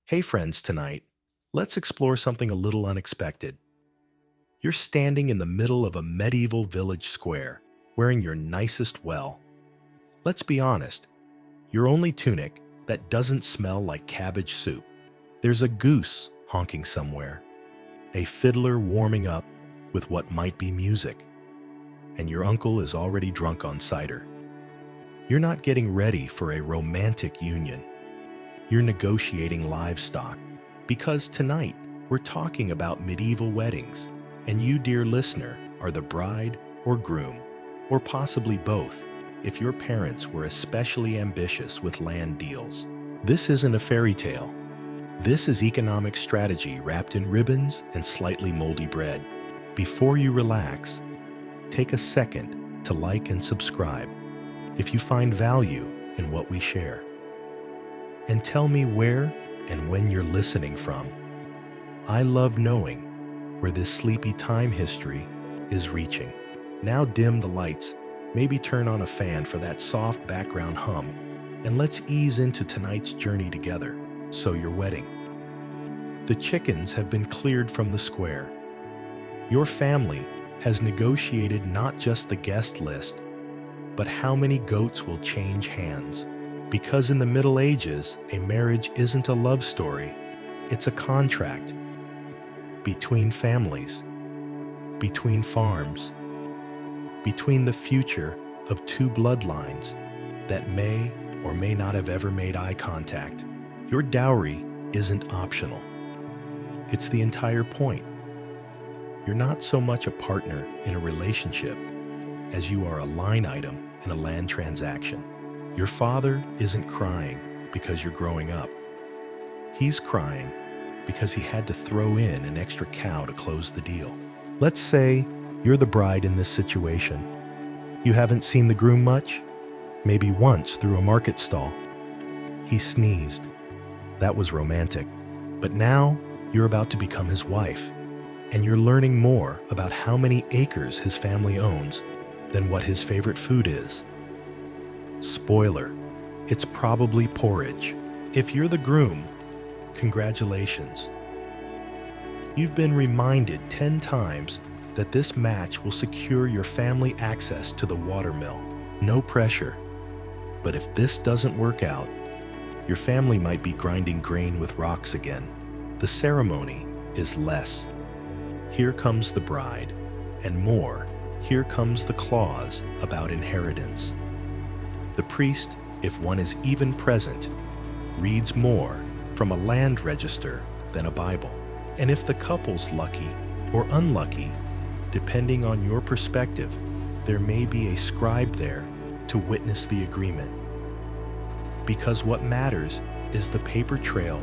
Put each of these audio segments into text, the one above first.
Hey friends, tonight, let's explore something a little unexpected. You're standing in the middle of a medieval village square, wearing your nicest well. Let's be honest, your only tunic that doesn't smell like cabbage soup. There's a goose honking somewhere, a fiddler warming up with what might be music, and your uncle is already drunk on cider. You're not getting ready for a romantic union. You're negotiating livestock, because tonight we're talking about medieval weddings, and you, dear listener, are the bride or groom, or possibly both, if your parents were especially ambitious with land deals. This isn't a fairy tale. This is economic strategy wrapped in ribbons and slightly moldy bread. Before you relax, take a second to like and subscribe if you find value in what we share. And tell me where and when you're listening from. I love knowing where this sleepy time history is reaching. Now dim the lights, maybe turn on a fan for that soft background hum, and let's ease into tonight's journey together. So your wedding. The chickens have been cleared from the square. Your family has negotiated not just the guest list, but how many goats will change hands. Because in the Middle Ages, a marriage isn't a love story, it's a contract. Between families, between farms, between the future of two bloodlines that may or may not have ever made eye contact. Your dowry isn't optional. It's the entire point. You're not so much a partner in a relationship as you are a line item in a land transaction. Your father isn't crying because you're growing up. He's crying because he had to throw in an extra cow to close the deal. Let's say you're the bride in this situation. You haven't seen the groom much? Maybe once through a market stall. He sneezed. That was romantic. But now you're about to become his wife, and you're learning more about how many acres his family owns than what his favorite food is. Spoiler, it's probably porridge. If you're the groom, congratulations. You've been reminded 10 times that this match will secure your family access to the watermill. No pressure. But if this doesn't work out, your family might be grinding grain with rocks again. The ceremony is less. Here comes the bride, and more, here comes the clause about inheritance. The priest, if one is even present, reads more from a land register than a Bible. And if the couple's lucky or unlucky, depending on your perspective, there may be a scribe there to witness the agreement. Because what matters is the paper trail,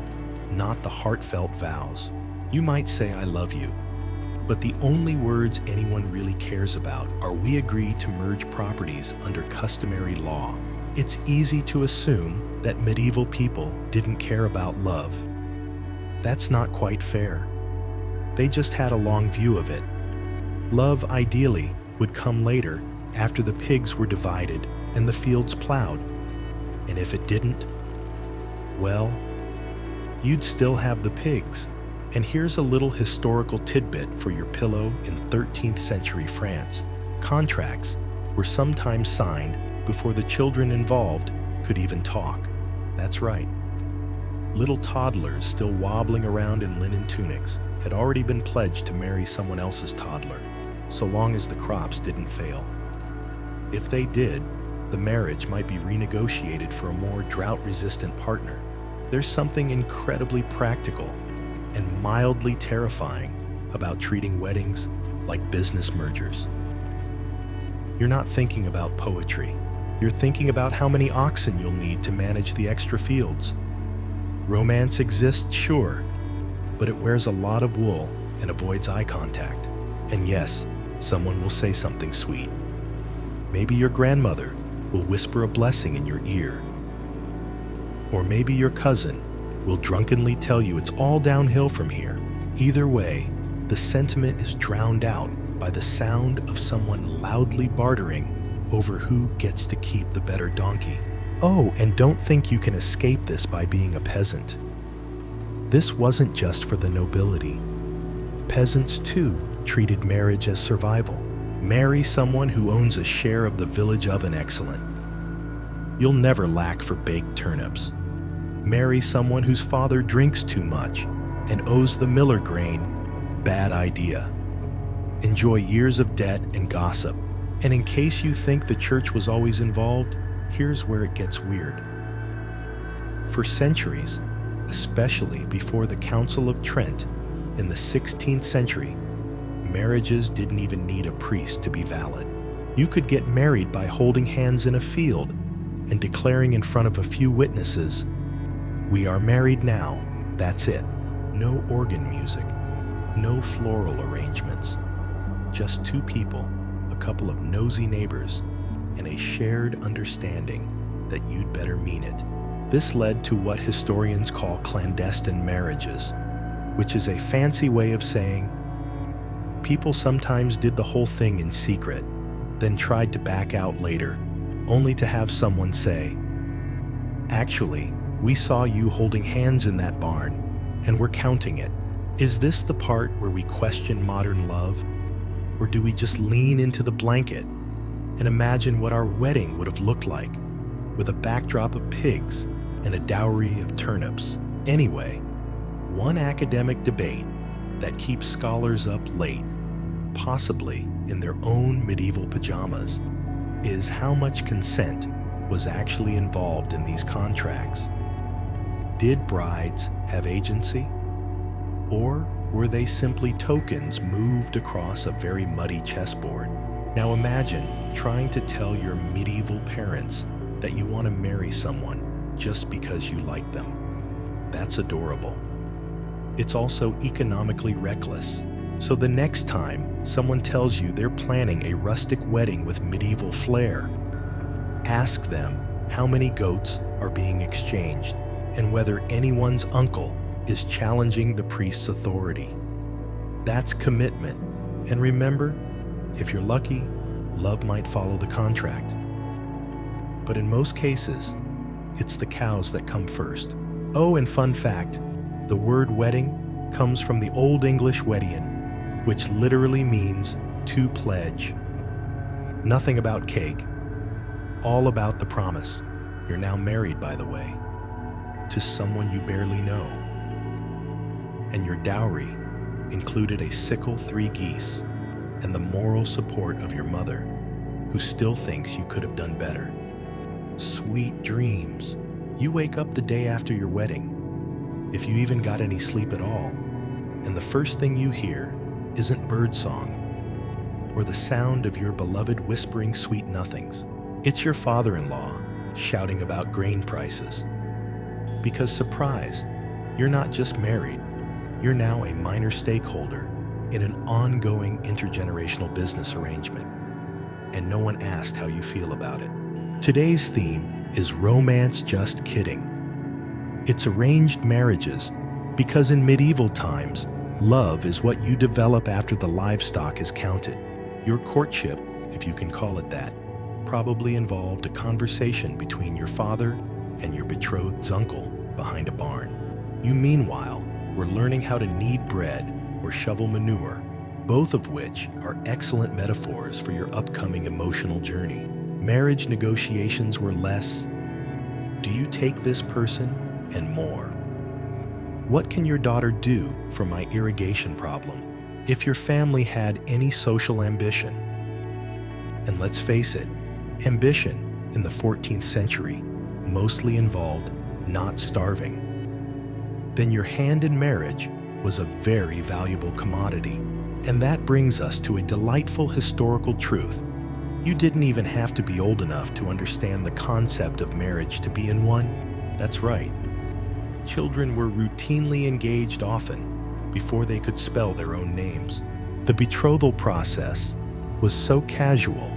not the heartfelt vows. You might say, "I love you," but the only words anyone really cares about are, "We agree to merge properties under customary law." It's easy to assume that medieval people didn't care about love. That's not quite fair. They just had a long view of it. Love, ideally, would come later, after the pigs were divided and the fields plowed. And if it didn't, well, you'd still have the pigs. And here's a little historical tidbit for your pillow in 13th century France. Contracts were sometimes signed before the children involved could even talk. That's right. Little toddlers still wobbling around in linen tunics had already been pledged to marry someone else's toddler, so long as the crops didn't fail. If they did, the marriage might be renegotiated for a more drought-resistant partner. There's something incredibly practical and mildly terrifying about treating weddings like business mergers. You're not thinking about poetry. You're thinking about how many oxen you'll need to manage the extra fields. Romance exists, sure, but it wears a lot of wool and avoids eye contact. And yes, someone will say something sweet. Maybe your grandmother will whisper a blessing in your ear. Or maybe your cousin will drunkenly tell you it's all downhill from here. Either way, the sentiment is drowned out by the sound of someone loudly bartering over who gets to keep the better donkey. Oh, and don't think you can escape this by being a peasant. This wasn't just for the nobility. Peasants, too, treated marriage as survival. Marry someone who owns a share of the village oven. Excellent. You'll never lack for baked turnips. Marry someone whose father drinks too much and owes the miller grain. Bad idea. Enjoy years of debt and gossip. And in case you think the church was always involved, here's where it gets weird. For centuries, especially before the Council of Trent in the 16th century, marriages didn't even need a priest to be valid. You could get married by holding hands in a field and declaring in front of a few witnesses, "We are married now, that's it." No organ music, no floral arrangements, just two people, a couple of nosy neighbors, and a shared understanding that you'd better mean it. This led to what historians call clandestine marriages, which is a fancy way of saying people sometimes did the whole thing in secret, then tried to back out later, only to have someone say, "Actually, we saw you holding hands in that barn, and we're counting it." Is this the part where we question modern love? Or do we just lean into the blanket and imagine what our wedding would have looked like, with a backdrop of pigs and a dowry of turnips? Anyway, one academic debate that keeps scholars up late, possibly in their own medieval pajamas, is how much consent was actually involved in these contracts. Did brides have agency? Or were they simply tokens moved across a very muddy chessboard? Now imagine trying to tell your medieval parents that you want to marry someone just because you like them. That's adorable. It's also economically reckless. So the next time someone tells you they're planning a rustic wedding with medieval flair, ask them how many goats are being exchanged and whether anyone's uncle is challenging the priest's authority. That's commitment. And remember, if you're lucky, love might follow the contract. But in most cases, it's the cows that come first. Oh, and fun fact, the word wedding comes from the Old English wedian, which literally means to pledge. Nothing about cake, all about the promise. You're now married, by the way, to someone you barely know. And your dowry included a sickle, 3 geese, and the moral support of your mother, who still thinks you could have done better. Sweet dreams. You wake up the day after your wedding, if you even got any sleep at all, and the first thing you hear isn't birdsong or the sound of your beloved whispering sweet nothings. It's your father-in-law shouting about grain prices. Because surprise, you're not just married, you're now a minor stakeholder in an ongoing intergenerational business arrangement, and no one asked how you feel about it. Today's theme is romance just kidding. It's arranged marriages because in medieval times, love is what you develop after the livestock is counted. Your courtship, if you can call it that, probably involved a conversation between your father and your betrothed's uncle behind a barn. You, meanwhile, were learning how to knead bread or shovel manure, both of which are excellent metaphors for your upcoming emotional journey. Marriage negotiations were less, "Do you take this person?" and more, "What can your daughter do for my irrigation problem?" If your family had any social ambition. And let's face it, ambition in the 14th century mostly involved not starving. Then your hand in marriage was a very valuable commodity. And that brings us to a delightful historical truth. You didn't even have to be old enough to understand the concept of marriage to be in one. That's right. Children were routinely engaged often before they could spell their own names. The betrothal process was so casual,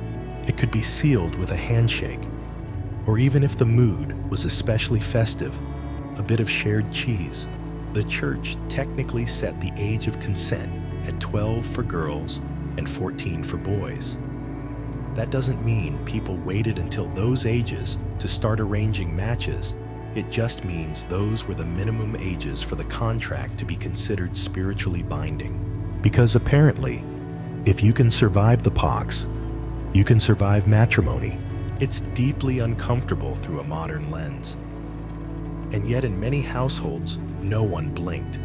it could be sealed with a handshake, or even if the mood was especially festive, a bit of shared cheese. The church technically set the age of consent at 12 for girls and 14 for boys. That doesn't mean people waited until those ages to start arranging matches. It just means those were the minimum ages for the contract to be considered spiritually binding. Because apparently, if you can survive the pox, you can survive matrimony. It's deeply uncomfortable through a modern lens. And yet in many households, no one blinked.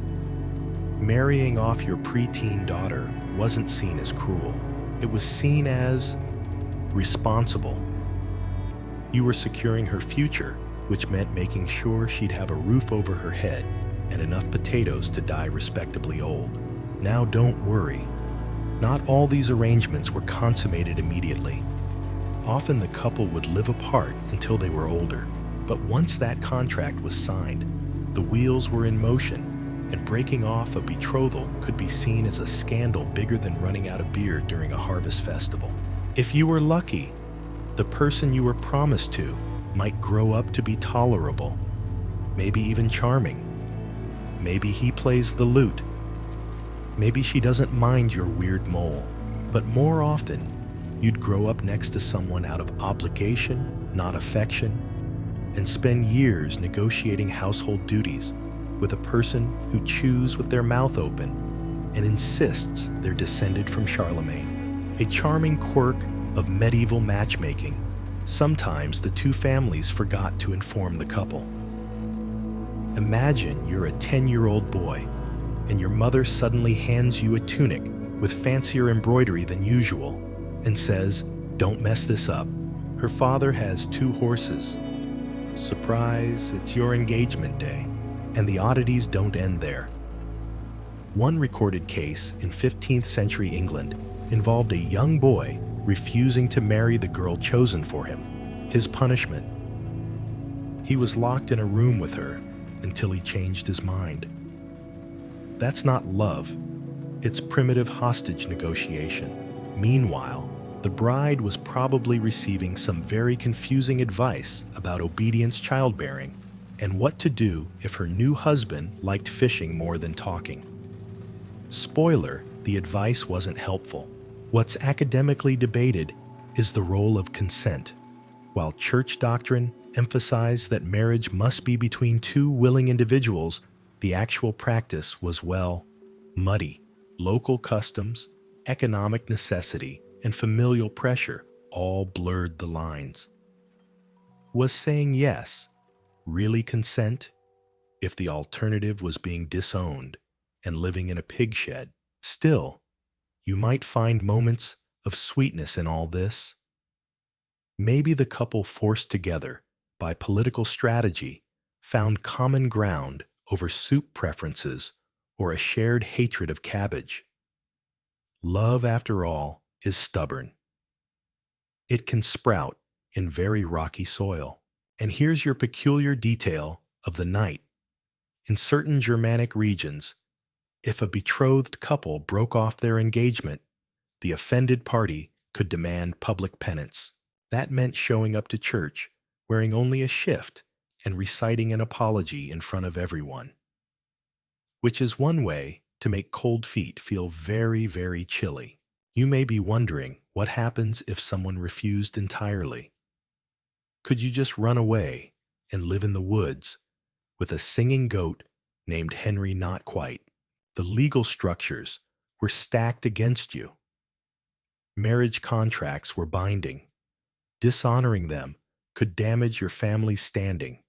Marrying off your preteen daughter wasn't seen as cruel. It was seen as responsible. You were securing her future, which meant making sure she'd have a roof over her head and enough potatoes to die respectably old. Now don't worry. Not all these arrangements were consummated immediately. Often the couple would live apart until they were older. But once that contract was signed, the wheels were in motion, and breaking off a betrothal could be seen as a scandal bigger than running out of beer during a harvest festival. If you were lucky, the person you were promised to might grow up to be tolerable, maybe even charming. Maybe he plays the lute. Maybe she doesn't mind your weird mole. But more often, you'd grow up next to someone out of obligation, not affection, and spend years negotiating household duties with a person who chews with their mouth open and insists they're descended from Charlemagne. A charming quirk of medieval matchmaking. Sometimes the two families forgot to inform the couple. Imagine you're a 10-year-old boy and your mother suddenly hands you a tunic with fancier embroidery than usual and says, "Don't mess this up." Her father has 2 horses. Surprise, it's your engagement day. And the oddities don't end there. One recorded case in 15th century England involved a young boy refusing to marry the girl chosen for him. His punishment: he was locked in a room with her until he changed his mind. That's not love. It's primitive hostage negotiation. Meanwhile, the bride was probably receiving some very confusing advice about obedience childbearing and what to do if her new husband liked fishing more than talking. Spoiler, the advice wasn't helpful. What's academically debated is the role of consent. While church doctrine emphasized that marriage must be between 2 willing individuals, the actual practice was, well, muddy. Local customs, economic necessity, and familial pressure all blurred the lines. Was saying yes really consent if the alternative was being disowned and living in a pig shed? Still, you might find moments of sweetness in all this. Maybe the couple forced together by political strategy found common ground over soup preferences or a shared hatred of cabbage. Love, after all, is stubborn. It can sprout in very rocky soil. And here's your peculiar detail of the night. In certain Germanic regions, if a betrothed couple broke off their engagement, the offended party could demand public penance. That meant showing up to church, wearing only a shift, and reciting an apology in front of everyone. Which is one way to make cold feet feel very, very chilly. You may be wondering what happens if someone refused entirely. Could you just run away and live in the woods with a singing goat named Henry Not Quite? The legal structures were stacked against you. Marriage contracts were binding. Dishonoring them could damage your family's standing,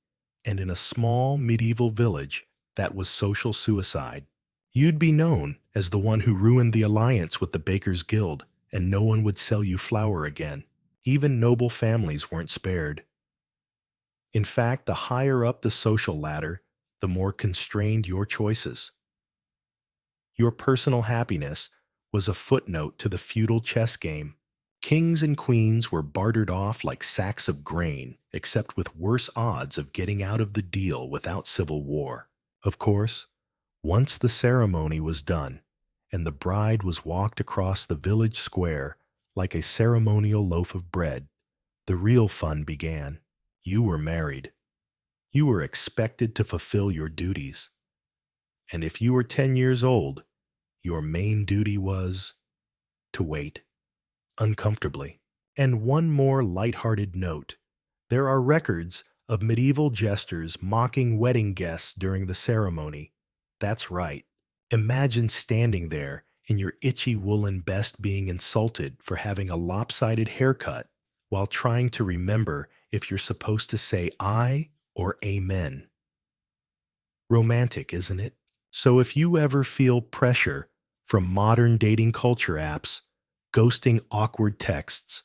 and in a small medieval village, that was social suicide. You'd be known as the one who ruined the alliance with the Bakers' Guild, and no one would sell you flour again. Even noble families weren't spared. In fact, the higher up the social ladder, the more constrained your choices. Your personal happiness was a footnote to the feudal chess game. Kings and queens were bartered off like sacks of grain, except with worse odds of getting out of the deal without civil war. Of course, once the ceremony was done, and the bride was walked across the village square like a ceremonial loaf of bread, the real fun began. You were married. You were expected to fulfill your duties. And if you were 10 years old, your main duty was to wait, uncomfortably. And one more lighthearted note. There are records of medieval jesters mocking wedding guests during the ceremony. That's right. Imagine standing there in your itchy woolen best being insulted for having a lopsided haircut while trying to remember if you're supposed to say I or amen. Romantic, isn't it? So if you ever feel pressure from modern dating culture apps, ghosting awkward texts,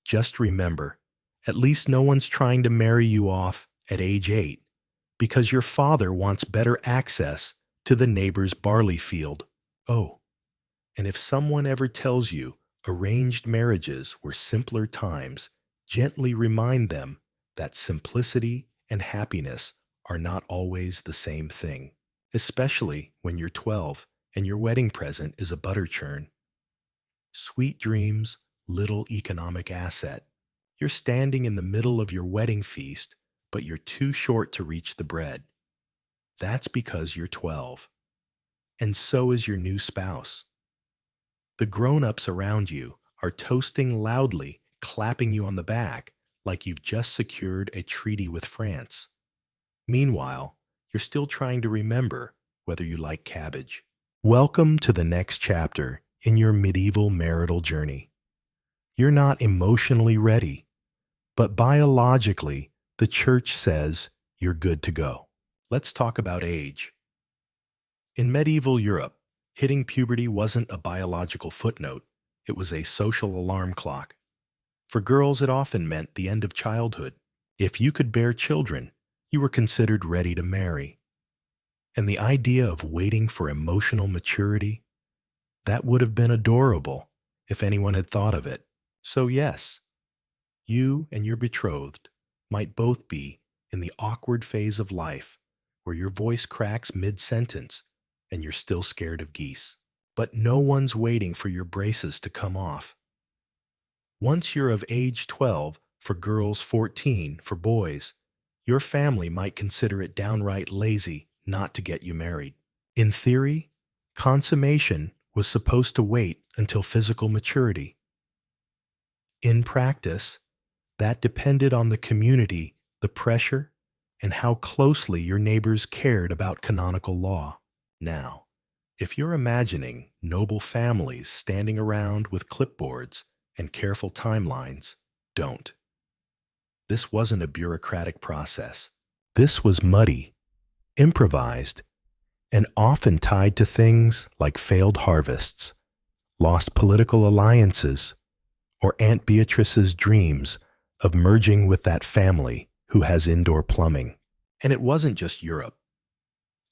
just remember, at least no one's trying to marry you off at age 8 because your father wants better access to the neighbor's barley field. Oh, and if someone ever tells you arranged marriages were simpler times, gently remind them that simplicity and happiness are not always the same thing, especially when you're 12 and your wedding present is a butter churn. Sweet dreams, little economic asset. You're standing in the middle of your wedding feast, but you're too short to reach the bread. That's because you're 12. And so is your new spouse. The grown-ups around you are toasting loudly, clapping you on the back like you've just secured a treaty with France. Meanwhile, you're still trying to remember whether you like cabbage. Welcome to the next chapter in your medieval marital journey. You're not emotionally ready, but biologically, the church says you're good to go. Let's talk about age. In medieval Europe, hitting puberty wasn't a biological footnote, it was a social alarm clock. For girls, it often meant the end of childhood. If you could bear children, you were considered ready to marry. And the idea of waiting for emotional maturity, that would have been adorable if anyone had thought of it. So yes, you and your betrothed might both be in the awkward phase of life where your voice cracks mid-sentence and you're still scared of geese. But no one's waiting for your braces to come off. Once you're of age 12 for girls, 14 for boys, your family might consider it downright lazy not to get you married. In theory, consummation was supposed to wait until physical maturity. In practice, that depended on the community, the pressure, and how closely your neighbors cared about canonical law. Now, if you're imagining noble families standing around with clipboards and careful timelines, don't. This wasn't a bureaucratic process. This was muddy, improvised, and often tied to things like failed harvests, lost political alliances, or Aunt Beatrice's dreams of merging with that family who has indoor plumbing. And it wasn't just Europe.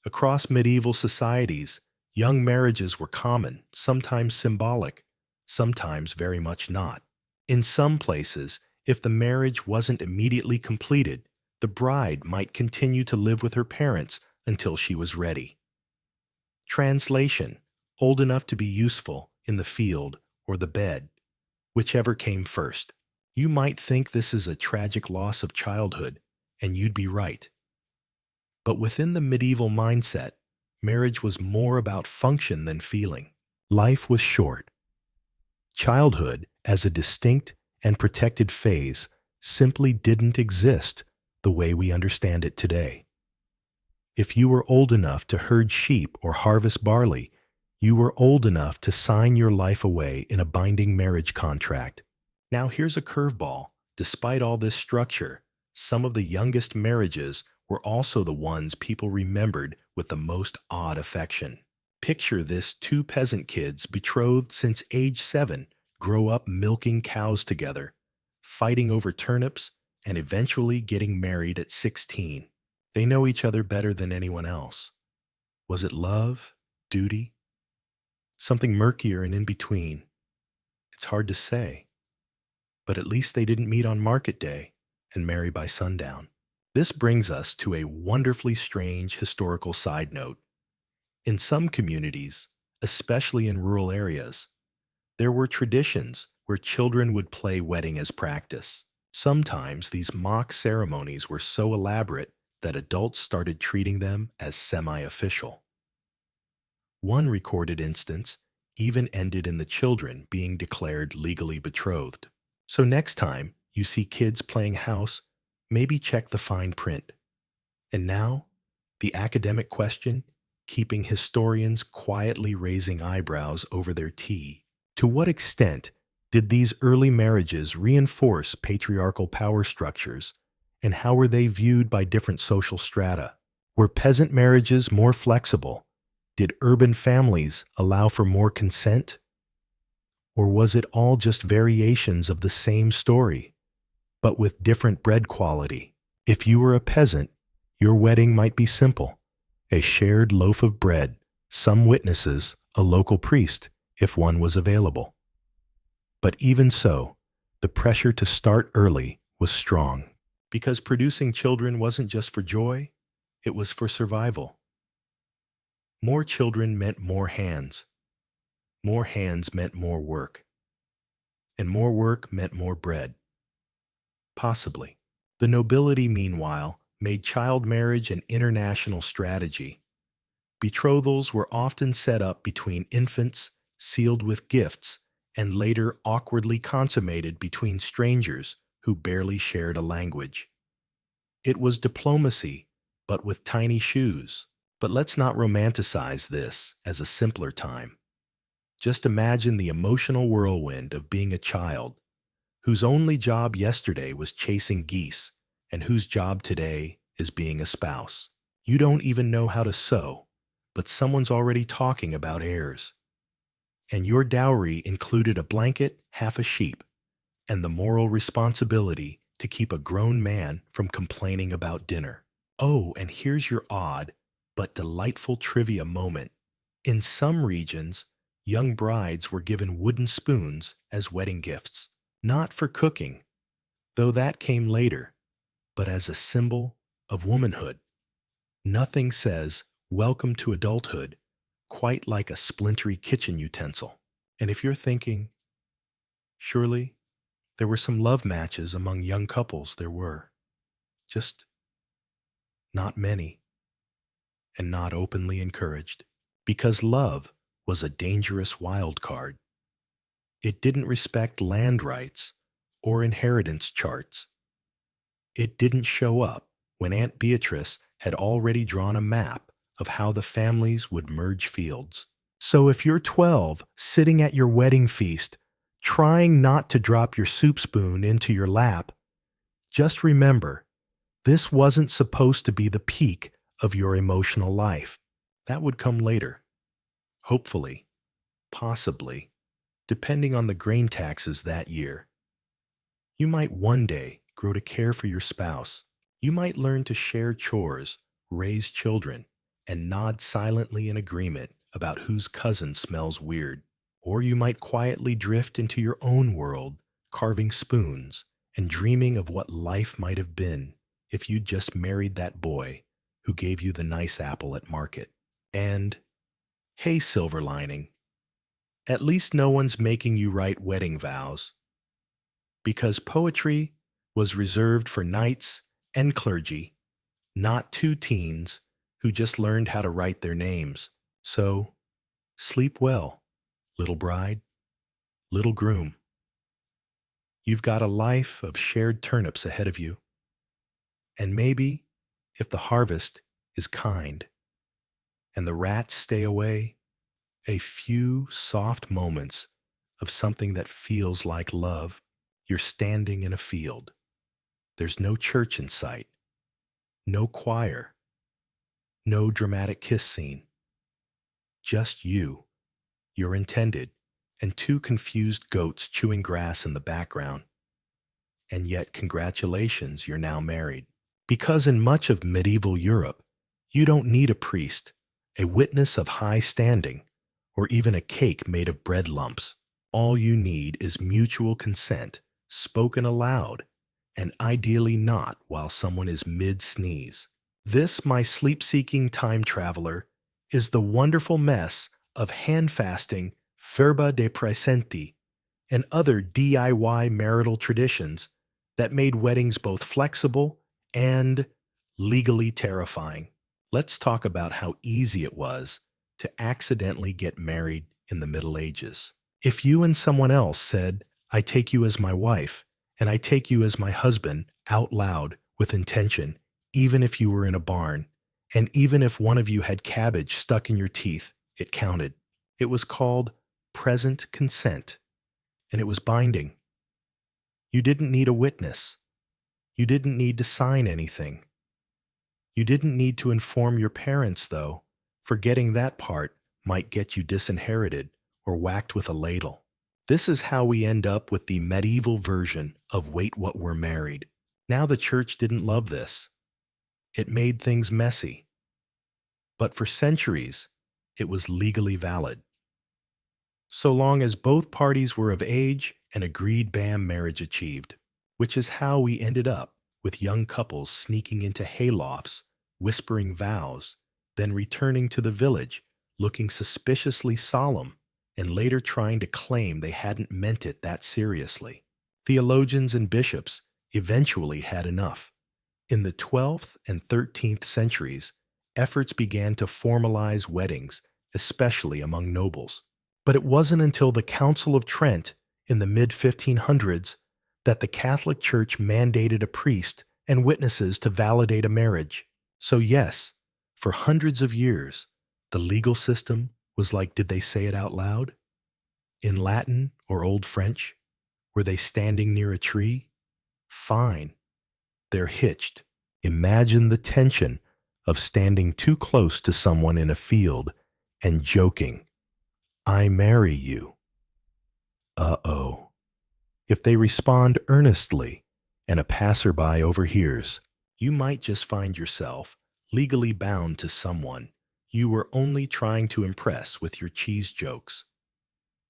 Across medieval societies, young marriages were common, sometimes symbolic, sometimes very much not. In some places, if the marriage wasn't immediately completed, the bride might continue to live with her parents until she was ready. Translation: old enough to be useful in the field or the bed, whichever came first. You might think this is a tragic loss of childhood, and you'd be right. But within the medieval mindset, marriage was more about function than feeling. Life was short. Childhood, as a distinct and protected phase, simply didn't exist the way we understand it today. If you were old enough to herd sheep or harvest barley, you were old enough to sign your life away in a binding marriage contract. Now here's a curveball. Despite all this structure, some of the youngest marriages were also the ones people remembered with the most odd affection. Picture this: two peasant kids betrothed since age 7 grow up milking cows together, fighting over turnips, and eventually getting married at 16. They know each other better than anyone else. Was it love? Duty? Something murkier and in between? It's hard to say. But at least they didn't meet on market day and marry by sundown. This brings us to a wonderfully strange historical side note. In some communities, especially in rural areas, there were traditions where children would play wedding as practice. Sometimes these mock ceremonies were so elaborate that adults started treating them as semi-official. One recorded instance even ended in the children being declared legally betrothed. So next time you see kids playing house, Maybe check the fine print. And now, the academic question, keeping historians quietly raising eyebrows over their tea. To what extent did these early marriages reinforce patriarchal power structures, and how were they viewed by different social strata? Were peasant marriages more flexible? Did urban families allow for more consent? Or was it all just variations of the same story, but with different bread quality? If you were a peasant, your wedding might be simple: a shared loaf of bread, some witnesses, a local priest, if one was available. But even so, the pressure to start early was strong, because producing children wasn't just for joy, it was for survival. More children meant more hands meant more work, and more work meant more bread. Possibly. The nobility, meanwhile, made child marriage an international strategy. Betrothals were often set up between infants, sealed with gifts, and later awkwardly consummated between strangers who barely shared a language. It was diplomacy, but with tiny shoes. But let's not romanticize this as a simpler time. Just imagine the emotional whirlwind of being a child, whose only job yesterday was chasing geese, and whose job today is being a spouse. You don't even know how to sew, but someone's already talking about heirs. And your dowry included a blanket, half a sheep, and the moral responsibility to keep a grown man from complaining about dinner. Oh, and here's your odd but delightful trivia moment. In some regions, young brides were given wooden spoons as wedding gifts, not for cooking, though that came later, but as a symbol of womanhood. Nothing says "welcome to adulthood" quite like a splintery kitchen utensil. And if you're thinking, surely there were some love matches among young couples, there were. Just not many, and not openly encouraged. Because love was a dangerous wild card. It didn't respect land rights or inheritance charts. It didn't show up when Aunt Beatrice had already drawn a map of how the families would merge fields. So if you're 12, sitting at your wedding feast, trying not to drop your soup spoon into your lap, just remember, this wasn't supposed to be the peak of your emotional life. That would come later. Hopefully, possibly, depending on the grain taxes that year. You might one day grow to care for your spouse. You might learn to share chores, raise children, and nod silently in agreement about whose cousin smells weird. Or you might quietly drift into your own world, carving spoons and dreaming of what life might have been if you'd just married that boy who gave you the nice apple at market. And, hey, silver lining, at least no one's making you write wedding vows. Because poetry was reserved for knights and clergy, not two teens who just learned how to write their names. So, sleep well, little bride, little groom. You've got a life of shared turnips ahead of you. And maybe, if the harvest is kind and the rats stay away, a few soft moments of something that feels like love. You're standing in a field. There's no church in sight, no choir, no dramatic kiss scene. Just you, your intended, and two confused goats chewing grass in the background. And yet, congratulations, you're now married. Because in much of medieval Europe, you don't need a priest, a witness of high standing, or even a cake made of bread lumps. All you need is mutual consent, spoken aloud, and ideally not while someone is mid-sneeze. This, my sleep-seeking time traveler, is the wonderful mess of hand-fasting, ferba de presenti, and other DIY marital traditions that made weddings both flexible and legally terrifying. Let's talk about how easy it was to accidentally get married in the Middle Ages. If you and someone else said, "I take you as my wife," and "I take you as my husband," out loud with intention, even if you were in a barn, and even if one of you had cabbage stuck in your teeth, it counted. It was called present consent, and it was binding. You didn't need a witness. You didn't need to sign anything. You didn't need to inform your parents, though. Forgetting that part might get you disinherited or whacked with a ladle. This is how we end up with the medieval version of Wait What We're Married. Now the church didn't love this. It made things messy. But for centuries, it was legally valid. So long as both parties were of age and agreed, bam, marriage achieved. Which is how we ended up with young couples sneaking into haylofts, whispering vows, then returning to the village, looking suspiciously solemn, and later trying to claim they hadn't meant it that seriously. Theologians and bishops eventually had enough. In the 12th and 13th centuries, efforts began to formalize weddings, especially among nobles. But it wasn't until the Council of Trent in the mid-1500s that the Catholic Church mandated a priest and witnesses to validate a marriage. So yes, for hundreds of years, the legal system was like, did they say it out loud? In Latin or Old French? Were they standing near a tree? Fine. They're hitched. Imagine the tension of standing too close to someone in a field and joking, "I marry you." Uh-oh. If they respond earnestly and a passerby overhears, you might just find yourself legally bound to someone you were only trying to impress with your cheese jokes.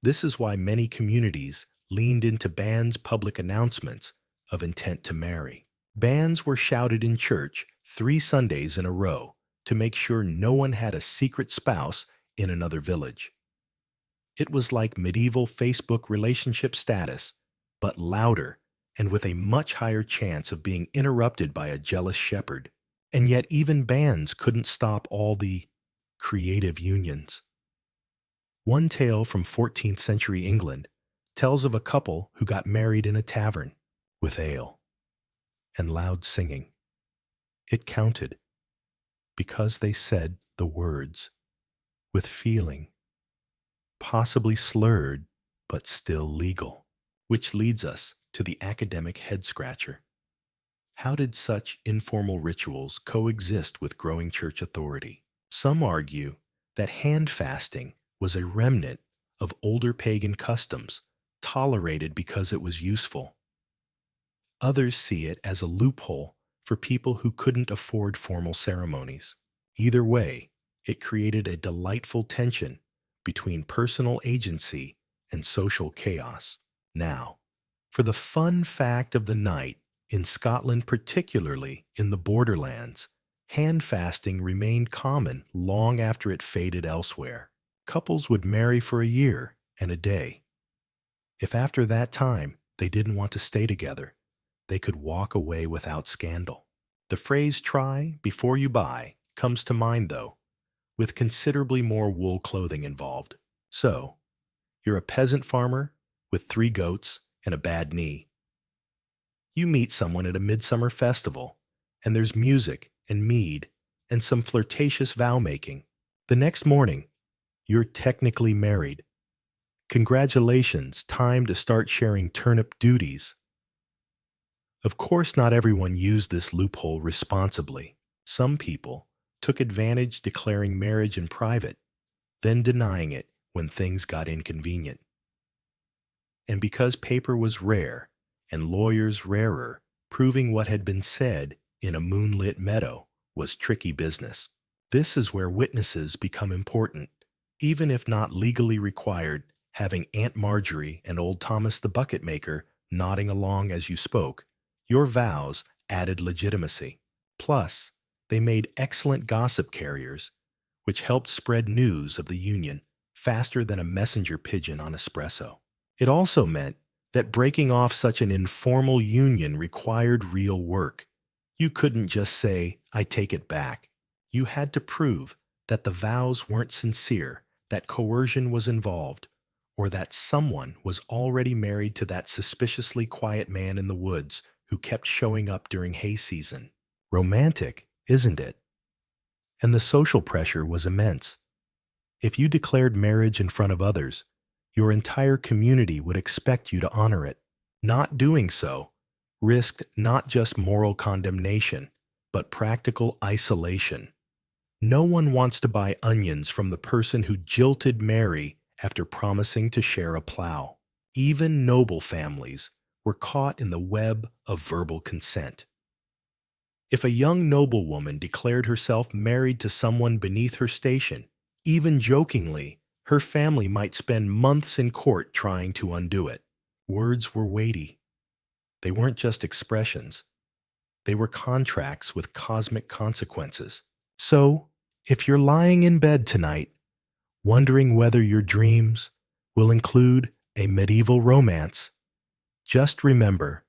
This is why many communities leaned into bands' public announcements of intent to marry. Banns were shouted in church 3 Sundays in a row to make sure no one had a secret spouse in another village. It was like medieval Facebook relationship status, but louder and with a much higher chance of being interrupted by a jealous shepherd. And yet even banns couldn't stop all the creative unions. One tale from 14th century England tells of a couple who got married in a tavern with ale and loud singing. It counted because they said the words with feeling, possibly slurred, but still legal. Which leads us to the academic head-scratcher. How did such informal rituals coexist with growing church authority? Some argue that hand fasting was a remnant of older pagan customs, tolerated because it was useful. Others see it as a loophole for people who couldn't afford formal ceremonies. Either way, it created a delightful tension between personal agency and social chaos. Now, for the fun fact of the night, in Scotland, particularly in the borderlands, hand fasting remained common long after it faded elsewhere. Couples would marry for a year and a day. If after that time they didn't want to stay together, they could walk away without scandal. The phrase "try before you buy" comes to mind, though, with considerably more wool clothing involved. So, you're a peasant farmer with 3 goats and a bad knee. You meet someone at a midsummer festival, and there's music and mead and some flirtatious vow-making. The next morning, you're technically married. Congratulations, time to start sharing turnip duties. Of course, not everyone used this loophole responsibly. Some people took advantage declaring marriage in private, then denying it when things got inconvenient. And because paper was rare and lawyers rarer, proving what had been said in a moonlit meadow was tricky business. This is where witnesses become important. Even if not legally required, having Aunt Marjorie and old Thomas the bucket maker nodding along as you spoke, your vows added legitimacy. Plus, they made excellent gossip carriers, which helped spread news of the union faster than a messenger pigeon on espresso. It also meant that breaking off such an informal union required real work. You couldn't just say, "I take it back." You had to prove that the vows weren't sincere, that coercion was involved, or that someone was already married to that suspiciously quiet man in the woods who kept showing up during hay season. Romantic, isn't it? And the social pressure was immense. If you declared marriage in front of others, your entire community would expect you to honor it. Not doing so risked not just moral condemnation, but practical isolation. No one wants to buy onions from the person who jilted Mary after promising to share a plow. Even noble families were caught in the web of verbal consent. If a young noblewoman declared herself married to someone beneath her station, even jokingly, her family might spend months in court trying to undo it. Words were weighty. They weren't just expressions. They were contracts with cosmic consequences. So, if you're lying in bed tonight, wondering whether your dreams will include a medieval romance, just remember,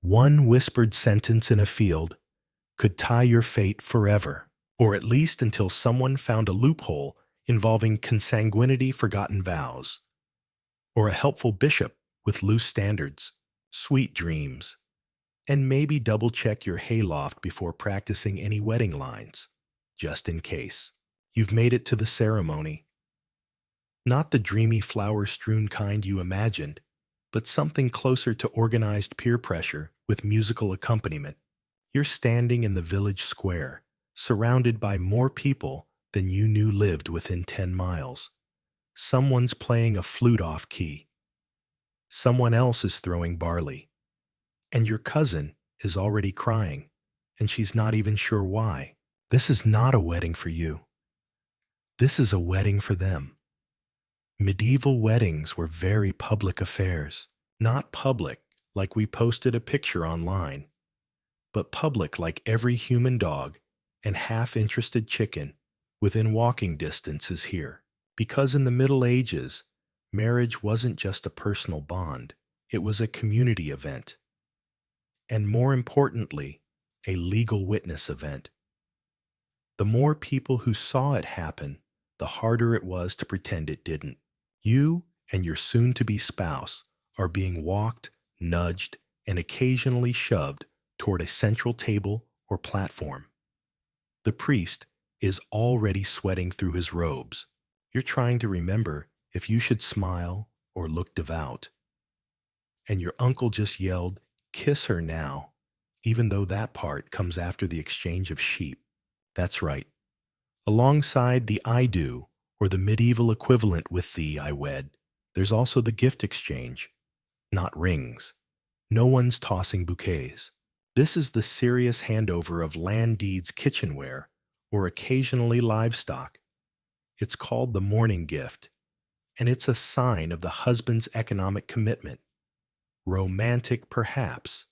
one whispered sentence in a field could tie your fate forever, or at least until someone found a loophole involving consanguinity forgotten vows, or a helpful bishop with loose standards. Sweet dreams. And maybe double-check your hayloft before practicing any wedding lines, just in case. You've made it to the ceremony. Not the dreamy flower-strewn kind you imagined, but something closer to organized peer pressure with musical accompaniment. You're standing in the village square, surrounded by more people than you knew lived within 10 miles. Someone's playing a flute off key. Someone else is throwing barley. And your cousin is already crying, and she's not even sure why. This is not a wedding for you. This is a wedding for them. Medieval weddings were very public affairs. Not public like we posted a picture online, but public like every human dog and half-interested chicken within walking distance is here. Because in the Middle Ages, marriage wasn't just a personal bond, it was a community event. And more importantly, a legal witness event. The more people who saw it happen, the harder it was to pretend it didn't. You and your soon-to-be spouse are being walked, nudged, and occasionally shoved toward a central table or platform. The priest is already sweating through his robes. You're trying to remember if you should smile or look devout. And your uncle just yelled, "Kiss her now," even though that part comes after the exchange of sheep. That's right. Alongside the "I do," or the medieval equivalent with the "I wed," there's also the gift exchange. Not rings. No one's tossing bouquets. This is the serious handover of land deeds, kitchenware, or occasionally livestock. It's called the morning gift, and it's a sign of the husband's economic commitment. Romantic, perhaps.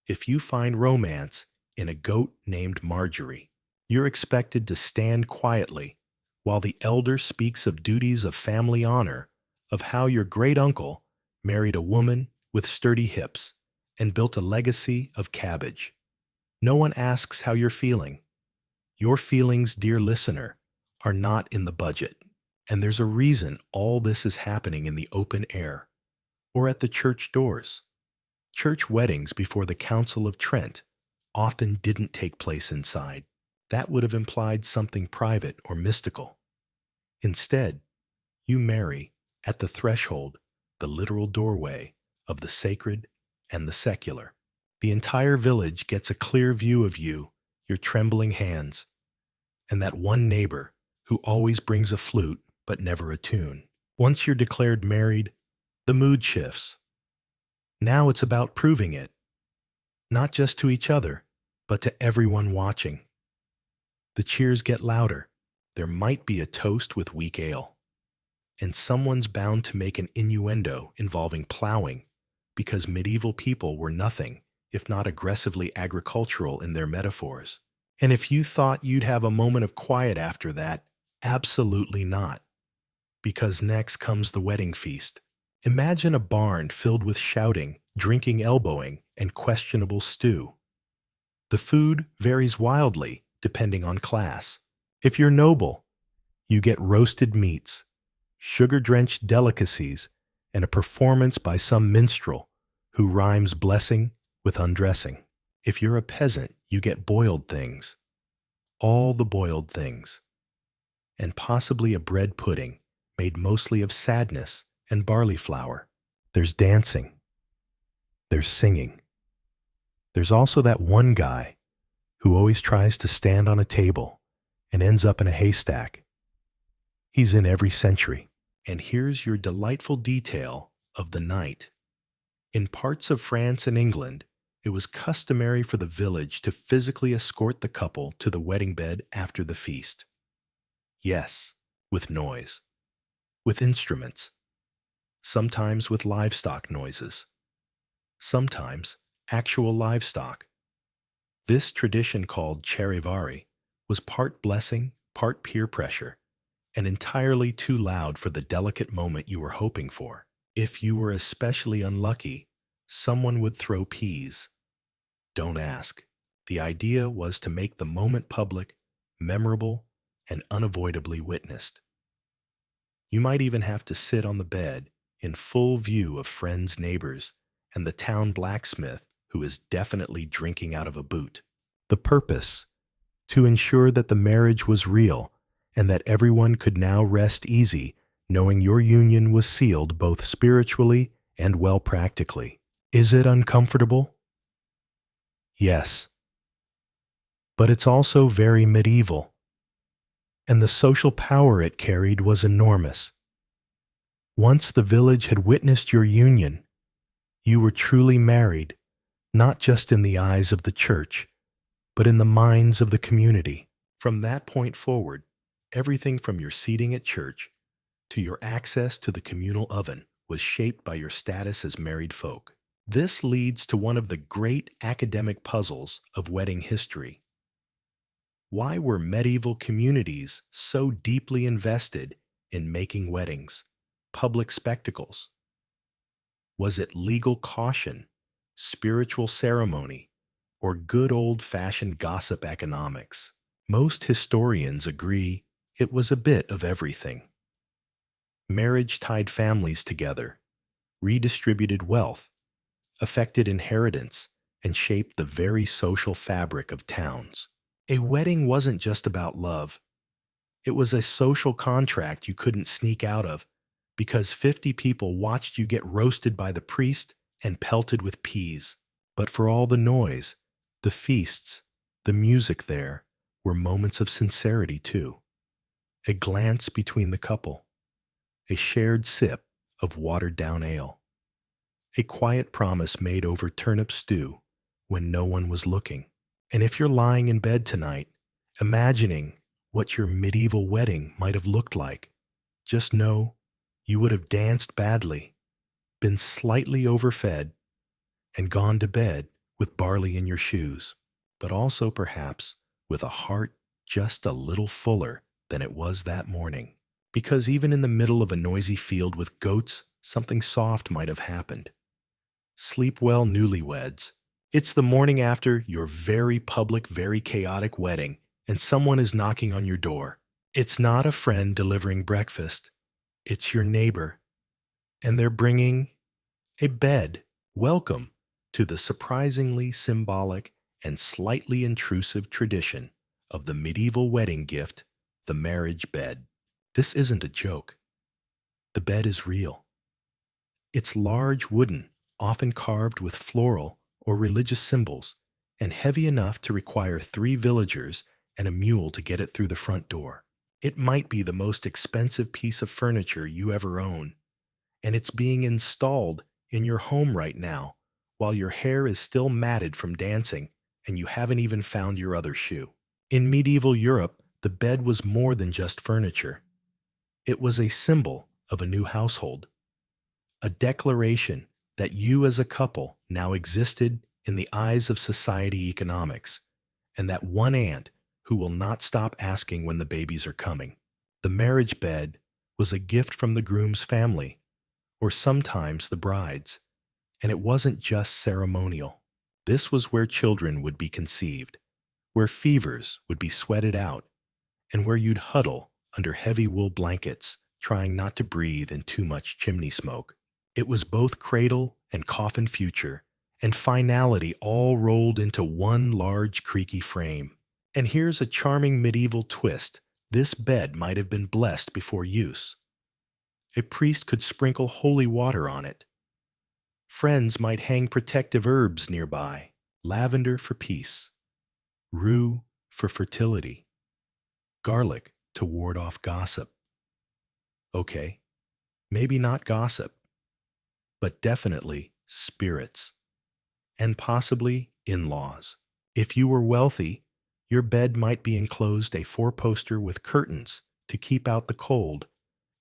If you find romance in a goat named Marjorie, you're expected to stand quietly while the elder speaks of duties of family honor, of how your great-uncle married a woman with sturdy hips and built a legacy of cabbage. No one asks how you're feeling. Your feelings, dear listener, are not in the budget. And there's a reason all this is happening in the open air, or at the church doors. Church weddings before the Council of Trent often didn't take place inside. That would have implied something private or mystical. Instead, you marry at the threshold, the literal doorway of the sacred and the secular. The entire village gets a clear view of you, your trembling hands, and that one neighbor who always brings a flute but never a tune. Once you're declared married, the mood shifts. Now it's about proving it, not just to each other, but to everyone watching. The cheers get louder. There might be a toast with weak ale. And someone's bound to make an innuendo involving plowing, because medieval people were nothing if not aggressively agricultural in their metaphors. And if you thought you'd have a moment of quiet after that, absolutely not. Because next comes the wedding feast. Imagine a barn filled with shouting, drinking, elbowing, and questionable stew. The food varies wildly depending on class. If you're noble, you get roasted meats, sugar-drenched delicacies, and a performance by some minstrel who rhymes blessing with undressing. If you're a peasant, you get boiled things, all the boiled things, and possibly a bread pudding made mostly of sadness and barley flour. There's dancing. There's singing. There's also that one guy who always tries to stand on a table and ends up in a haystack. He's in every century. And here's your delightful detail of the night. In parts of France and England, it was customary for the village to physically escort the couple to the wedding bed after the feast. Yes, with noise, with instruments, sometimes with livestock noises, sometimes actual livestock. This tradition called charivari was part blessing, part peer pressure, and entirely too loud for the delicate moment you were hoping for. If you were especially unlucky, someone would throw peas. Don't ask. The idea was to make the moment public, memorable, and unavoidably witnessed. You might even have to sit on the bed in full view of friends, neighbors, and the town blacksmith who is definitely drinking out of a boot. The purpose: to ensure that the marriage was real and that everyone could now rest easy knowing your union was sealed both spiritually and well practically. Is it uncomfortable? Yes. But it's also very medieval, and the social power it carried was enormous. Once the village had witnessed your union, you were truly married, not just in the eyes of the church, but in the minds of the community. From that point forward, everything from your seating at church to your access to the communal oven was shaped by your status as married folk. This leads to one of the great academic puzzles of wedding history. Why were medieval communities so deeply invested in making weddings public spectacles? Was it legal caution, spiritual ceremony, or good old-fashioned gossip economics? Most historians agree it was a bit of everything. Marriage tied families together, redistributed wealth, affected inheritance, and shaped the very social fabric of towns. A wedding wasn't just about love. It was a social contract you couldn't sneak out of because 50 people watched you get roasted by the priest and pelted with peas. But for all the noise, the feasts, the music there were moments of sincerity too. A glance between the couple, a shared sip of watered-down ale, a quiet promise made over turnip stew when no one was looking. And if you're lying in bed tonight, imagining what your medieval wedding might have looked like, just know you would have danced badly, been slightly overfed, and gone to bed with barley in your shoes, but also perhaps with a heart just a little fuller than it was that morning. Because even in the middle of a noisy field with goats, something soft might have happened. Sleep well, newlyweds. It's the morning after your very public, very chaotic wedding, and someone is knocking on your door. It's not a friend delivering breakfast. It's your neighbor. And they're bringing a bed. Welcome to the surprisingly symbolic and slightly intrusive tradition of the medieval wedding gift, the marriage bed. This isn't a joke. The bed is real. It's large wooden, often carved with floral or religious symbols, and heavy enough to require 3 villagers and a mule to get it through the front door. It might be the most expensive piece of furniture you ever own, and it's being installed in your home right now while your hair is still matted from dancing and you haven't even found your other shoe. In medieval Europe, the bed was more than just furniture. It was a symbol of a new household, a declaration that you as a couple now existed in the eyes of society economics, and that one aunt who will not stop asking when the babies are coming. The marriage bed was a gift from the groom's family, or sometimes the bride's, and it wasn't just ceremonial. This was where children would be conceived, where fevers would be sweated out, and where you'd huddle under heavy wool blankets, trying not to breathe in too much chimney smoke. It was both cradle and coffin future, and finality all rolled into one large creaky frame. And here's a charming medieval twist. This bed might have been blessed before use. A priest could sprinkle holy water on it. Friends might hang protective herbs nearby, lavender for peace, rue for fertility, garlic to ward off gossip. Okay, maybe not gossip, but definitely spirits, and possibly in-laws. If you were wealthy, your bed might be enclosed a four-poster with curtains to keep out the cold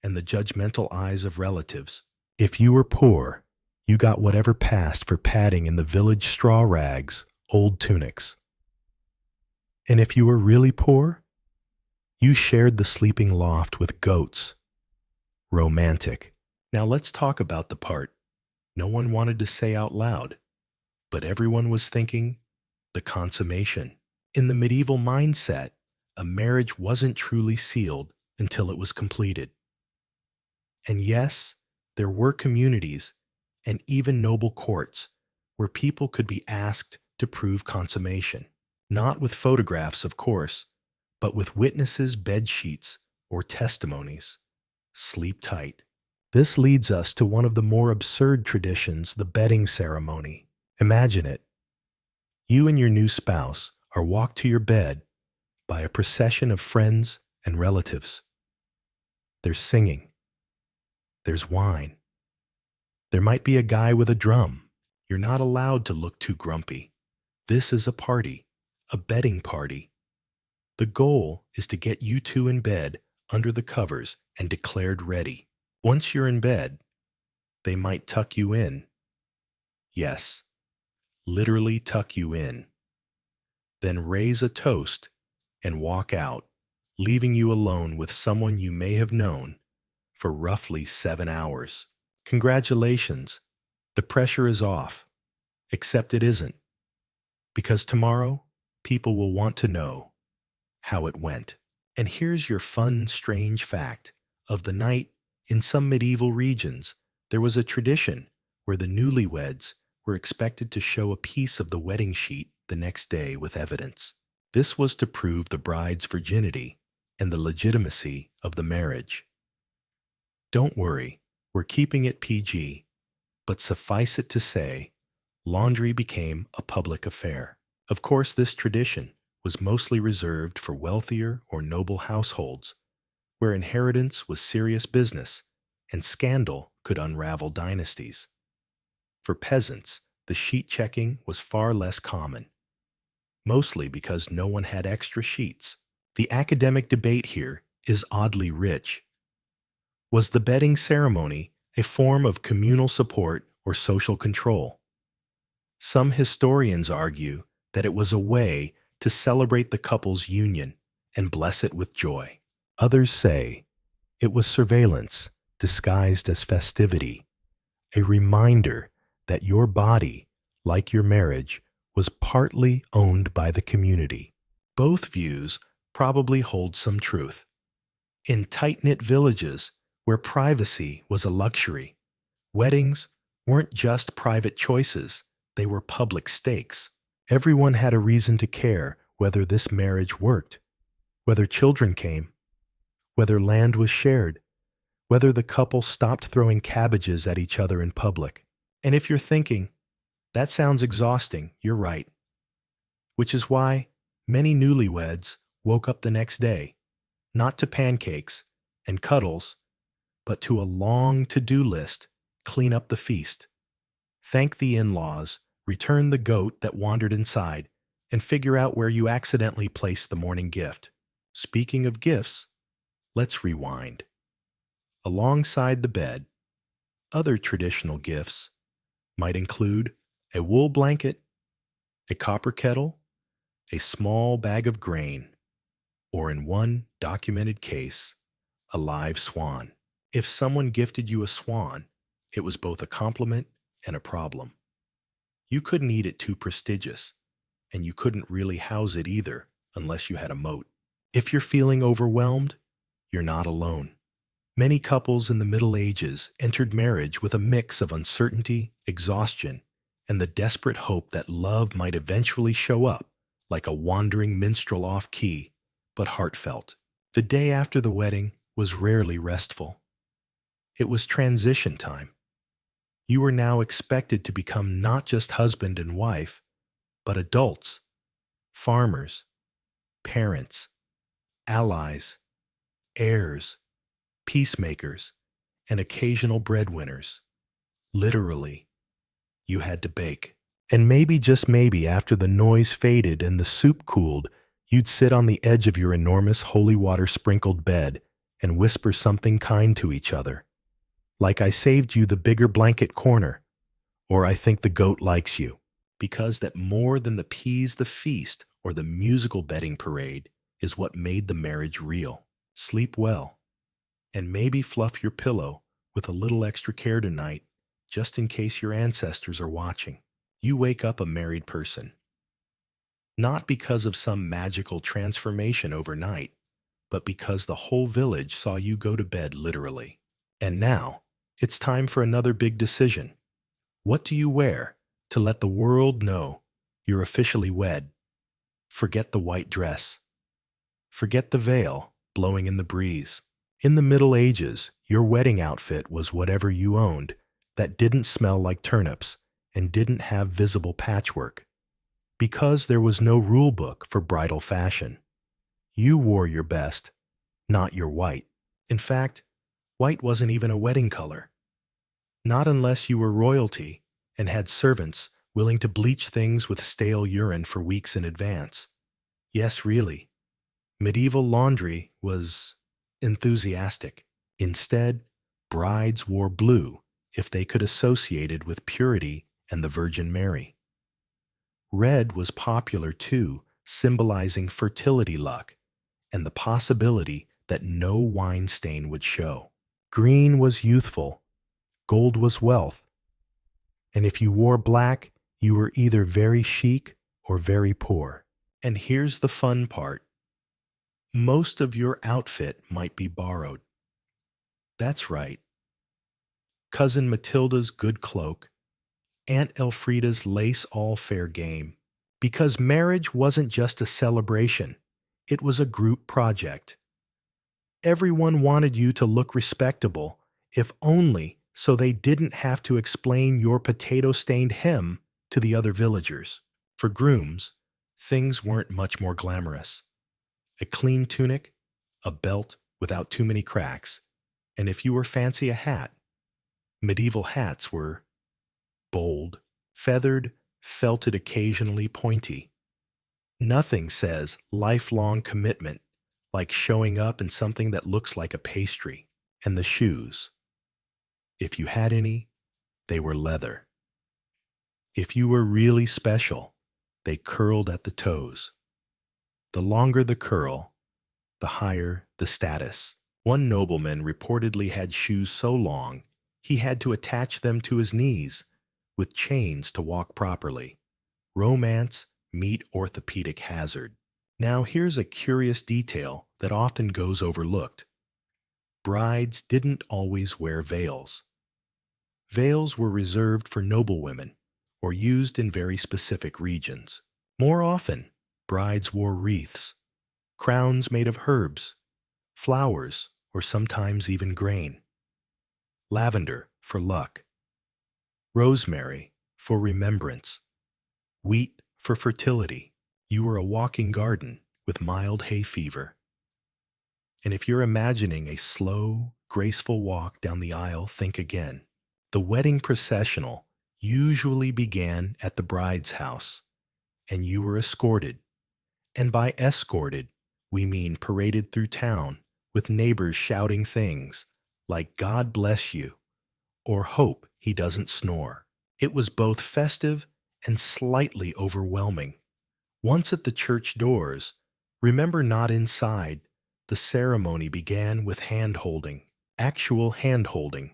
and the judgmental eyes of relatives. If you were poor, you got whatever passed for padding in the village straw rags, old tunics. And if you were really poor, you shared the sleeping loft with goats. Romantic. Now let's talk about the part no one wanted to say out loud, but everyone was thinking: the consummation. In the medieval mindset, a marriage wasn't truly sealed until it was completed. And yes, there were communities and even noble courts where people could be asked to prove consummation. Not with photographs, of course, but with witnesses' bed sheets or testimonies. Sleep tight. This leads us to one of the more absurd traditions, the bedding ceremony. Imagine it. You and your new spouse are walked to your bed by a procession of friends and relatives. There's singing. There's wine. There might be a guy with a drum. You're not allowed to look too grumpy. This is a party, a bedding party. The goal is to get you two in bed under the covers and declared ready. Once you're in bed, they might tuck you in. Yes, literally tuck you in. Then raise a toast and walk out, leaving you alone with someone you may have known for roughly 7 hours. Congratulations, the pressure is off. Except it isn't, because tomorrow people will want to know how it went. And here's your fun, strange fact of the night. In some medieval regions, there was a tradition where the newlyweds were expected to show a piece of the wedding sheet the next day with evidence. This was to prove the bride's virginity and the legitimacy of the marriage. Don't worry, we're keeping it PG, but suffice it to say, laundry became a public affair. Of course, this tradition was mostly reserved for wealthier or noble households, where inheritance was serious business and scandal could unravel dynasties. For peasants, the sheet checking was far less common, mostly because no one had extra sheets. The academic debate here is oddly rich. Was the bedding ceremony a form of communal support or social control? Some historians argue that it was a way to celebrate the couple's union and bless it with joy. Others say it was surveillance disguised as festivity, a reminder that your body, like your marriage, was partly owned by the community. Both views probably hold some truth. In tight-knit villages where privacy was a luxury, weddings weren't just private choices, they were public stakes. Everyone had a reason to care whether this marriage worked, whether children came, whether land was shared, whether the couple stopped throwing cabbages at each other in public. And if you're thinking, that sounds exhausting, you're right. Which is why many newlyweds woke up the next day, not to pancakes and cuddles, but to a long to-do list: clean up the feast, thank the in-laws, return the goat that wandered inside, and figure out where you accidentally placed the morning gift. Speaking of gifts, let's rewind. Alongside the bed, other traditional gifts might include a wool blanket, a copper kettle, a small bag of grain, or in one documented case, a live swan. If someone gifted you a swan, it was both a compliment and a problem. You couldn't eat it too prestigious, and you couldn't really house it either unless you had a moat. If you're feeling overwhelmed, you're not alone. Many couples in the Middle Ages entered marriage with a mix of uncertainty, exhaustion, and the desperate hope that love might eventually show up like a wandering minstrel off key, but heartfelt. The day after the wedding was rarely restful. It was transition time. You were now expected to become not just husband and wife, but adults, farmers, parents, allies, heirs, peacemakers, and occasional breadwinners. Literally, you had to bake. And maybe, just maybe, after the noise faded and the soup cooled, you'd sit on the edge of your enormous holy water sprinkled bed and whisper something kind to each other. Like, "I saved you the bigger blanket corner," or "I think the goat likes you." Because that more than the peas the feast or the musical bedding parade is what made the marriage real. Sleep well, and maybe fluff your pillow with a little extra care tonight, just in case your ancestors are watching. You wake up a married person. Not because of some magical transformation overnight, but because the whole village saw you go to bed literally. And now, it's time for another big decision. What do you wear to let the world know you're officially wed? Forget the white dress. Forget the veil blowing in the breeze. In the Middle Ages, your wedding outfit was whatever you owned that didn't smell like turnips and didn't have visible patchwork. Because there was no rule book for bridal fashion, you wore your best, not your white. In fact, white wasn't even a wedding color. Not unless you were royalty and had servants willing to bleach things with stale urine for weeks in advance. Yes, really. Medieval laundry was enthusiastic. Instead, brides wore blue if they could associate it with purity and the Virgin Mary. Red was popular too, symbolizing fertility luck and the possibility that no wine stain would show. Green was youthful, gold was wealth, and if you wore black, you were either very chic or very poor. And here's the fun part. Most of your outfit might be borrowed. That's right. Cousin Matilda's good cloak, Aunt Elfrida's lace all fair game. Because marriage wasn't just a celebration, it was a group project. Everyone wanted you to look respectable, if only so they didn't have to explain your potato-stained hem to the other villagers. For grooms, things weren't much more glamorous. A clean tunic, a belt without too many cracks, and if you were fancy, a hat. Medieval hats were bold, feathered, felted, occasionally pointy. Nothing says lifelong commitment like showing up in something that looks like a pastry. And the shoes, if you had any, they were leather. If you were really special, they curled at the toes. The longer the curl, the higher the status. One nobleman reportedly had shoes so long he had to attach them to his knees with chains to walk properly. Romance meet orthopedic hazard. Now here's a curious detail that often goes overlooked. Brides didn't always wear veils. Veils were reserved for noblewomen or used in very specific regions. More often, brides wore wreaths, crowns made of herbs, flowers, or sometimes even grain. Lavender for luck, rosemary for remembrance, wheat for fertility. You were a walking garden with mild hay fever. And if you're imagining a slow, graceful walk down the aisle, think again. The wedding processional usually began at the bride's house, and you were escorted. And by escorted, we mean paraded through town with neighbors shouting things like "God bless you" or "Hope he doesn't snore." It was both festive and slightly overwhelming. Once at the church doors, remember, not inside, the ceremony began with hand-holding, actual hand-holding.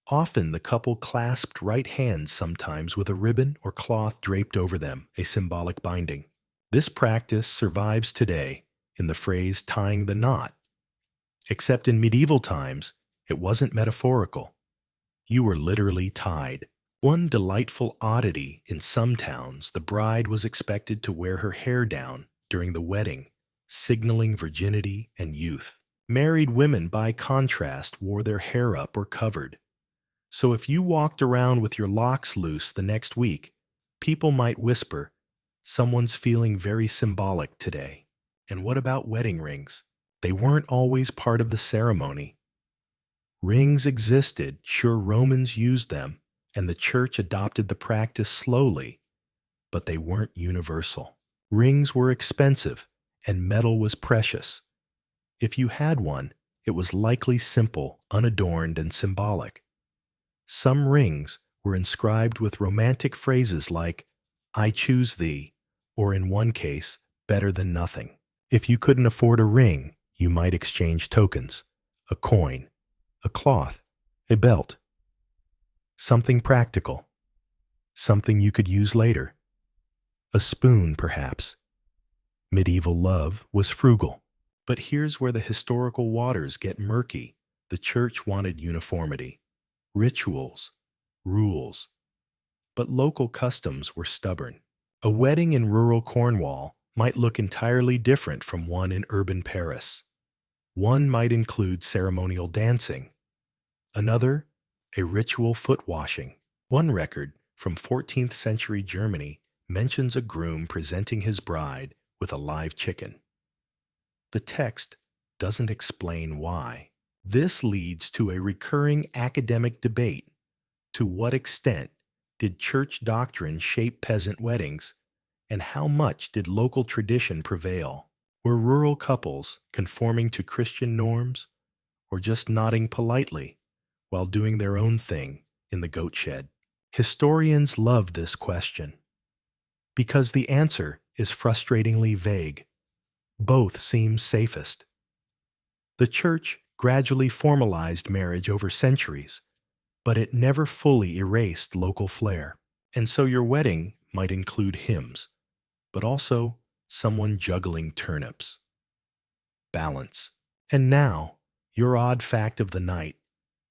Often the couple clasped right hands, sometimes with a ribbon or cloth draped over them, a symbolic binding. This practice survives today in the phrase "tying the knot." Except in medieval times, it wasn't metaphorical. You were literally tied. One delightful oddity: in some towns, the bride was expected to wear her hair down during the wedding, signaling virginity and youth. Married women, by contrast, wore their hair up or covered. So if you walked around with your locks loose the next week, people might whisper, "Someone's feeling very symbolic today." And what about wedding rings? They weren't always part of the ceremony. Rings existed, sure, Romans used them, and the church adopted the practice slowly, but they weren't universal. Rings were expensive, and metal was precious. If you had one, it was likely simple, unadorned, and symbolic. Some rings were inscribed with romantic phrases like, "I choose thee," or in one case, "better than nothing." If you couldn't afford a ring, you might exchange tokens: a coin, a cloth, a belt, something practical, something you could use later. A spoon, perhaps. Medieval love was frugal. But here's where the historical waters get murky. The church wanted uniformity, rituals, rules. But local customs were stubborn. A wedding in rural Cornwall might look entirely different from one in urban Paris. One might include ceremonial dancing, another, a ritual foot washing. One record from 14th century Germany mentions a groom presenting his bride with a live chicken. The text doesn't explain why. This leads to a recurring academic debate. To what extent did church doctrine shape peasant weddings, and how much did local tradition prevail? Were rural couples conforming to Christian norms, or just nodding politely while doing their own thing in the goat shed? Historians love this question because the answer is frustratingly vague. Both seem safest. The church gradually formalized marriage over centuries, but it never fully erased local flair. And so your wedding might include hymns, but also someone juggling turnips. Balance. And now, your odd fact of the night.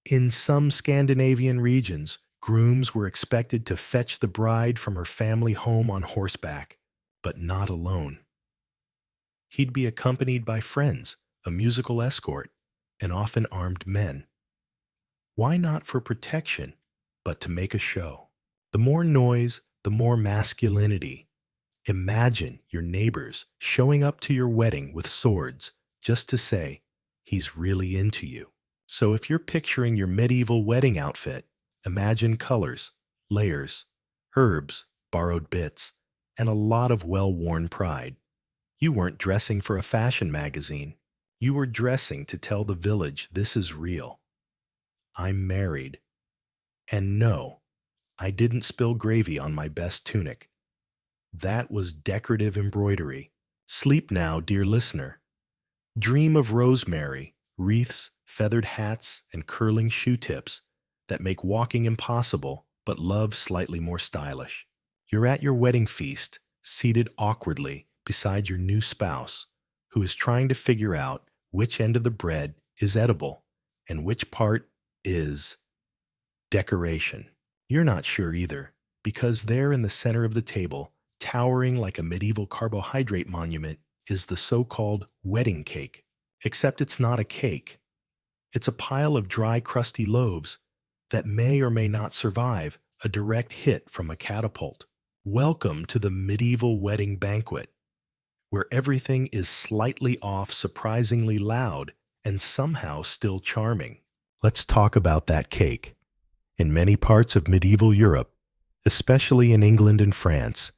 In some Scandinavian regions, grooms were expected to fetch the bride from her family home on horseback, but not alone. He'd be accompanied by friends, a musical escort, and often armed men. Why not for protection, but to make a show? The more noise, the more masculinity. Imagine your neighbors showing up to your wedding with swords just to say, "He's really into you." So if you're picturing your medieval wedding outfit, imagine colors, layers, herbs, borrowed bits, and a lot of well-worn pride. You weren't dressing for a fashion magazine. You were dressing to tell the village, "This is real. I'm married. And no, I didn't spill gravy on my best tunic. That was decorative embroidery." Sleep now, dear listener. Dream of rosemary, wreaths, feathered hats, and curling shoe tips that make walking impossible but love slightly more stylish. You're at your wedding feast, seated awkwardly beside your new spouse, who is trying to figure out which end of the bread is edible and which part is decoration. You're not sure either, because there in the center of the table, towering like a medieval carbohydrate monument, is the so-called wedding cake. Except it's not a cake. It's a pile of dry, crusty loaves that may or may not survive a direct hit from a catapult. Welcome to the medieval wedding banquet, where everything is slightly off, surprisingly loud, and somehow still charming. Let's talk about that cake. In many parts of medieval Europe, especially in England and France,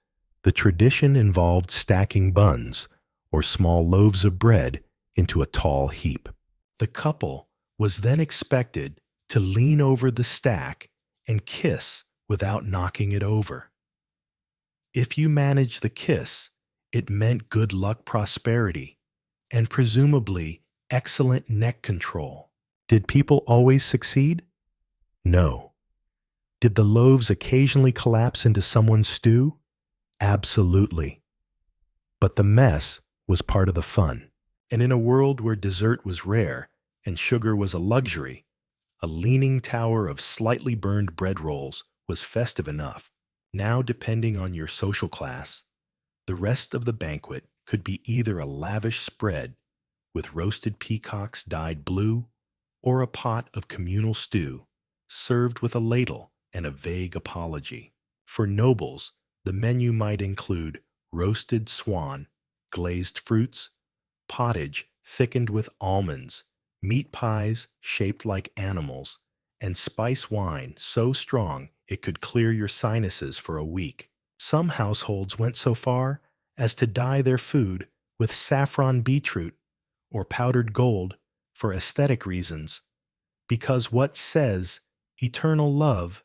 the tradition involved stacking buns, or small loaves of bread, into a tall heap. The couple was then expected to lean over the stack and kiss without knocking it over. If you managed the kiss, it meant good luck, prosperity, and presumably excellent neck control. Did people always succeed? No. Did the loaves occasionally collapse into someone's stew? Absolutely. But the mess was part of the fun. And in a world where dessert was rare and sugar was a luxury, a leaning tower of slightly burned bread rolls was festive enough. Now, depending on your social class, the rest of the banquet could be either a lavish spread with roasted peacocks dyed blue or a pot of communal stew served with a ladle and a vague apology. For nobles, the menu might include roasted swan, glazed fruits, pottage thickened with almonds, meat pies shaped like animals, and spice wine so strong it could clear your sinuses for a week. Some households went so far as to dye their food with saffron beetroot or powdered gold for aesthetic reasons, because what says eternal love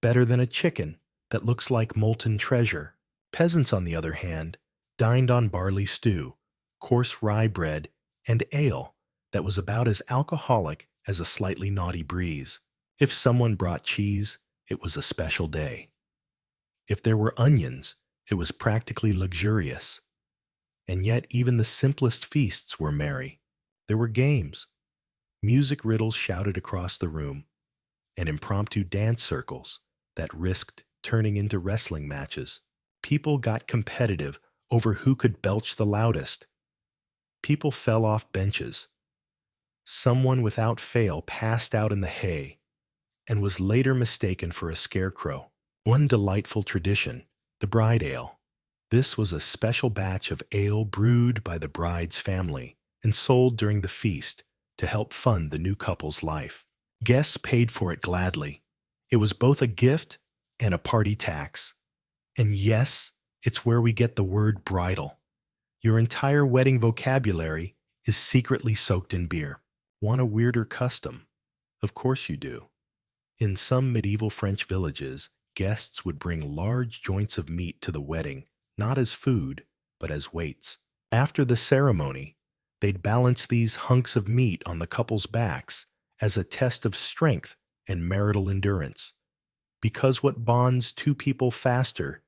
better than a chicken that looks like molten treasure? Peasants, on the other hand, dined on barley stew, coarse rye bread, and ale that was about as alcoholic as a slightly naughty breeze. If someone brought cheese, it was a special day. If there were onions, it was practically luxurious. And yet even the simplest feasts were merry. There were games, music riddles shouted across the room, and impromptu dance circles that risked turning into wrestling matches. People got competitive over who could belch the loudest. People fell off benches. Someone without fail passed out in the hay and was later mistaken for a scarecrow. One delightful tradition, the bride ale. This was a special batch of ale brewed by the bride's family and sold during the feast to help fund the new couple's life. Guests paid for it gladly. It was both a gift and a party tax. And yes, it's where we get the word bridal. Your entire wedding vocabulary is secretly soaked in beer. Want a weirder custom? Of course you do. In some medieval French villages, guests would bring large joints of meat to the wedding, not as food, but as weights. After the ceremony, they'd balance these hunks of meat on the couple's backs as a test of strength and marital endurance. Because what bonds two people faster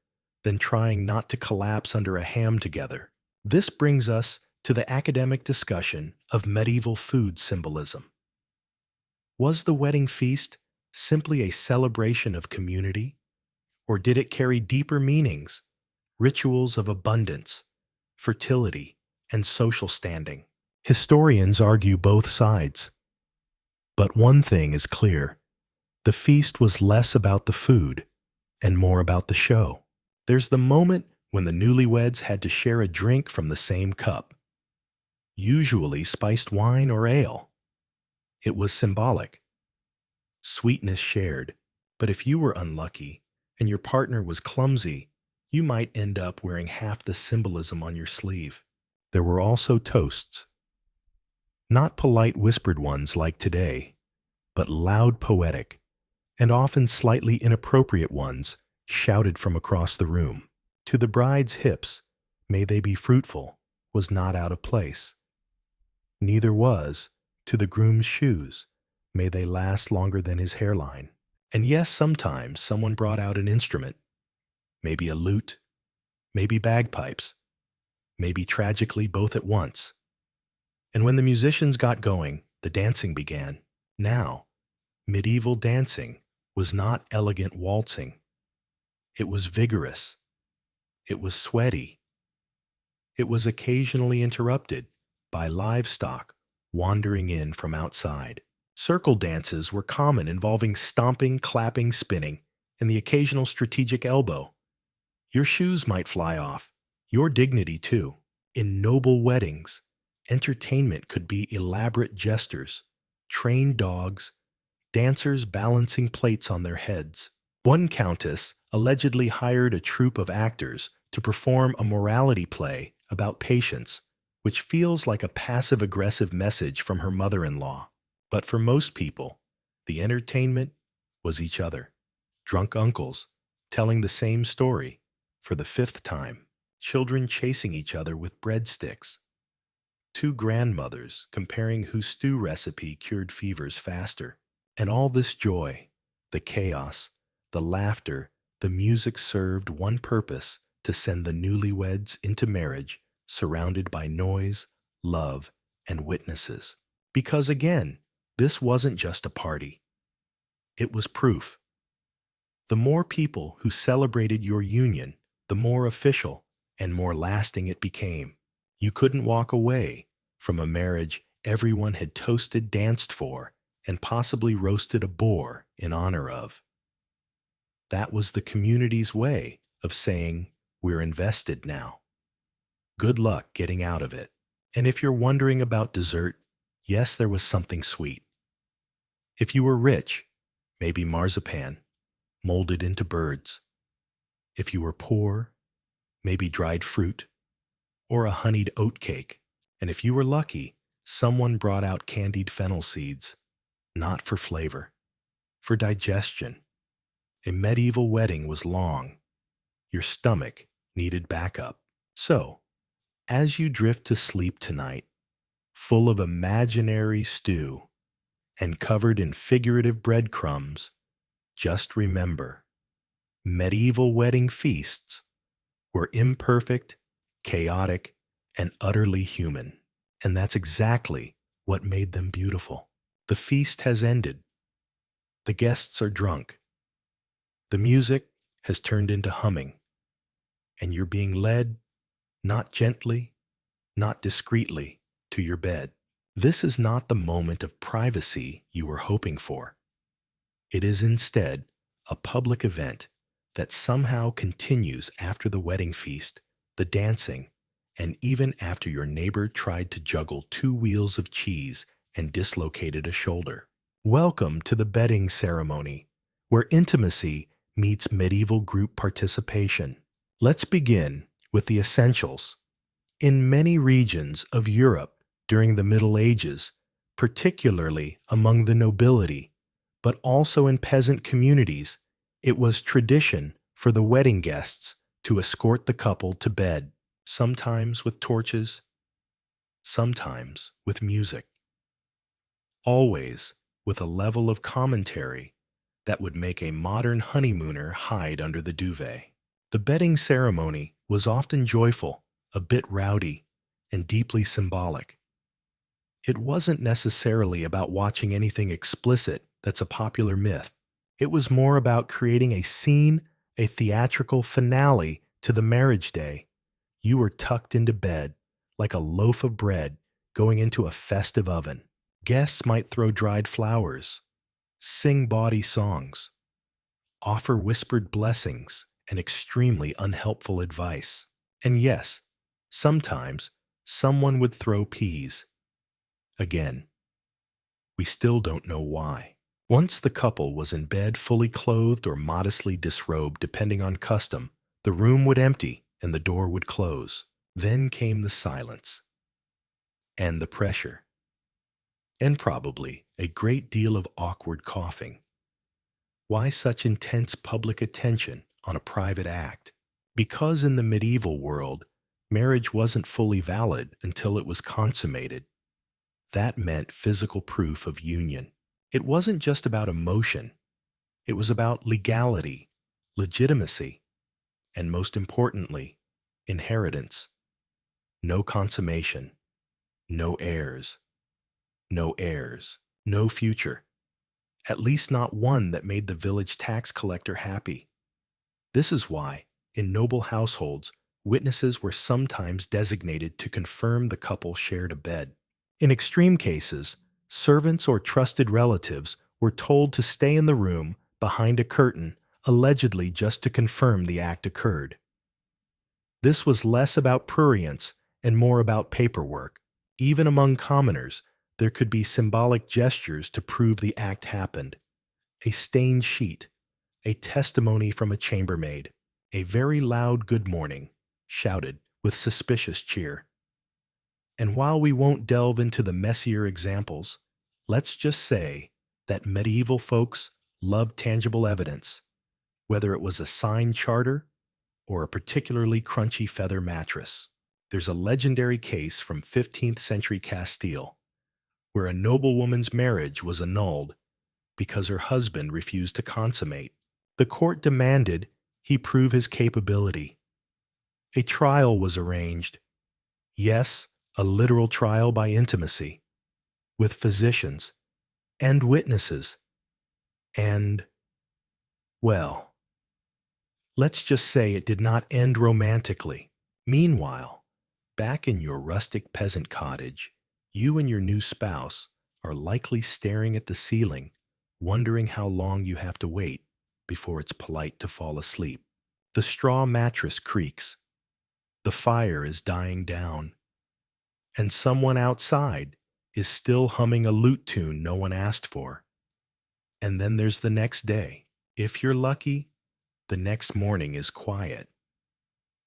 than trying not to collapse under a ham together? This brings us to the academic discussion of medieval food symbolism. Was the wedding feast simply a celebration of community, or did it carry deeper meanings, rituals of abundance, fertility, and social standing? Historians argue both sides. But one thing is clear: the feast was less about the food and more about the show. There's the moment when the newlyweds had to share a drink from the same cup, usually spiced wine or ale. It was symbolic. Sweetness shared. But if you were unlucky and your partner was clumsy, you might end up wearing half the symbolism on your sleeve. There were also toasts. Not polite whispered ones like today, but loud poetic, and often slightly inappropriate ones shouted from across the room. To the bride's hips, "May they be fruitful," was not out of place. Neither was, to the groom's shoes, "May they last longer than his hairline." And yes, sometimes someone brought out an instrument, maybe a lute, maybe bagpipes, maybe tragically both at once. And when the musicians got going, the dancing began. Now, medieval dancing was not elegant waltzing. It was vigorous. It was sweaty. It was occasionally interrupted by livestock wandering in from outside. Circle dances were common, involving stomping, clapping, spinning, and the occasional strategic elbow. Your shoes might fly off, your dignity too. In noble weddings, entertainment could be elaborate jesters, trained dogs, dancers balancing plates on their heads. One countess allegedly hired a troupe of actors to perform a morality play about patience, which feels like a passive-aggressive message from her mother-in-law. But for most people, the entertainment was each other. Drunk uncles telling the same story for the 5th time. Children chasing each other with breadsticks. Two grandmothers comparing whose stew recipe cured fevers faster. And all this joy, the chaos, the laughter, the music served one purpose: to send the newlyweds into marriage surrounded by noise, love, and witnesses. Because again, this wasn't just a party. It was proof. The more people who celebrated your union, the more official and more lasting it became. You couldn't walk away from a marriage everyone had toasted, danced for, and possibly roasted a boar in honor of. That was the community's way of saying, we're invested now. Good luck getting out of it. And if you're wondering about dessert, yes, there was something sweet. If you were rich, maybe marzipan, molded into birds. If you were poor, maybe dried fruit, or a honeyed oat cake. And if you were lucky, someone brought out candied fennel seeds, not for flavor, for digestion. A medieval wedding was long. Your stomach needed backup. So, as you drift to sleep tonight, full of imaginary stew and covered in figurative breadcrumbs, just remember, medieval wedding feasts were imperfect, chaotic, and utterly human. And that's exactly what made them beautiful. The feast has ended. The guests are drunk. The music has turned into humming. And you're being led, not gently, not discreetly, to your bed. This is not the moment of privacy you were hoping for. It is instead a public event that somehow continues after the wedding feast, the dancing, and even after your neighbor tried to juggle 2 wheels of cheese and dislocated a shoulder. Welcome to the bedding ceremony, where intimacy meets medieval group participation. Let's begin with the essentials. In many regions of Europe during the Middle Ages, particularly among the nobility, but also in peasant communities, it was tradition for the wedding guests to escort the couple to bed, sometimes with torches, sometimes with music, always with a level of commentary that would make a modern honeymooner hide under the duvet. The bedding ceremony was often joyful, a bit rowdy, and deeply symbolic. It wasn't necessarily about watching anything explicit that's a popular myth. It was more about creating a scene, a theatrical finale to the marriage day. You were tucked into bed, like a loaf of bread going into a festive oven. Guests might throw dried flowers, sing bawdy songs, offer whispered blessings and extremely unhelpful advice. And yes, sometimes someone would throw peas. Again, we still don't know why. Once the couple was in bed, fully clothed or modestly disrobed, depending on custom, the room would empty and the door would close. Then came the silence and the pressure, and probably a great deal of awkward coughing. Why such intense public attention on a private act? Because in the medieval world, marriage wasn't fully valid until it was consummated. That meant physical proof of union. It wasn't just about emotion. It was about legality, legitimacy, and most importantly, inheritance. No consummation, no heirs, no future. At least not one that made the village tax collector happy. This is why, in noble households, witnesses were sometimes designated to confirm the couple shared a bed. In extreme cases, servants or trusted relatives were told to stay in the room behind a curtain, allegedly just to confirm the act occurred. This was less about prurience and more about paperwork. Even among commoners, there could be symbolic gestures to prove the act happened. A stained sheet, a testimony from a chambermaid, a very loud good morning, shouted with suspicious cheer. And while we won't delve into the messier examples, let's just say that medieval folks loved tangible evidence, whether it was a signed charter or a particularly crunchy feather mattress. There's a legendary case from 15th century Castile where a noblewoman's marriage was annulled because her husband refused to consummate. The court demanded he prove his capability. A trial was arranged. Yes, a literal trial by intimacy, with physicians and witnesses. And, well, Let's just say it did not end romantically. Meanwhile, back in your rustic peasant cottage, you and your new spouse are likely staring at the ceiling, wondering how long you have to wait before it's polite to fall asleep. The straw mattress creaks, the fire is dying down, and someone outside is still humming a lute tune no one asked for. And then there's the next day. If you're lucky, the next morning is quiet.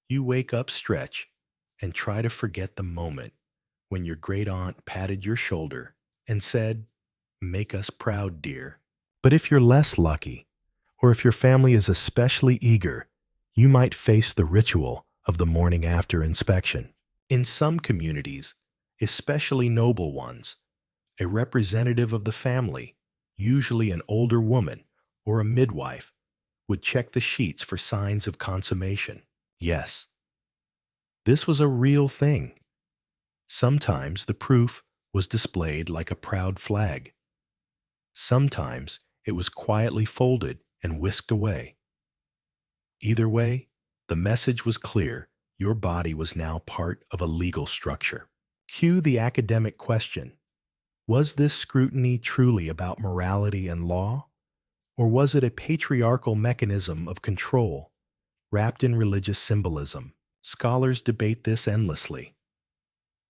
You wake up, stretch, and try to forget the moment when your great aunt patted your shoulder and said, "Make us proud, dear." But if you're less lucky, or if your family is especially eager, you might face the ritual of the morning after inspection. In some communities, especially noble ones, a representative of the family, usually an older woman or a midwife, would check the sheets for signs of consummation. Yes, this was a real thing. Sometimes the proof was displayed like a proud flag. Sometimes it was quietly folded and whisked away. Either way, the message was clear: your body was now part of a legal structure. Cue the academic question. Was this scrutiny truly about morality and law? Or was it a patriarchal mechanism of control wrapped in religious symbolism? Scholars debate this endlessly.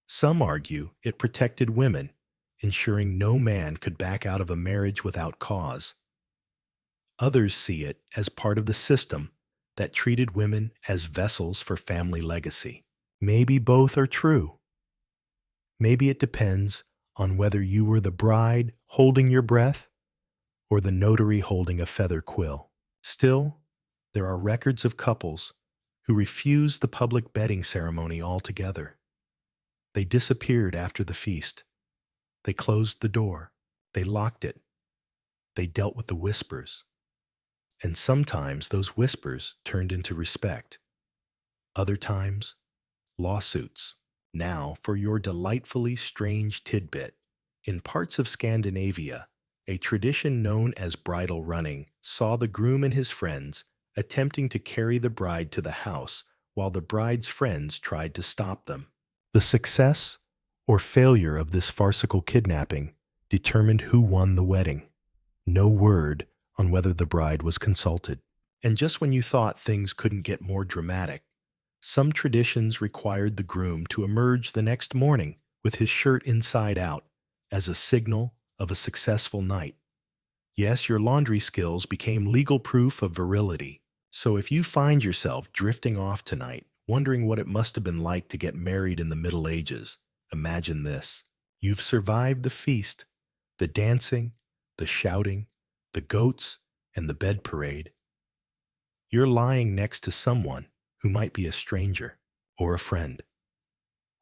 Some argue it protected women, ensuring no man could back out of a marriage without cause. Others see it as part of the system that treated women as vessels for family legacy. Maybe both are true. Maybe it depends on whether you were the bride holding your breath or the notary holding a feather quill. Still, there are records of couples who refused the public bedding ceremony altogether. They disappeared after the feast. They closed the door. They locked it. They dealt with the whispers. And sometimes those whispers turned into respect. Other times, lawsuits. Now for your delightfully strange tidbit. In parts of Scandinavia, a tradition known as bridal running saw the groom and his friends attempting to carry the bride to the house while the bride's friends tried to stop them. The success or failure of this farcical kidnapping determined who won the wedding. No word on whether the bride was consulted. And just when you thought things couldn't get more dramatic, some traditions required the groom to emerge the next morning with his shirt inside out as a signal of a successful night. Yes, your laundry skills became legal proof of virility. So if you find yourself drifting off tonight, wondering what it must have been like to get married in the Middle Ages, imagine this. You've survived the feast, the dancing, the shouting, the goats, and the bed parade. You're lying next to someone who might be a stranger, or a friend,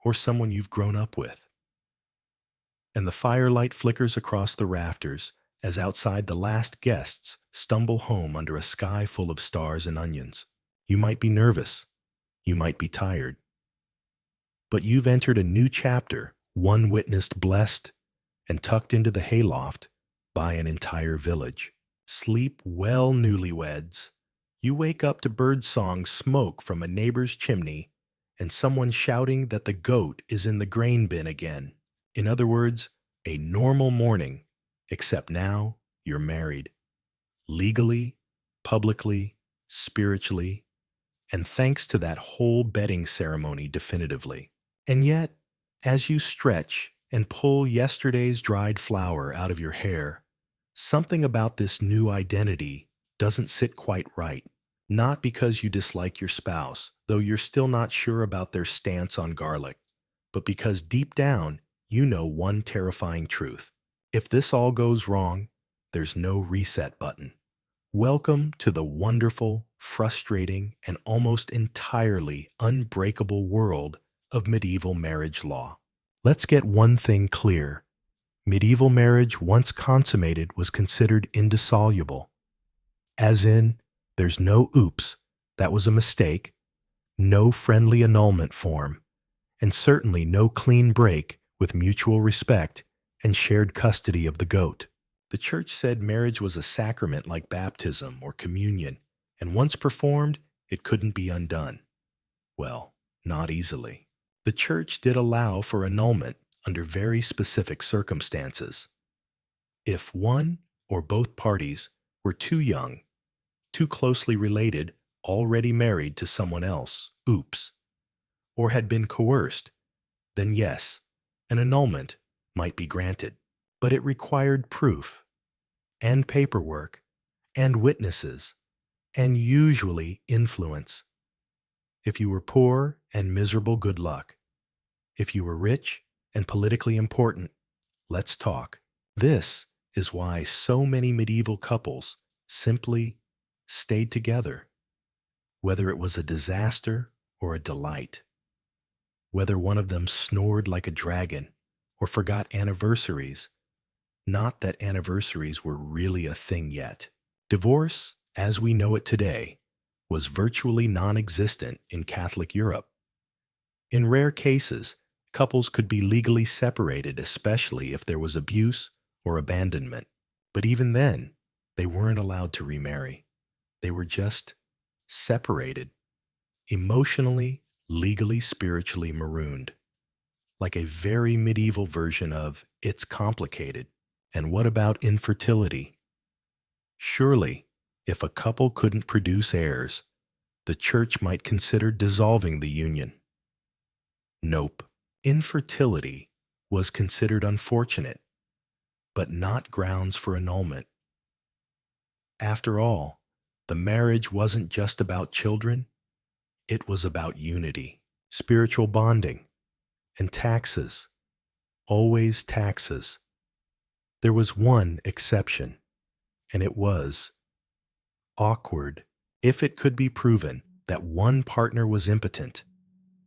or someone you've grown up with. And the firelight flickers across the rafters as outside the last guests stumble home under a sky full of stars and onions. You might be nervous, you might be tired, but you've entered a new chapter, one witnessed blessed and tucked into the hayloft by an entire village. Sleep well, newlyweds. You wake up to birdsong smoke from a neighbor's chimney and someone shouting that the goat is in the grain bin again. In other words, a normal morning, except now you're married. Legally, publicly, spiritually, and thanks to that whole bedding ceremony definitively. And yet, as you stretch and pull yesterday's dried flour out of your hair, something about this new identity doesn't sit quite right. Not because you dislike your spouse, though you're still not sure about their stance on garlic, but because deep down, you know one terrifying truth. If this all goes wrong, there's no reset button. Welcome to the wonderful, frustrating, and almost entirely unbreakable world of medieval marriage law. Let's get one thing clear. Medieval marriage, once consummated, was considered indissoluble. As in, there's no oops, that was a mistake, no friendly annulment form, and certainly no clean break with mutual respect and shared custody of the goat. The church said marriage was a sacrament like baptism or communion, and once performed, It couldn't be undone. Well, not easily. The church did allow for annulment under very specific circumstances. If one or both parties were too young, too closely related, already married to someone else, oops, or had been coerced, then yes, an annulment might be granted. But it required proof, and paperwork, and witnesses, and usually influence. If you were poor and miserable, good luck. If you were rich and politically important, let's talk. This is why so many medieval couples simply stayed together, whether it was a disaster or a delight, whether one of them snored like a dragon or forgot anniversaries. Not that anniversaries were really a thing yet. Divorce, as we know it today, was virtually non-existent in Catholic Europe. In rare cases, couples could be legally separated, especially if there was abuse or abandonment. But even then, they weren't allowed to remarry. They were just separated, emotionally, legally, spiritually marooned, like a very medieval version of It's Complicated. And what about infertility? Surely, if a couple couldn't produce heirs, the church might consider dissolving the union. Nope. Infertility was considered unfortunate, but not grounds for annulment. After all, the marriage wasn't just about children, it was about unity, spiritual bonding, and taxes. Always taxes. There was one exception, and it was awkward. If it could be proven that one partner was impotent,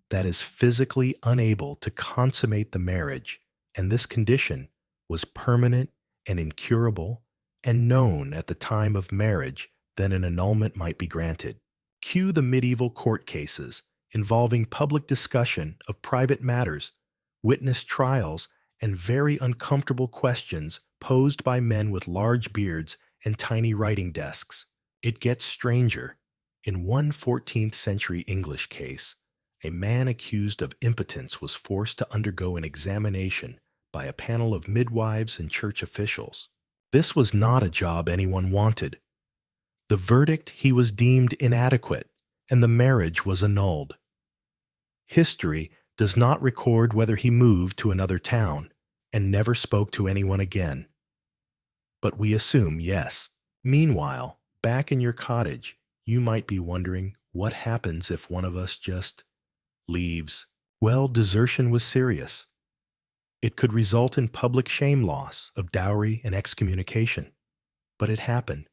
that is, physically unable to consummate the marriage, and this condition was permanent and incurable and known at the time of marriage, then an annulment might be granted. Cue the medieval court cases involving public discussion of private matters, witness trials, and very uncomfortable questions posed by men with large beards and tiny writing desks. It gets stranger. In one 14th century English case, a man accused of impotence was forced to undergo an examination by a panel of midwives and church officials. This was not a job anyone wanted. The verdict: he was deemed inadequate, and the marriage was annulled. History does not record whether he moved to another town and never spoke to anyone again. But we assume yes. Meanwhile, back in your cottage, you might be wondering, what happens if one of us just leaves? Well, desertion was serious. It could result in public shame, loss of dowry, and excommunication. But it happened.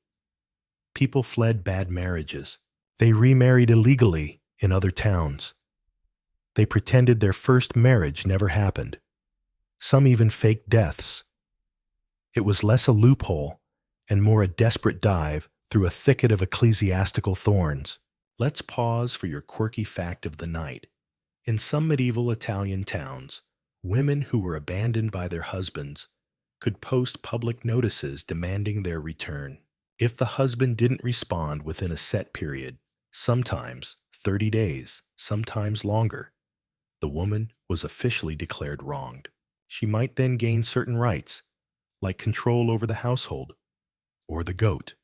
People fled bad marriages. They remarried illegally in other towns. They pretended their first marriage never happened. Some even faked deaths. It was less a loophole and more a desperate dive through a thicket of ecclesiastical thorns. Let's pause for your quirky fact of the night. In some medieval Italian towns, women who were abandoned by their husbands could post public notices demanding their return. If the husband didn't respond within a set period, sometimes 30 days, sometimes longer, the woman was officially declared wronged. She might then gain certain rights, like control over the household, or the goat,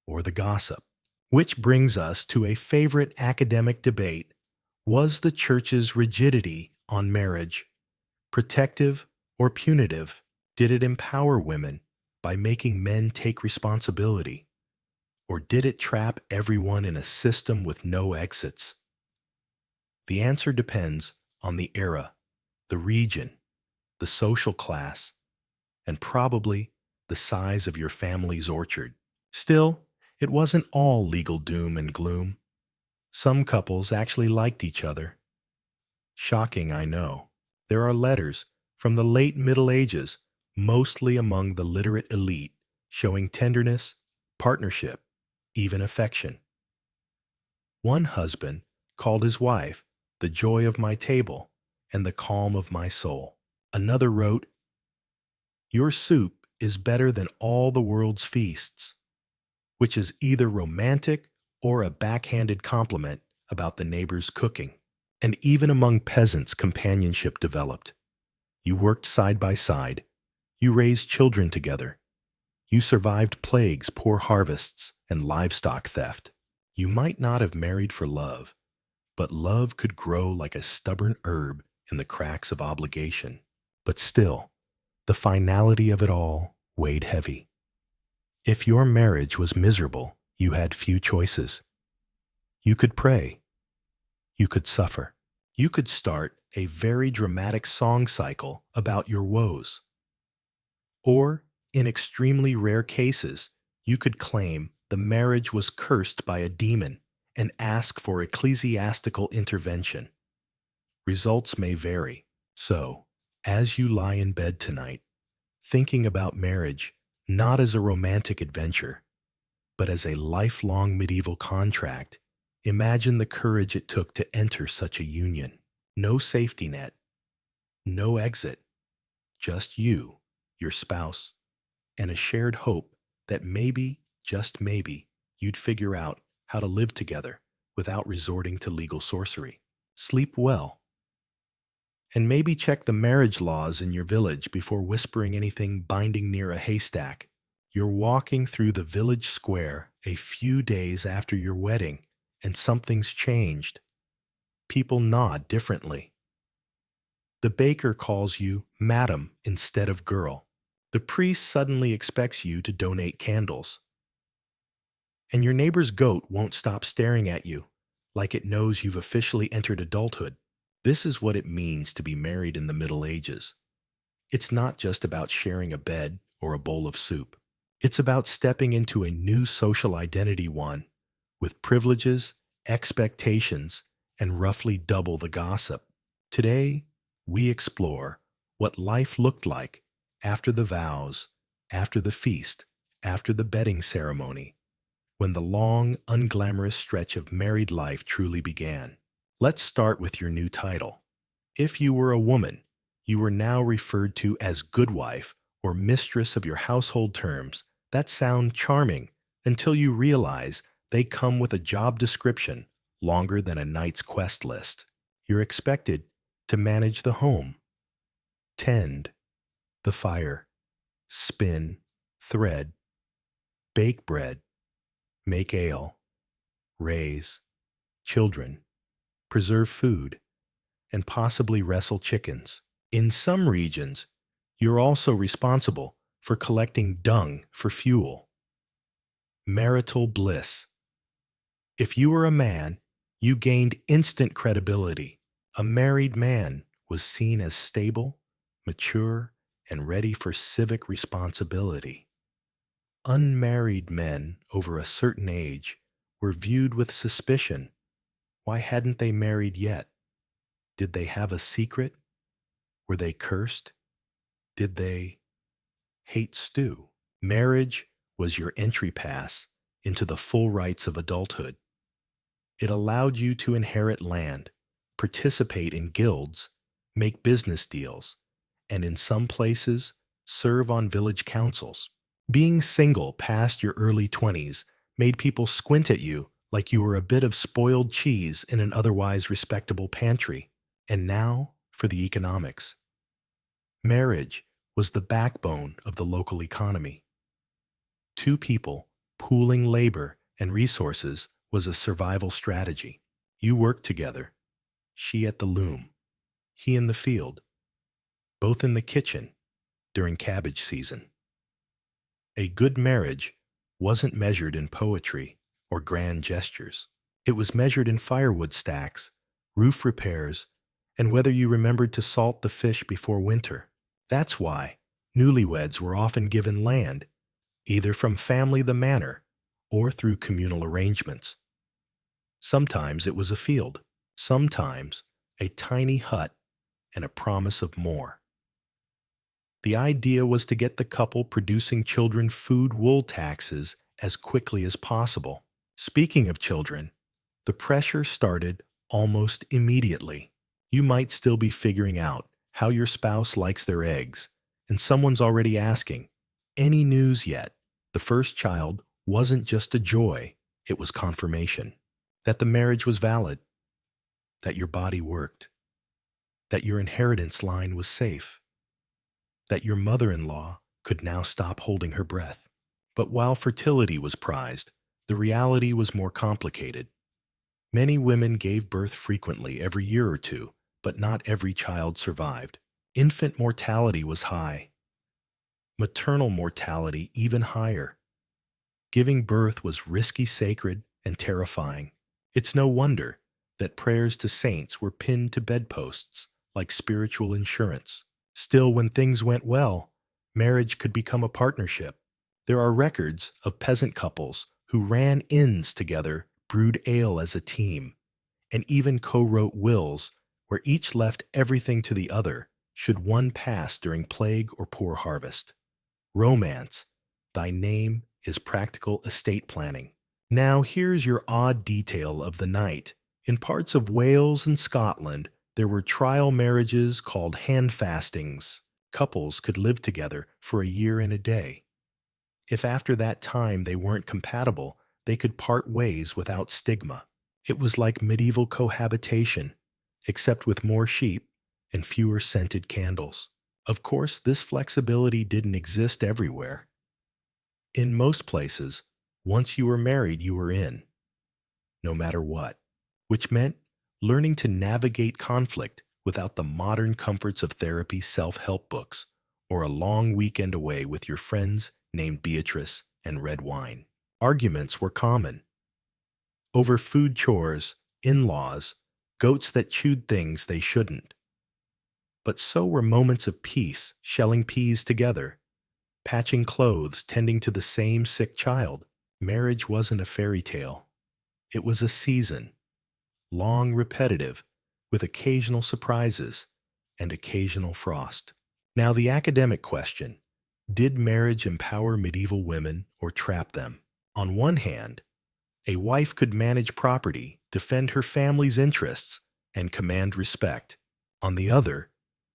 or the gossip. Which brings us to a favorite academic debate. Was the church's rigidity on marriage protective or punitive? Did it empower women by making men take responsibility? Or did it trap everyone in a system with no exits? The answer depends on the era, the region, the social class, and probably the size of your family's orchard. Still, it wasn't all legal doom and gloom. Some couples actually liked each other. Shocking, I know. There are letters from the late Middle Ages, mostly among the literate elite, showing tenderness, partnership, even affection. One husband called his wife the joy of my table and the calm of my soul. Another wrote, "Your soup is better than all the world's feasts," which is either romantic or a backhanded compliment about the neighbor's cooking. And even among peasants, companionship developed. You worked side by side. You raised children together. You survived plagues, poor harvests, and livestock theft. You might not have married for love, but love could grow like a stubborn herb in the cracks of obligation. But still, the finality of it all weighed heavy. If your marriage was miserable, you had few choices. You could pray. You could suffer. You could start a very dramatic song cycle about your woes. Or, in extremely rare cases, you could claim the marriage was cursed by a demon and ask for ecclesiastical intervention. Results may vary. So, as you lie in bed tonight, thinking about marriage not as a romantic adventure, but as a lifelong medieval contract, imagine the courage it took to enter such a union. No safety net, no exit, just you, your spouse, and a shared hope that maybe, just maybe, you'd figure out how to live together without resorting to legal sorcery. Sleep well. And maybe check the marriage laws in your village before whispering anything binding near a haystack. You're walking through the village square a few days after your wedding, and something's changed. People nod differently. The baker calls you madam instead of girl. The priest suddenly expects you to donate candles. And your neighbor's goat won't stop staring at you, like it knows you've officially entered adulthood. This is what it means to be married in the Middle Ages. It's not just about sharing a bed or a bowl of soup. It's about stepping into a new social identity, one with privileges, expectations, and roughly double the gossip. Today, we explore what life looked like after the vows, after the feast, after the bedding ceremony, when the long, unglamorous stretch of married life truly began. Let's start with your new title. If you were a woman, you were now referred to as good wife or mistress of your household terms that sound charming until you realize they come with a job description longer than a knight's quest list. You're expected to manage the home, tend the fire, spin, thread, bake bread, make ale, raise children, preserve food, and possibly wrestle chickens. In some regions, you're also responsible for collecting dung for fuel. Marital bliss. If you were a man, you gained instant credibility. A married man was seen as stable, mature, and ready for civic responsibility. Unmarried men over a certain age were viewed with suspicion. Why hadn't they married yet? Did they have a secret? Were they cursed? Did they hate stew? Marriage was your entry pass into the full rights of adulthood. It allowed you to inherit land, participate in guilds, make business deals, and in some places, serve on village councils. Being single past your early 20s made people squint at you like you were a bit of spoiled cheese in an otherwise respectable pantry. And now for the economics. Marriage was the backbone of the local economy. Two people pooling labor and resources was a survival strategy. You worked together, she at the loom, he in the field, both in the kitchen during cabbage season. A good marriage wasn't measured in poetry or grand gestures. It was measured in firewood stacks, roof repairs, and whether you remembered to salt the fish before winter. That's why newlyweds were often given land, either from family the manor or through communal arrangements. Sometimes it was a field, sometimes a tiny hut and a promise of more. The idea was to get the couple producing children food wool taxes as quickly as possible. Speaking of children, the pressure started almost immediately. You might still be figuring out how your spouse likes their eggs, and someone's already asking, "Any news yet?" The first child wasn't just a joy, It was confirmation that the marriage was valid, that your body worked, that your inheritance line was safe, that your mother-in-law could now stop holding her breath. But while fertility was prized, the reality was more complicated. Many women gave birth frequently every year or two, but not every child survived. Infant mortality was high, maternal mortality even higher. Giving birth was risky, sacred, and terrifying. It's no wonder that prayers to saints were pinned to bedposts like spiritual insurance. Still, when things went well, marriage could become a partnership. There are records of peasant couples who ran inns together, brewed ale as a team, and even co-wrote wills where each left everything to the other should one pass during plague or poor harvest. Romance, thy name is practical estate planning. Now here's your odd detail of the night. In parts of Wales and Scotland, there were trial marriages called handfastings. Couples could live together for a year and a day. If after that time they weren't compatible, they could part ways without stigma. It was like medieval cohabitation, except with more sheep and fewer scented candles. Of course, this flexibility didn't exist everywhere. In most places, once you were married, you were in, no matter what, which meant learning to navigate conflict without the modern comforts of therapy self-help books or a long weekend away with your friends named Beatrice and red wine. Arguments were common over food chores, in-laws, goats that chewed things they shouldn't. But so were moments of peace, shelling peas together, patching clothes, tending to the same sick child. Marriage wasn't a fairy tale. It was a season, long, repetitive, with occasional surprises and occasional frost. Now the academic question: did marriage empower medieval women or trap them? On one hand, a wife could manage property, defend her family's interests, and command respect. On the other,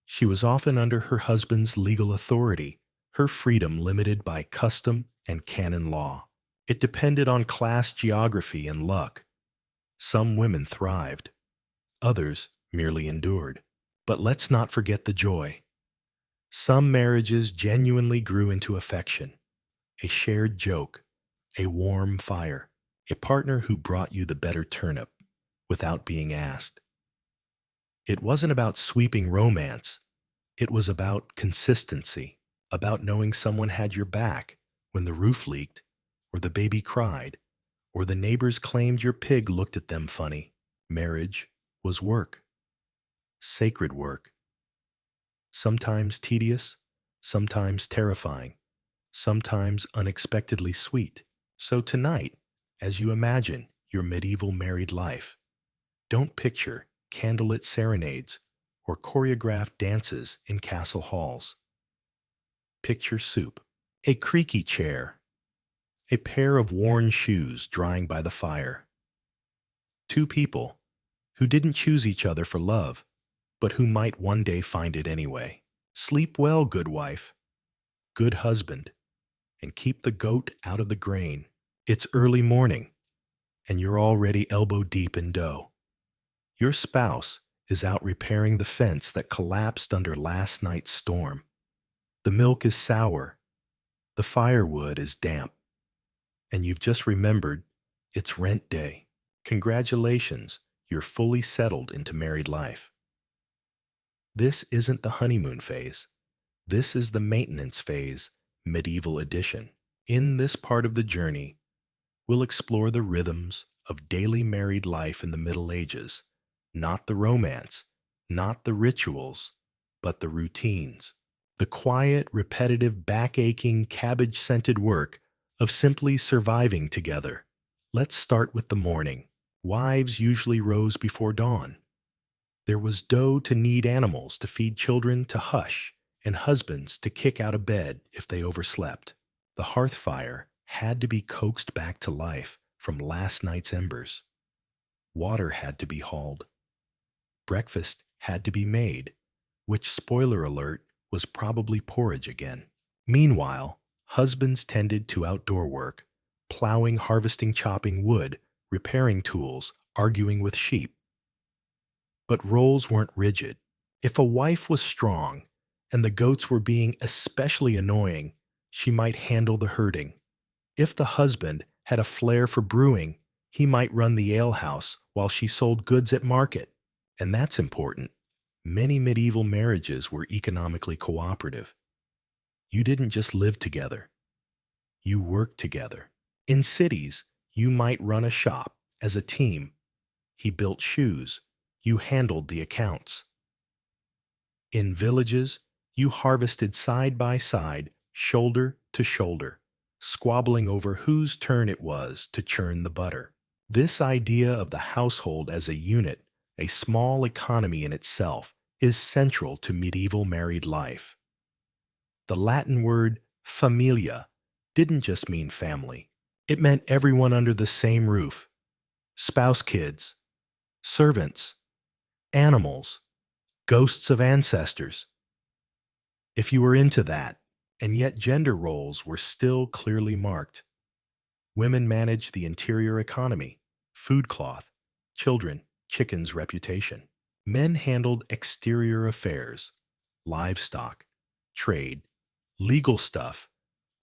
she was often under her husband's legal authority, her freedom limited by custom and canon law. It depended on class, geography, and luck. Some women thrived, others merely endured. But let's not forget the joy. Some marriages genuinely grew into affection, a shared joke, a warm fire, a partner who brought you the better turnip without being asked. It wasn't about sweeping romance. It was about consistency, about knowing someone had your back when the roof leaked, or the baby cried, or the neighbors claimed your pig looked at them funny. Marriage was work, sacred work. Sometimes tedious, sometimes terrifying, sometimes unexpectedly sweet. So tonight, as you imagine your medieval married life, don't picture candlelit serenades or choreographed dances in castle halls. Picture soup, a creaky chair, a pair of worn shoes drying by the fire. Two people who didn't choose each other for love, but who might one day find it anyway. Sleep well, good wife, good husband, and keep the goat out of the grain. It's early morning, and you're already elbow deep in dough. Your spouse is out repairing the fence that collapsed under last night's storm. The milk is sour, the firewood is damp, and you've just remembered it's rent day. Congratulations, you're fully settled into married life. This isn't the honeymoon phase. This is the maintenance phase, medieval edition. In this part of the journey, we'll explore the rhythms of daily married life in the Middle Ages, not the romance, not the rituals, but the routines. The quiet, repetitive, back-aching, cabbage-scented work of simply surviving together. Let's start with the morning. Wives usually rose before dawn. There was dough to knead animals, to feed children, to hush, and husbands to kick out of bed if they overslept. The hearth fire had to be coaxed back to life from last night's embers. Water had to be hauled. Breakfast had to be made, which, spoiler alert, was probably porridge again. Meanwhile, husbands tended to outdoor work, plowing, harvesting, chopping wood, repairing tools, arguing with sheep. But roles weren't rigid. If a wife was strong and the goats were being especially annoying, she might handle the herding. If the husband had a flair for brewing, he might run the alehouse while she sold goods at market. And that's important. Many medieval marriages were economically cooperative. You didn't just live together, you worked together. In cities, you might run a shop as a team. He built shoes, you handled the accounts. In villages, you harvested side by side, shoulder to shoulder, squabbling over whose turn it was to churn the butter. This idea of the household as a unit, a small economy in itself, is central to medieval married life. The Latin word familia didn't just mean family. It meant everyone under the same roof: spouse, kids, servants, animals, ghosts of ancestors. If you were into that, and yet gender roles were still clearly marked. Women managed the interior economy, food, cloth, children, chickens, reputation. Men handled exterior affairs, livestock, trade, legal stuff,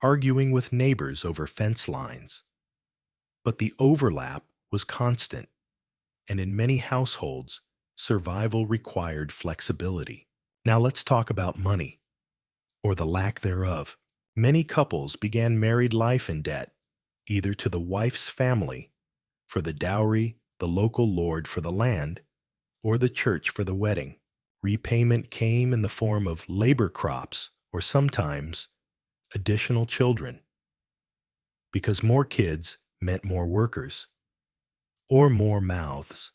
arguing with neighbors over fence lines. But the overlap was constant, and in many households, survival required flexibility. Now let's talk about money, or the lack thereof. Many couples began married life in debt, either to the wife's family for the dowry, the local lord for the land, or the church for the wedding. Repayment came in the form of labor crops or sometimes additional children, because more kids meant more workers or more mouths.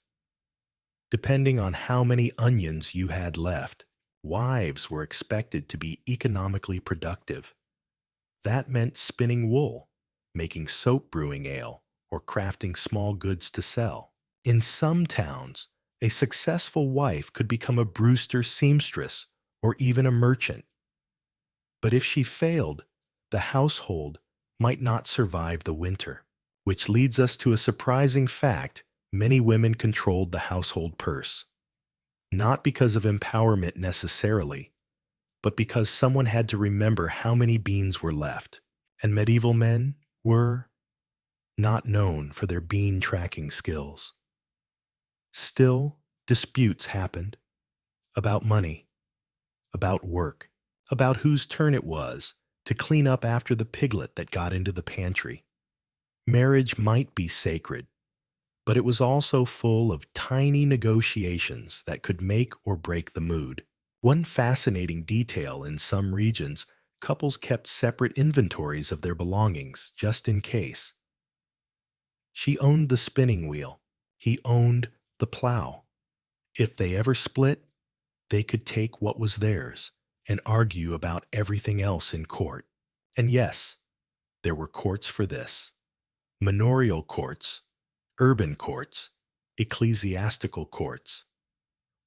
Depending on how many onions you had left, wives were expected to be economically productive. That meant spinning wool, making soap, brewing ale, or crafting small goods to sell. In some towns, a successful wife could become a brewster, seamstress, or even a merchant. But if she failed, the household might not survive the winter, which leads us to a surprising fact: many women controlled the household purse. Not because of empowerment necessarily, but because someone had to remember how many beans were left. And medieval men were not known for their bean tracking skills. Still, disputes happened about money, about work, about whose turn it was to clean up after the piglet that got into the pantry. Marriage might be sacred, but it was also full of tiny negotiations that could make or break the mood. One fascinating detail: in some regions, couples kept separate inventories of their belongings just in case. She owned the spinning wheel, he owned the plow. If they ever split, they could take what was theirs and argue about everything else in court. And yes, there were courts for this: manorial courts, urban courts, ecclesiastical courts.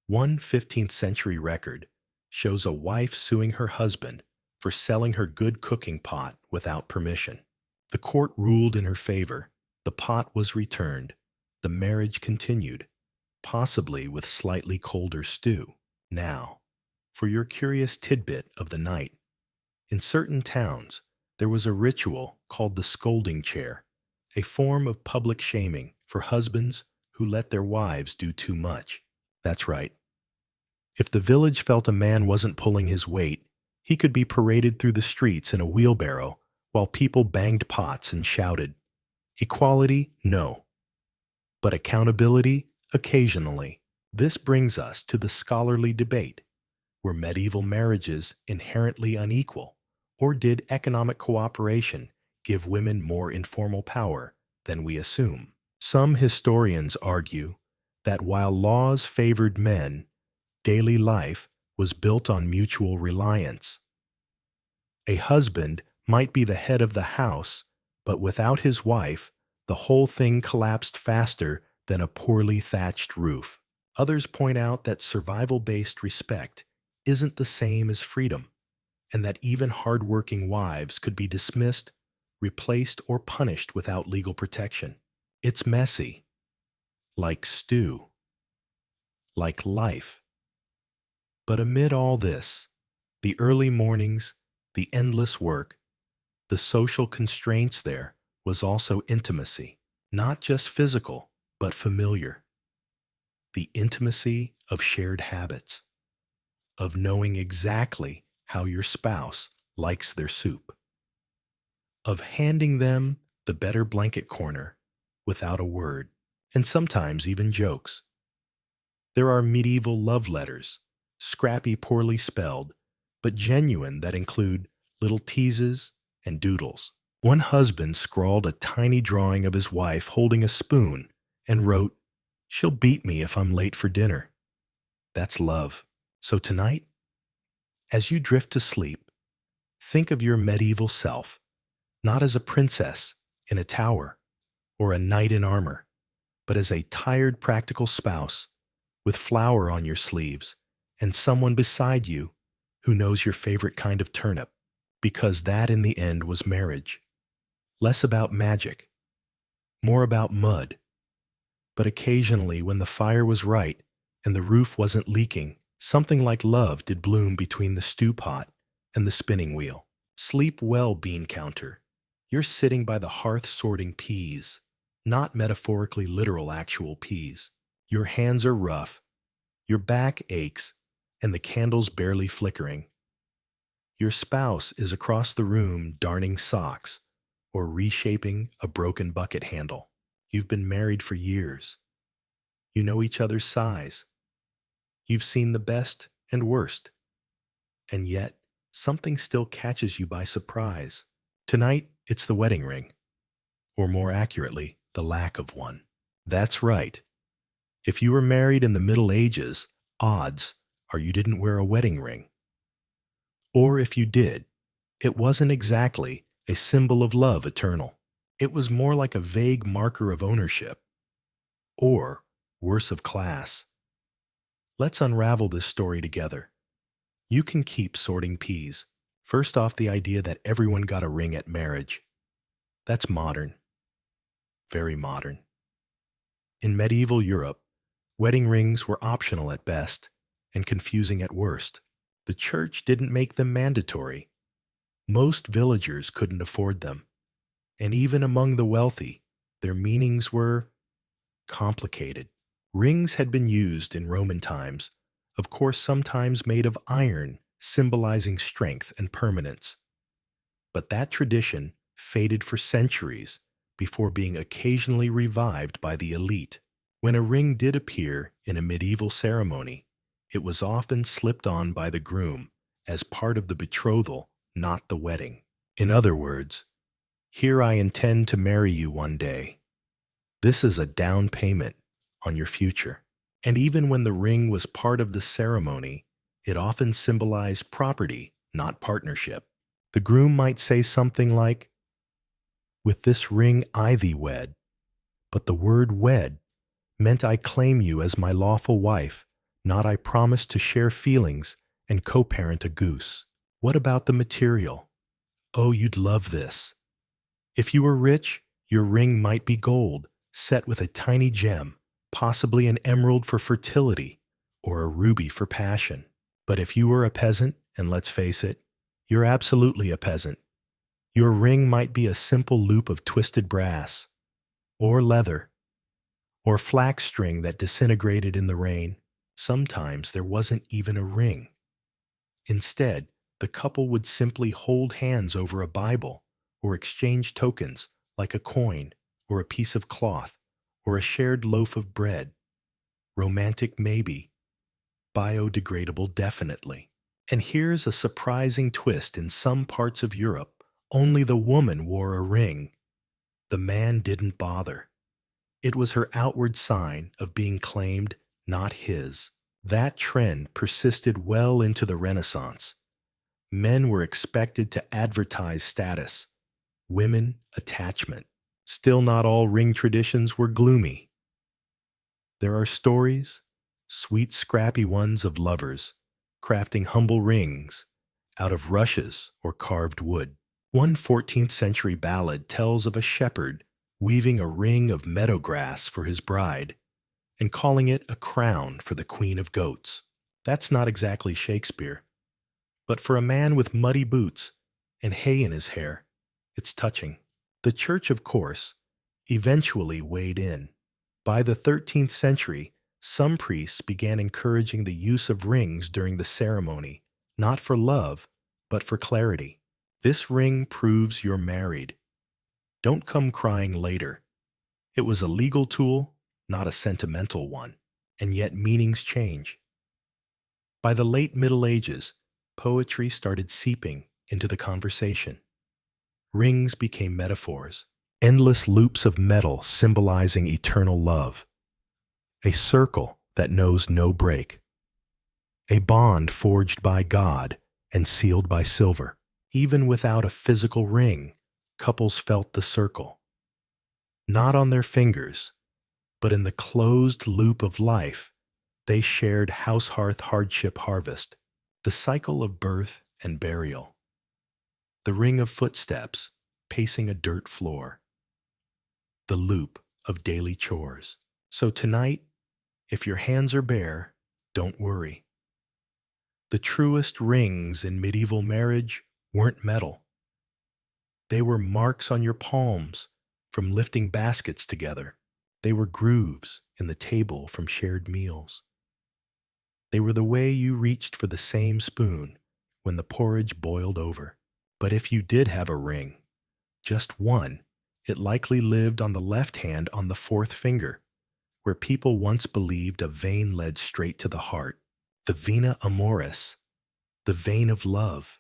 One 15th century record shows a wife suing her husband for selling her good cooking pot without permission. The court ruled in her favor. The pot was returned. The marriage continued, possibly with slightly colder stew. Now, for your curious tidbit of the night. In certain towns, there was a ritual called the scolding chair, a form of public shaming for husbands who let their wives do too much. That's right. If the village felt a man wasn't pulling his weight, he could be paraded through the streets in a wheelbarrow while people banged pots and shouted. Equality? No. But accountability? Occasionally. This brings us to the scholarly debate. Were medieval marriages inherently unequal, or did economic cooperation give women more informal power than we assume? Some historians argue that while laws favored men, daily life was built on mutual reliance. A husband might be the head of the house, but without his wife, the whole thing collapsed faster than a poorly thatched roof. Others point out that survival-based respect isn't the same as freedom, and that even hardworking wives could be dismissed, replaced or punished without legal protection. It's messy, like stew, like life. But amid all this, the early mornings, the endless work, the social constraints, there was also intimacy, not just physical, but familiar. The intimacy of shared habits, of knowing exactly how your spouse likes their soup, of handing them the better blanket corner without a word, and sometimes even jokes. There are medieval love letters, scrappy, poorly spelled, but genuine, that include little teases and doodles. One husband scrawled a tiny drawing of his wife holding a spoon and wrote, "She'll beat me if I'm late for dinner." That's love. So tonight, as you drift to sleep, think of your medieval self, not as a princess in a tower or a knight in armor, but as a tired, practical spouse with flour on your sleeves and someone beside you who knows your favorite kind of turnip, because that in the end was marriage. Less about magic, more about mud. But occasionally, when the fire was right and the roof wasn't leaking, something like love did bloom between the stew pot and the spinning wheel. Sleep well, bean counter. You're sitting by the hearth sorting peas, not metaphorically literal actual peas. Your hands are rough, your back aches, and the candle's barely flickering. Your spouse is across the room darning socks or reshaping a broken bucket handle. You've been married for years. You know each other's size. You've seen the best and worst. And yet, something still catches you by surprise. Tonight, it's the wedding ring. Or more accurately, the lack of one. That's right. If you were married in the Middle Ages, odds are you didn't wear a wedding ring. Or if you did, it wasn't exactly a symbol of love eternal. It was more like a vague marker of ownership. Or, worse, of class. Let's unravel this story together. You can keep sorting peas. First off, the idea that everyone got a ring at marriage. That's modern. Very modern. In medieval Europe, wedding rings were optional at best and confusing at worst. The church didn't make them mandatory. Most villagers couldn't afford them. And even among the wealthy, their meanings were complicated. Rings had been used in Roman times, of course sometimes made of iron, symbolizing strength and permanence. But that tradition faded for centuries before being occasionally revived by the elite. When a ring did appear in a medieval ceremony, it was often slipped on by the groom as part of the betrothal, not the wedding. In other words, "Here I intend to marry you one day." This is a down payment on your future. And even when the ring was part of the ceremony, it often symbolized property, not partnership. The groom might say something like, "With this ring I thee wed," but the word wed meant I claim you as my lawful wife, not I promise to share feelings and co-parent a goose. What about the material? Oh, you'd love this. If you were rich, your ring might be gold, set with a tiny gem, possibly an emerald for fertility, or a ruby for passion. But if you were a peasant, and let's face it, you're absolutely a peasant, your ring might be a simple loop of twisted brass, or leather, or flax string that disintegrated in the rain. Sometimes there wasn't even a ring. Instead, the couple would simply hold hands over a Bible or exchange tokens like a coin or a piece of cloth or a shared loaf of bread. Romantic maybe, biodegradable definitely. And here's a surprising twist: in some parts of Europe, only the woman wore a ring. The man didn't bother. It was her outward sign of being claimed, not his. That trend persisted well into the Renaissance. Men were expected to advertise status, women attachment. Still, not all ring traditions were gloomy. There are stories, sweet scrappy ones, of lovers crafting humble rings out of rushes or carved wood. One 14th century ballad tells of a shepherd weaving a ring of meadow grass for his bride and calling it a crown for the queen of goats. That's not exactly Shakespeare, but for a man with muddy boots and hay in his hair, it's touching. The church, of course, eventually weighed in. By the 13th century, some priests began encouraging the use of rings during the ceremony, not for love, but for clarity. This ring proves you're married. Don't come crying later. It was a legal tool, not a sentimental one, and yet meanings change. By the late Middle Ages, poetry started seeping into the conversation. Rings became metaphors, endless loops of metal symbolizing eternal love, a circle that knows no break, a bond forged by God and sealed by silver. Even without a physical ring, couples felt the circle, not on their fingers, but in the closed loop of life. They shared house hearth hardship harvest, the cycle of birth and burial, the ring of footsteps pacing a dirt floor, the loop of daily chores. So tonight, if your hands are bare, don't worry. The truest rings in medieval marriage weren't metal. They were marks on your palms from lifting baskets together. They were grooves in the table from shared meals. They were the way you reached for the same spoon when the porridge boiled over. But if you did have a ring, just one, it likely lived on the left hand on the fourth finger, where people once believed a vein led straight to the heart, the vena amoris, the vein of love.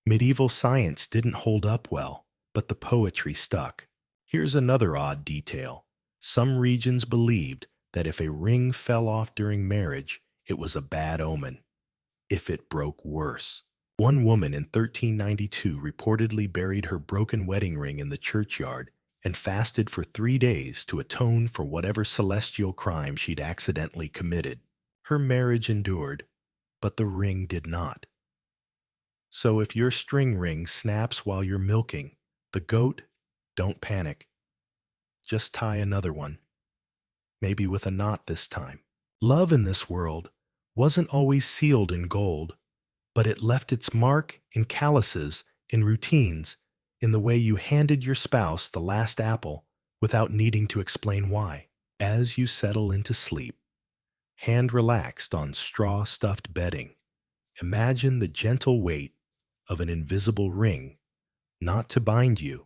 Medieval science didn't hold up well, but the poetry stuck. Here's another odd detail. Some regions believed that if a ring fell off during marriage, it was a bad omen. If it broke, worse. One woman in 1392 reportedly buried her broken wedding ring in the churchyard and fasted for 3 days to atone for whatever celestial crime she'd accidentally committed. Her marriage endured, but the ring did not. So if your string ring snaps while you're milking the goat, don't panic. Just tie another one, maybe with a knot this time. Love in this world wasn't always sealed in gold, but it left its mark in calluses, in routines, in the way you handed your spouse the last apple without needing to explain why. As you settle into sleep, hand relaxed on straw-stuffed bedding, imagine the gentle weight of an invisible ring, not to bind you,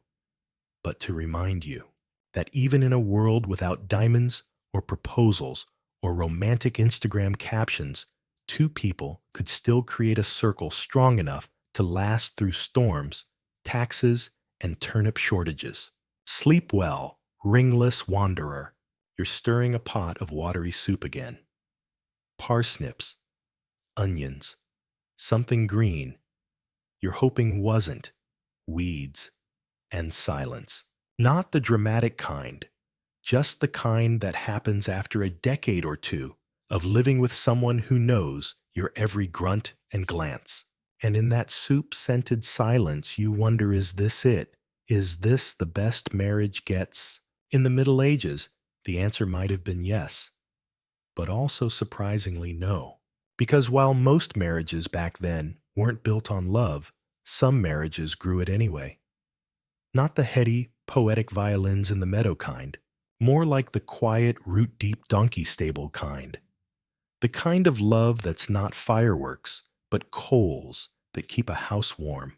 but to remind you that even in a world without diamonds or proposals or romantic Instagram captions, two people could still create a circle strong enough to last through storms, taxes, and turnip shortages. Sleep well, ringless wanderer. You're stirring a pot of watery soup again. Parsnips, onions, something green you're hoping wasn't, weeds, and silence. Not the dramatic kind, just the kind that happens after a decade or two of living with someone who knows your every grunt and glance. And in that soup-scented silence, you wonder, is this it? Is this the best marriage gets? In the Middle Ages, the answer might have been yes, but also surprisingly no. Because while most marriages back then weren't built on love, some marriages grew it anyway. Not the heady, poetic violins in the meadow kind, more like the quiet, root-deep donkey stable kind. The kind of love that's not fireworks, but coals that keep a house warm.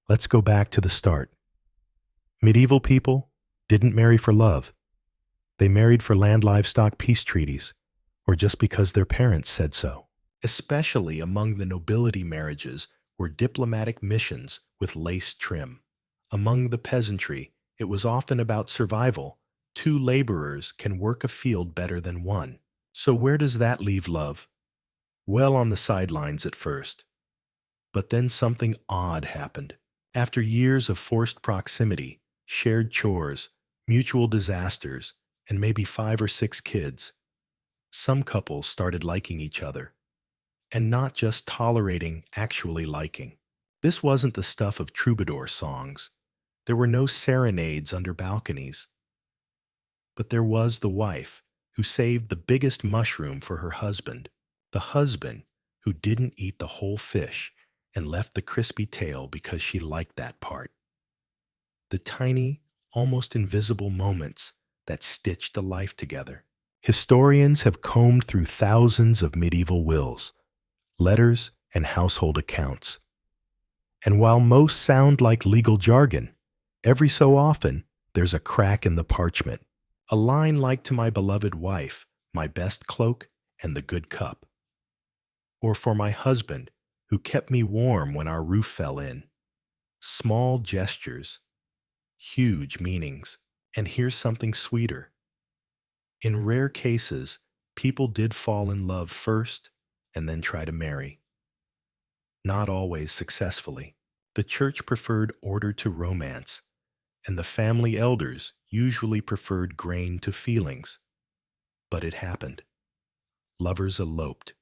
Let's go back to the start. Medieval people didn't marry for love. They married for land-livestock peace treaties, or just because their parents said so. Especially among the nobility, marriages were diplomatic missions with lace trim. Among the peasantry, it was often about survival. 2 laborers can work a field better than one. So where does that leave love? Well, on the sidelines at first. But then something odd happened. After years of forced proximity, shared chores, mutual disasters, and maybe 5 or 6 kids, some couples started liking each other. And not just tolerating, actually liking. This wasn't the stuff of troubadour songs. There were no serenades under balconies. But there was the wife who saved the biggest mushroom for her husband, the husband who didn't eat the whole fish and left the crispy tail because she liked that part. The tiny, almost invisible moments that stitched a life together. Historians have combed through thousands of medieval wills, letters, and household accounts. And while most sound like legal jargon, every so often there's a crack in the parchment. A line like "To my beloved wife, my best cloak and the good cup." Or "For my husband, who kept me warm when our roof fell in." Small gestures, huge meanings. And here's something sweeter. In rare cases, people did fall in love first and then try to marry. Not always successfully. The church preferred order to romance, and the family elders usually preferred grain to feelings. But it happened. Lovers eloped.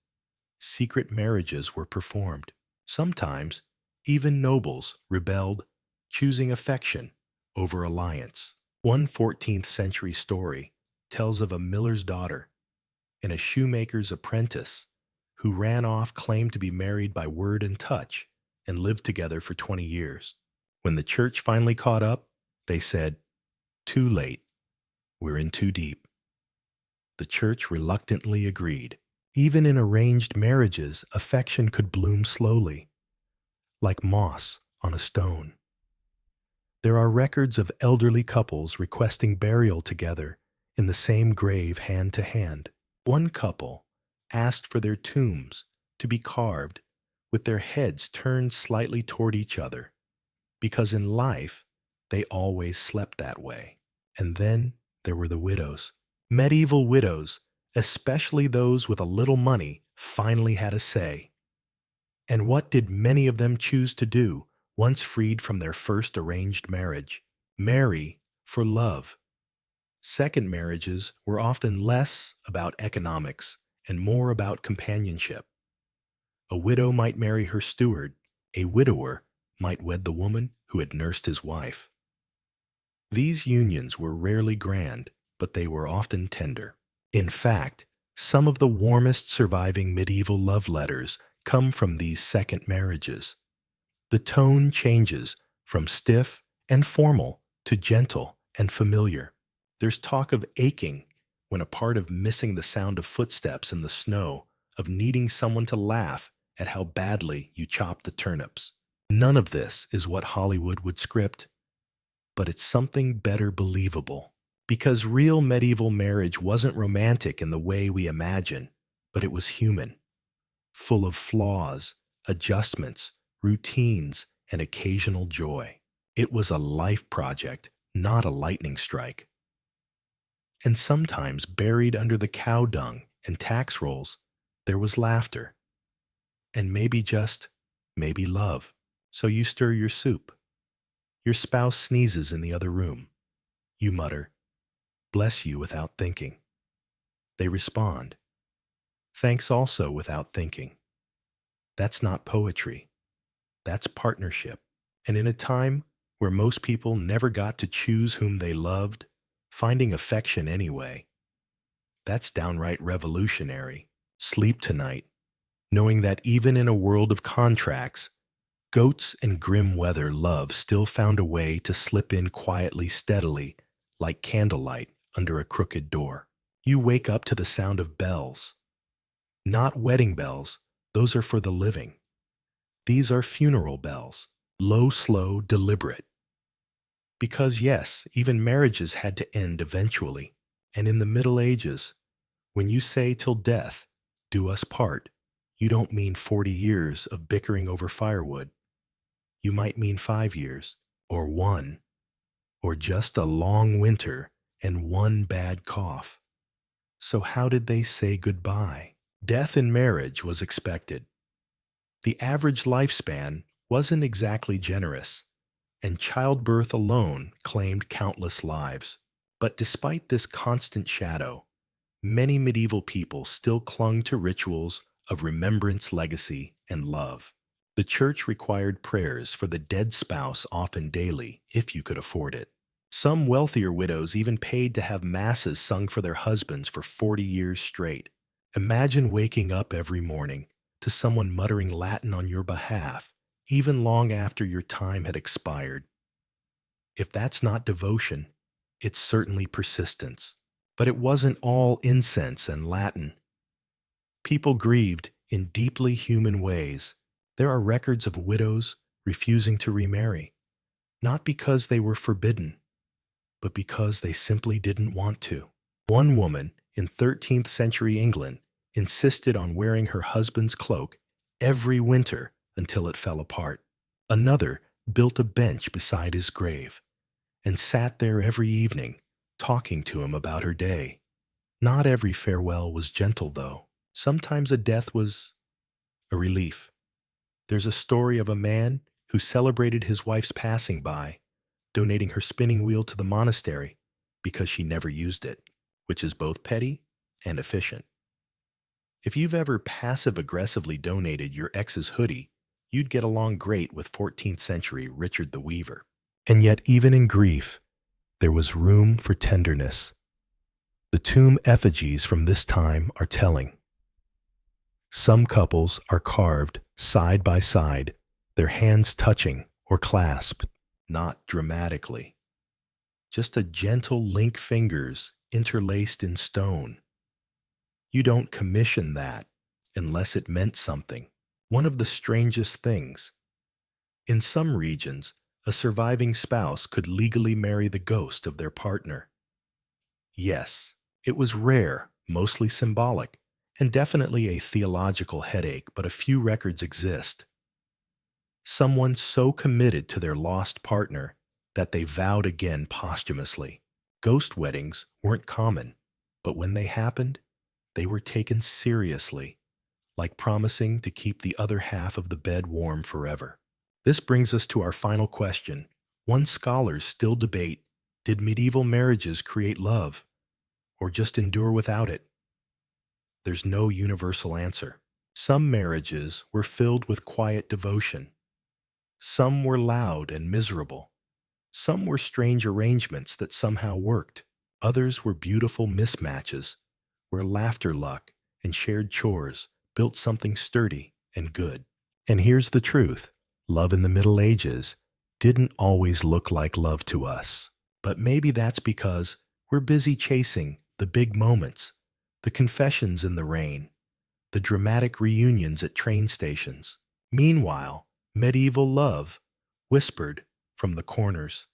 Secret marriages were performed. Sometimes, even nobles rebelled, choosing affection over alliance. One 14th century story tells of a miller's daughter and a shoemaker's apprentice who ran off, claimed to be married by word and touch, and lived together for 20 years. When the church finally caught up, they said, "Too late. We're in too deep." The church reluctantly agreed. Even in arranged marriages, affection could bloom slowly, like moss on a stone. There are records of elderly couples requesting burial together in the same grave hand to hand. One couple asked for their tombs to be carved with their heads turned slightly toward each other, because in life they always slept that way. And then there were the widows. Medieval widows, especially those with a little money, finally had a say. And what did many of them choose to do once freed from their first arranged marriage? Marry for love. Second marriages were often less about economics and more about companionship. A widow might marry her steward. A widower might wed the woman who had nursed his wife. These unions were rarely grand, but they were often tender. In fact, some of the warmest surviving medieval love letters come from these second marriages. The tone changes from stiff and formal to gentle and familiar. There's talk of aching when a part of missing the sound of footsteps in the snow, of needing someone to laugh at how badly you chopped the turnips. None of this is what Hollywood would script, but it's something better believable. Because real medieval marriage wasn't romantic in the way we imagine, but it was human, full of flaws, adjustments, routines, and occasional joy. It was a life project, not a lightning strike. And sometimes buried under the cow dung and tax rolls, there was laughter. And maybe love. So you stir your soup. Your spouse sneezes in the other room. You mutter, "Bless you," without thinking. They respond, "Thanks," also without thinking. That's not poetry. That's partnership. And in a time where most people never got to choose whom they loved, finding affection anyway, that's downright revolutionary. Sleep tonight, knowing that even in a world of contracts, goats and grim weather love still found a way to slip in quietly, steadily, like candlelight under a crooked door. You wake up to the sound of bells. Not wedding bells, those are for the living. These are funeral bells, low, slow, deliberate. Because yes, even marriages had to end eventually. And in the Middle Ages, when you say "till death do us part," you don't mean 40 years of bickering over firewood. You might mean 5 years, or 1, or just a long winter and one bad cough. So how did they say goodbye? Death in marriage was expected. The average lifespan wasn't exactly generous, and childbirth alone claimed countless lives. But despite this constant shadow, many medieval people still clung to rituals of remembrance, legacy, and love. The church required prayers for the dead spouse often daily, if you could afford it. Some wealthier widows even paid to have masses sung for their husbands for 40 years straight. Imagine waking up every morning to someone muttering Latin on your behalf, even long after your time had expired. If that's not devotion, it's certainly persistence. But it wasn't all incense and Latin. People grieved in deeply human ways. There are records of widows refusing to remarry, not because they were forbidden, but because they simply didn't want to. One woman in 13th century England insisted on wearing her husband's cloak every winter until it fell apart. Another built a bench beside his grave and sat there every evening, talking to him about her day. Not every farewell was gentle, though. Sometimes a death was a relief. There's a story of a man who celebrated his wife's passing by, donating her spinning wheel to the monastery because she never used it, which is both petty and efficient. If you've ever passive-aggressively donated your ex's hoodie, you'd get along great with 14th century Richard the Weaver. And yet, even in grief, there was room for tenderness. The tomb effigies from this time are telling. Some couples are carved side by side, their hands touching or clasped, not dramatically. Just a gentle link fingers interlaced in stone. You don't commission that unless it meant something. One of the strangest things. In some regions, a surviving spouse could legally marry the ghost of their partner. Yes, it was rare, mostly symbolic, and definitely a theological headache, but a few records exist. Someone so committed to their lost partner that they vowed again posthumously. Ghost weddings weren't common, but when they happened, they were taken seriously, like promising to keep the other half of the bed warm forever. This brings us to our final question. One scholars still debate, did medieval marriages create love, or just endure without it? There's no universal answer. Some marriages were filled with quiet devotion. Some were loud and miserable. Some were strange arrangements that somehow worked. Others were beautiful mismatches, where laughter, luck, and shared chores built something sturdy and good. And here's the truth. Love in the Middle Ages didn't always look like love to us. But maybe that's because we're busy chasing the big moments, the confessions in the rain, the dramatic reunions at train stations. Meanwhile, medieval love whispered from the corners.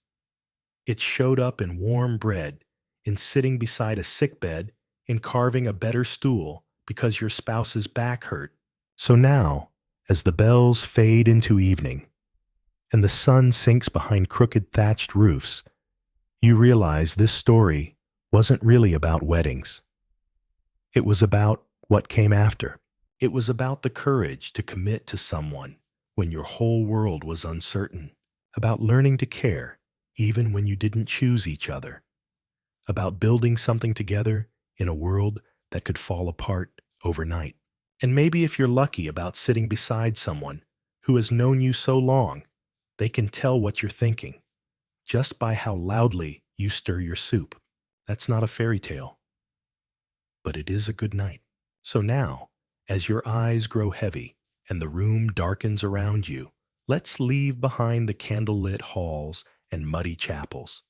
It showed up in warm bread, in sitting beside a sickbed, in carving a better stool because your spouse's back hurt. So now, as the bells fade into evening and the sun sinks behind crooked thatched roofs, you realize this story wasn't really about weddings. It was about what came after. It was about the courage to commit to someone when your whole world was uncertain, about learning to care even when you didn't choose each other, about building something together in a world that could fall apart overnight. And maybe if you're lucky, about sitting beside someone who has known you so long, they can tell what you're thinking just by how loudly you stir your soup. That's not a fairy tale, but it is a good night. So now, as your eyes grow heavy and the room darkens around you, let's leave behind the candlelit halls and muddy chapels.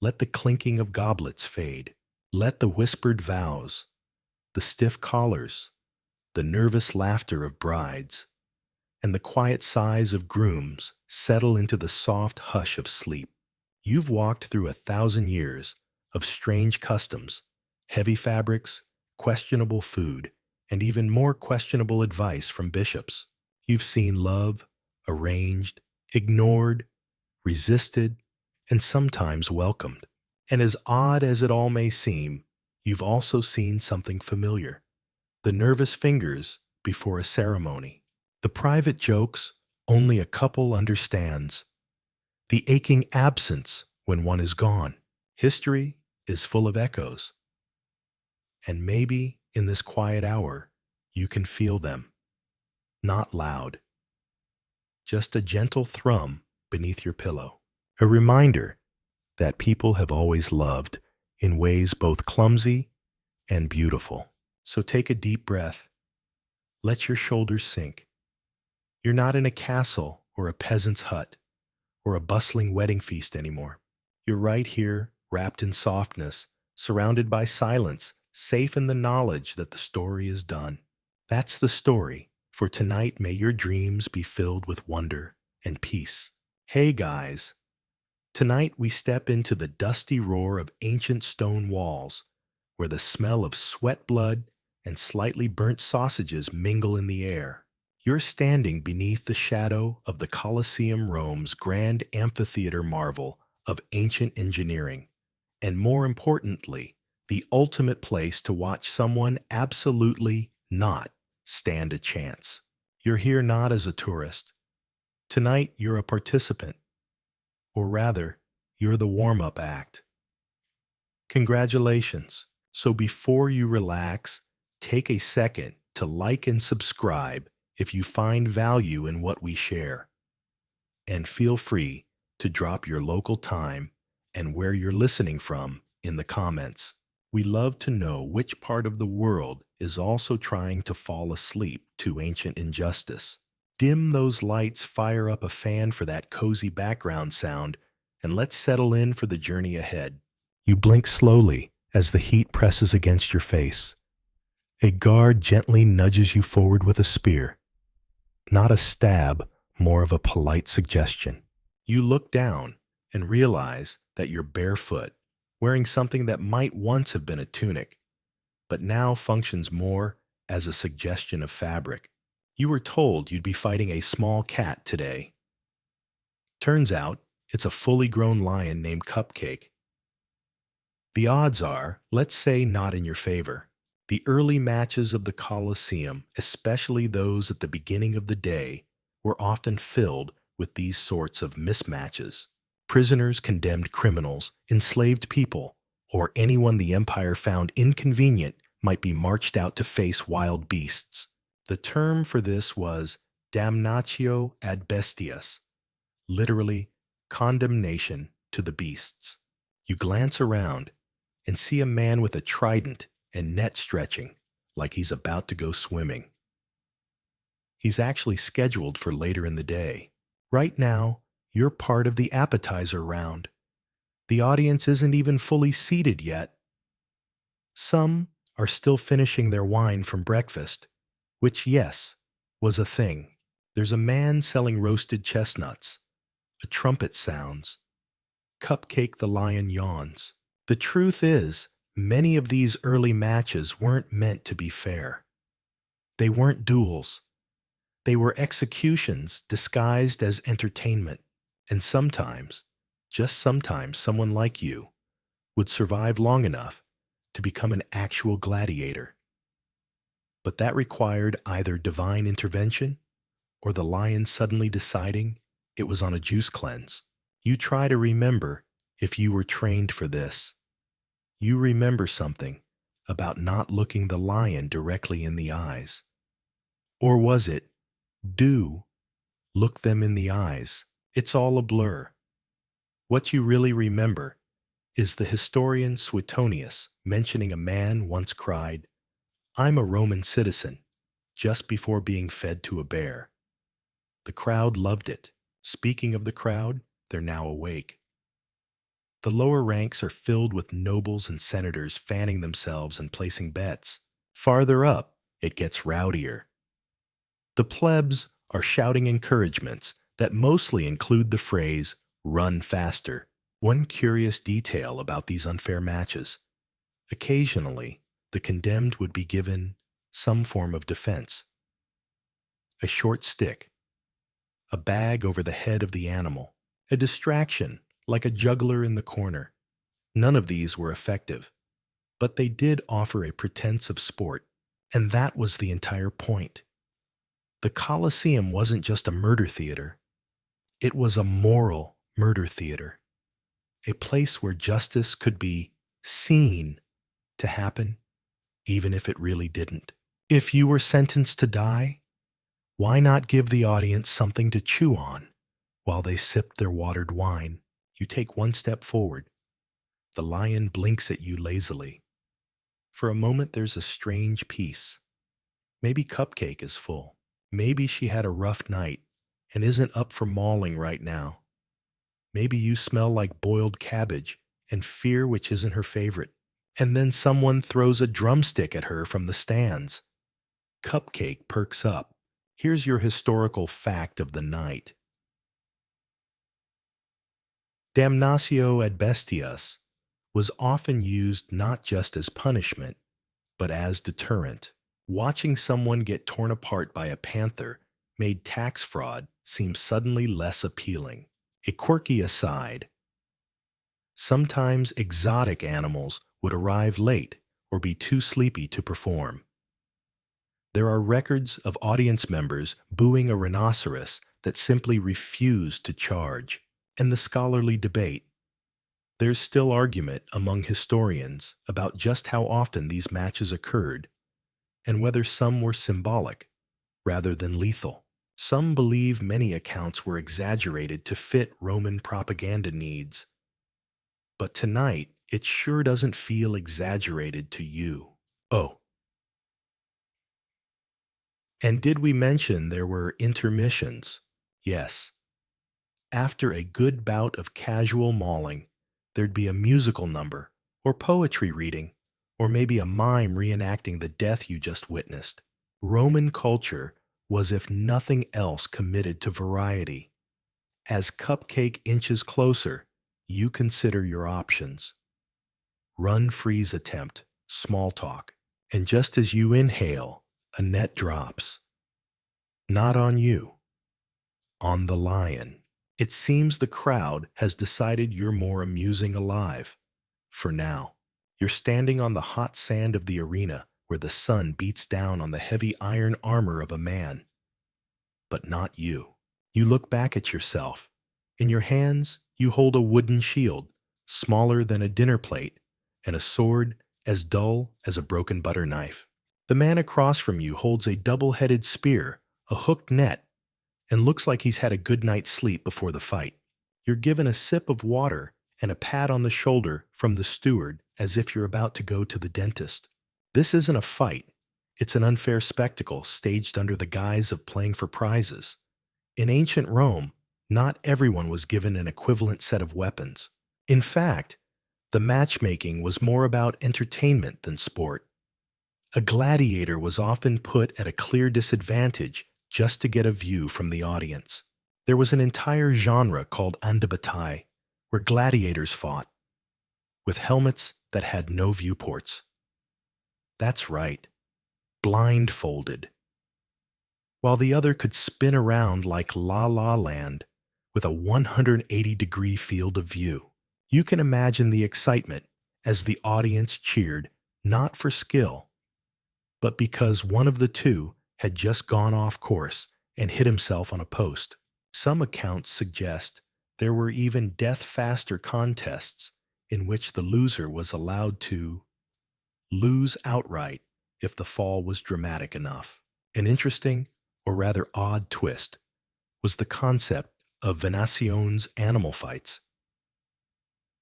Let the clinking of goblets fade. Let the whispered vows, the stiff collars, the nervous laughter of brides, and the quiet sighs of grooms settle into the soft hush of sleep. You've walked through 1,000 years of strange customs, heavy fabrics, questionable food, and even more questionable advice from bishops. You've seen love, arranged, ignored, resisted, and sometimes welcomed. And as odd as it all may seem, you've also seen something familiar. The nervous fingers before a ceremony. The private jokes only a couple understands. The aching absence when one is gone. History is full of echoes. And maybe in this quiet hour, you can feel them. Not loud, just a gentle thrum beneath your pillow. A reminder that people have always loved in ways both clumsy and beautiful. So take a deep breath. Let your shoulders sink. You're not in a castle or a peasant's hut or a bustling wedding feast anymore. You're right here, wrapped in softness, surrounded by silence, safe in the knowledge that the story is done. That's the story. For tonight, may your dreams be filled with wonder and peace. Hey guys, tonight we step into the dusty roar of ancient stone walls, where the smell of sweat blood and slightly burnt sausages mingle in the air. You're standing beneath the shadow of the Colosseum Rome's grand amphitheater marvel of ancient engineering, and more importantly, the ultimate place to watch someone absolutely not stand a chance. You're here not as a tourist. Tonight, you're a participant, or rather, you're the warm-up act. Congratulations. So before you relax, take a second to like and subscribe if you find value in what we share. And feel free to drop your local time and where you're listening from in the comments. We love to know which part of the world is also trying to fall asleep to ancient injustice. Dim those lights, fire up a fan for that cozy background sound, and let's settle in for the journey ahead. You blink slowly as the heat presses against your face. A guard gently nudges you forward with a spear. Not a stab, more of a polite suggestion. You look down and realize that you're barefoot, wearing something that might once have been a tunic, but now functions more as a suggestion of fabric. You were told you'd be fighting a small cat today. Turns out, it's a fully grown lion named Cupcake. The odds are, let's say, not in your favor. The early matches of the Colosseum, especially those at the beginning of the day, were often filled with these sorts of mismatches. Prisoners, condemned criminals, enslaved people, or anyone the empire found inconvenient might be marched out to face wild beasts. The term for this was damnatio ad bestias, literally condemnation to the beasts. You glance around and see a man with a trident and net stretching, like he's about to go swimming. He's actually scheduled for later in the day. Right now, you're part of the appetizer round. The audience isn't even fully seated yet. Some are still finishing their wine from breakfast, which, yes, was a thing. There's a man selling roasted chestnuts. A trumpet sounds. Cupcake the lion yawns. The truth is, many of these early matches weren't meant to be fair. They weren't duels. They were executions disguised as entertainment. And sometimes, just sometimes, someone like you would survive long enough to become an actual gladiator. But that required either divine intervention or the lion suddenly deciding it was on a juice cleanse. You try to remember if you were trained for this. You remember something about not looking the lion directly in the eyes. Or was it, do look them in the eyes? It's all a blur. What you really remember is the historian Suetonius mentioning a man once cried, "I'm a Roman citizen," just before being fed to a bear. The crowd loved it. Speaking of the crowd, they're now awake. The lower ranks are filled with nobles and senators fanning themselves and placing bets. Farther up, it gets rowdier. The plebs are shouting encouragements that mostly include the phrase, "run faster." One curious detail about these unfair matches: occasionally, the condemned would be given some form of defense. A short stick, a bag over the head of the animal, a distraction like a juggler in the corner. None of these were effective, but they did offer a pretense of sport, and that was the entire point. The Colosseum wasn't just a murder theater. It was a moral murder theater, a place where justice could be seen to happen, even if it really didn't. If you were sentenced to die, Why not give the audience something to chew on while they sip their watered wine? You take one step forward. The lion blinks at you lazily. For a moment, there's a strange peace. Maybe Cupcake is full. Maybe she had a rough night and isn't up for mauling right now. Maybe you smell like boiled cabbage and fear which isn't her favorite. And then someone throws a drumstick at her from the stands. Cupcake perks up. Here's your historical fact of the night. Damnatio ad bestias was often used not just as punishment, but as deterrent. Watching someone get torn apart by a panther made tax fraud seem suddenly less appealing. A quirky aside, sometimes exotic animals would arrive late or be too sleepy to perform. There are records of audience members booing a rhinoceros that simply refused to charge. And the scholarly debate. There's still argument among historians about just how often these matches occurred and whether some were symbolic rather than lethal. Some believe many accounts were exaggerated to fit Roman propaganda needs. But tonight, it sure doesn't feel exaggerated to you. Oh. And did we mention there were intermissions? Yes. After a good bout of casual mauling, there'd be a musical number, or poetry reading, or maybe a mime reenacting the death you just witnessed. Roman culture was, if nothing else, committed to variety. As Cupcake inches closer, you consider your options. Run, freeze attempt, small talk, and just as you inhale, a net drops. Not on you, on the lion. It seems the crowd has decided you're more amusing alive. For now, you're standing on the hot sand of the arena where the sun beats down on the heavy iron armor of a man. But not you. You look back at yourself. In your hands, you hold a wooden shield, smaller than a dinner plate, and a sword as dull as a broken butter knife. The man across from you holds a double-headed spear, a hooked net, and looks like he's had a good night's sleep before the fight. You're given a sip of water and a pat on the shoulder from the steward as if you're about to go to the dentist. This isn't a fight. It's an unfair spectacle staged under the guise of playing for prizes. In ancient Rome, not everyone was given an equivalent set of weapons. In fact, the matchmaking was more about entertainment than sport. A gladiator was often put at a clear disadvantage just to get a view from the audience. There was an entire genre called andabatai, where gladiators fought, with helmets that had no viewports. That's right, blindfolded. While the other could spin around like La La Land with a 180-degree field of view. You can imagine the excitement as the audience cheered, not for skill, but because one of the two had just gone off course and hit himself on a post. Some accounts suggest there were even death-faster contests in which the loser was allowed to lose outright if the fall was dramatic enough. An interesting, or rather odd twist, was the concept of venaciones animal fights.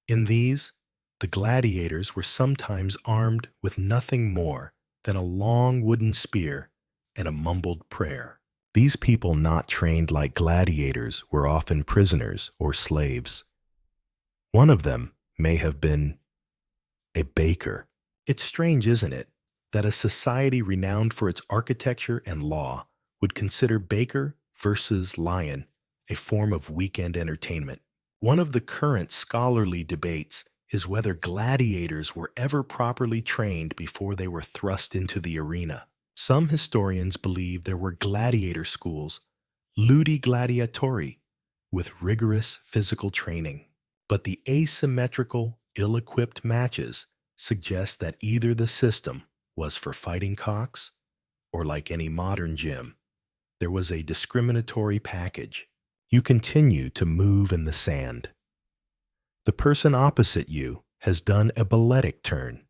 In these, the gladiators were sometimes armed with nothing more than a long wooden spear and a mumbled prayer. These people not trained like gladiators were often prisoners or slaves. One of them may have been a baker. It's strange, isn't it, that a society renowned for its architecture and law would consider baker versus lion a form of weekend entertainment. One of the current scholarly debates is whether gladiators were ever properly trained before they were thrust into the arena. Some historians believe there were gladiator schools, ludi gladiatori, with rigorous physical training. But the asymmetrical, ill-equipped matches suggest that either the system was for fighting cocks, or like any modern gym, there was a discriminatory package. You continue to move in the sand. The person opposite you has done a balletic turn.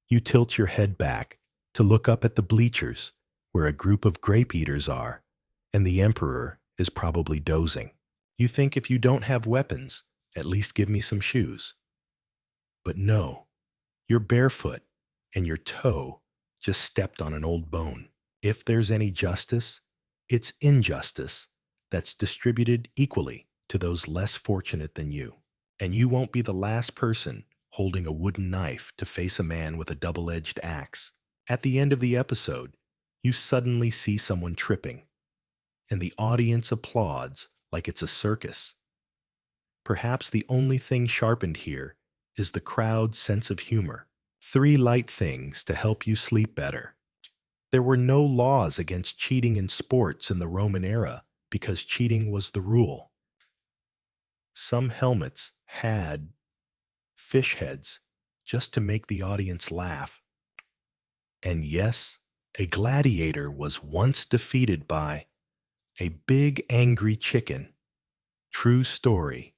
You tilt your head back to look up at the bleachers where a group of grape eaters are, and the emperor is probably dozing. You think if you don't have weapons, at least give me some shoes. But no, you're barefoot, and your toe just stepped on an old bone. If there's any justice, it's injustice that's distributed equally to those less fortunate than you. And you won't be the last person holding a wooden knife to face a man with a double-edged axe. At the end of the episode, you suddenly see someone tripping, and the audience applauds like it's a circus. Perhaps the only thing sharpened here is the crowd's sense of humor. 3 light things to help you sleep better. There were no laws against cheating in sports in the Roman era because cheating was the rule. Some helmets had fish heads just to make the audience laugh. And yes, a gladiator was once defeated by a big angry chicken. True story.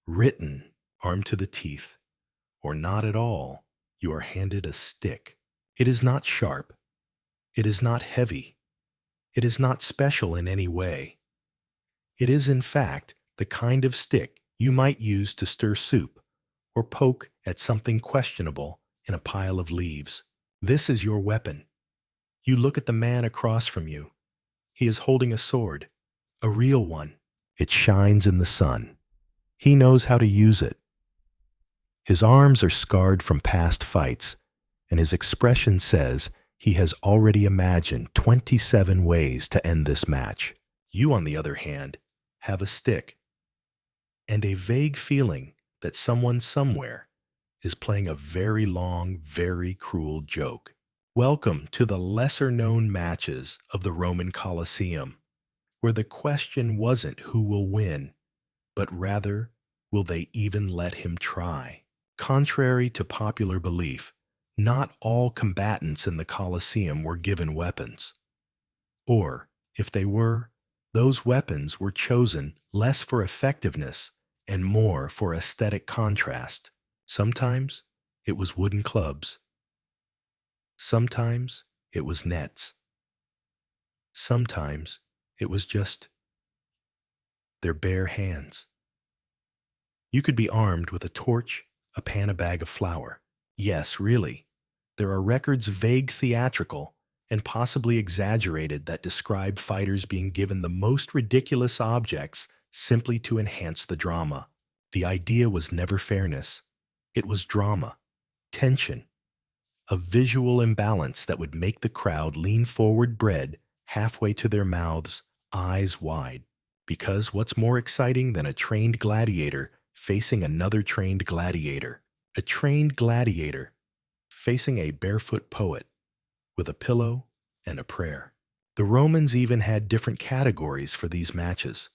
Written, armed to the teeth, or not at all, you are handed a stick. It is not sharp. It is not heavy. It is not special in any way. It is, in fact, the kind of stick you might use to stir soup or poke at something questionable in a pile of leaves. This is your weapon. You look at the man across from you. He is holding a sword, a real one. It shines in the sun. He knows how to use it. His arms are scarred from past fights, and his expression says he has already imagined 27 ways to end this match. You, on the other hand, have a stick, and a vague feeling that someone somewhere is playing a very long, very cruel joke. Welcome to the lesser-known matches of the Roman Colosseum, where the question wasn't who will win, but rather, will they even let him try? Contrary to popular belief, not all combatants in the Colosseum were given weapons. Or, if they were, those weapons were chosen less for effectiveness and more for aesthetic contrast. Sometimes it was wooden clubs. Sometimes it was nets. Sometimes it was just their bare hands. You could be armed with a torch, a pan, a bag of flour. Yes, really. There are records vague theatrical and possibly exaggerated that describe fighters being given the most ridiculous objects simply to enhance the drama. The idea was never fairness. It was drama, tension, a visual imbalance that would make the crowd lean forward bread halfway to their mouths, eyes wide. Because what's more exciting than a trained gladiator facing another trained gladiator? A trained gladiator facing a barefoot poet with a pillow and a prayer. The Romans even had different categories for these matches.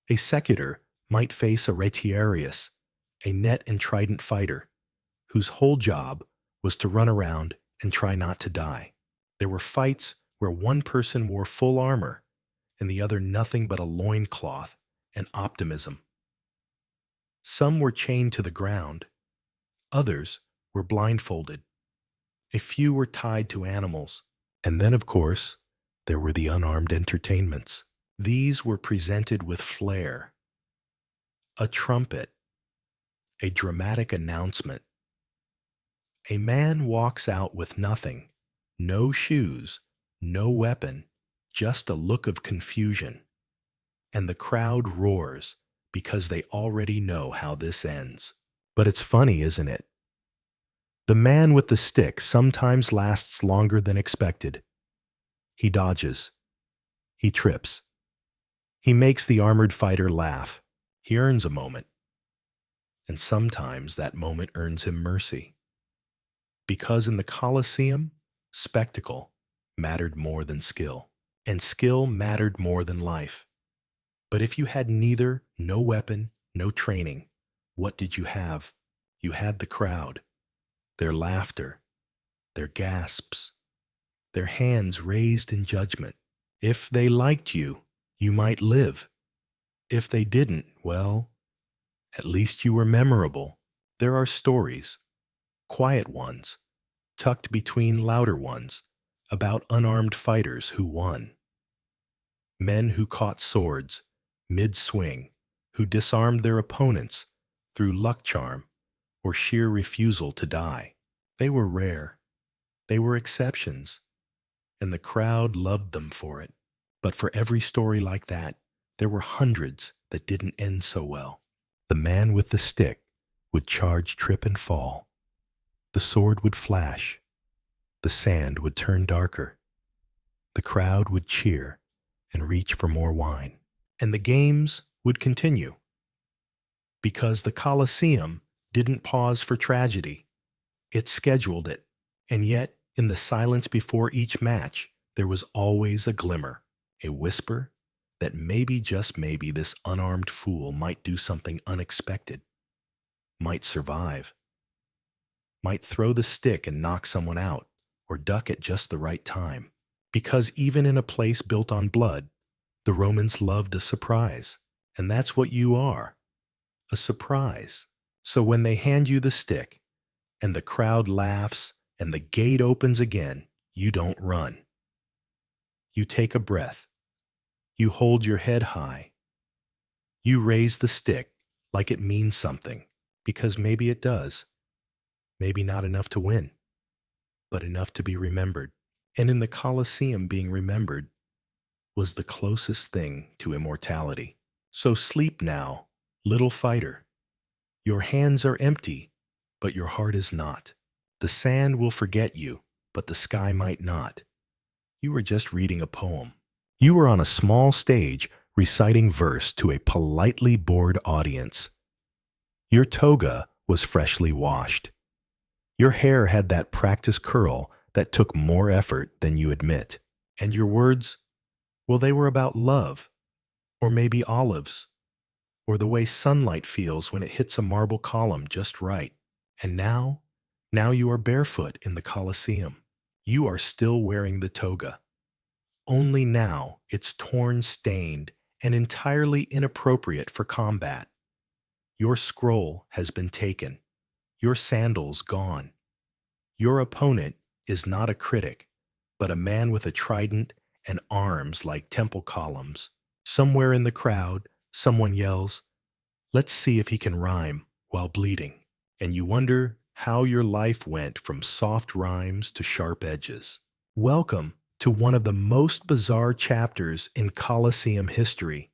A secutor might face a retiarius, a net and trident fighter, whose whole job was to run around and try not to die. There were fights where one person wore full armor and the other nothing but a loincloth and optimism. Some were chained to the ground. Others were blindfolded. A few were tied to animals. And then, of course, there were the unarmed entertainments. These were presented with flair, a trumpet, a dramatic announcement. A man walks out with nothing, no shoes, no weapon, just a look of confusion. And the crowd roars because they already know how this ends. But it's funny, isn't it? The man with the stick sometimes lasts longer than expected. He dodges. He trips. He makes the armored fighter laugh. He earns a moment. And sometimes that moment earns him mercy. Because in the Colosseum, spectacle mattered more than skill, and skill mattered more than life. But if you had neither, no weapon, no training, what did you have? You had the crowd, their laughter, their gasps, their hands raised in judgment. If they liked you, you might live. If they didn't, well, at least you were memorable. There are stories, quiet ones, tucked between louder ones, about unarmed fighters who won, men who caught swords mid-swing, who disarmed their opponents through luck charm or sheer refusal to die. They were rare, they were exceptions, and the crowd loved them for it. But for every story like that, there were hundreds that didn't end so well. The man with the stick would charge, trip, and fall. The sword would flash. The sand would turn darker. The crowd would cheer and reach for more wine. And the games would continue. Because the Colosseum didn't pause for tragedy. It scheduled it. And yet, in the silence before each match, there was always a glimmer, a whisper that maybe, just maybe, this unarmed fool might do something unexpected, might survive, might throw the stick and knock someone out, or duck at just the right time. Because even in a place built on blood, the Romans loved a surprise. And that's what you are, a surprise. So when they hand you the stick, and the crowd laughs, and the gate opens again, you don't run. You take a breath. You hold your head high. You raise the stick like it means something, because maybe it does. Maybe not enough to win, but enough to be remembered. And in the Colosseum, being remembered was the closest thing to immortality. So sleep now, little fighter. Your hands are empty, but your heart is not. The sand will forget you, but the sky might not. You were just reading a poem. You were on a small stage reciting verse to a politely bored audience. Your toga was freshly washed. Your hair had that practice curl that took more effort than you admit. And your words, well, they were about love, or maybe olives, or the way sunlight feels when it hits a marble column just right. And now you are barefoot in the Colosseum. You are still wearing the toga. Only now it's torn, stained, and entirely inappropriate for combat. Your scroll has been taken. Your sandals gone. Your opponent is not a critic, but a man with a trident and arms like temple columns. Somewhere in the crowd, someone yells, "Let's see if he can rhyme while bleeding." And you wonder how your life went from soft rhymes to sharp edges. Welcome to one of the most bizarre chapters in Colosseum history.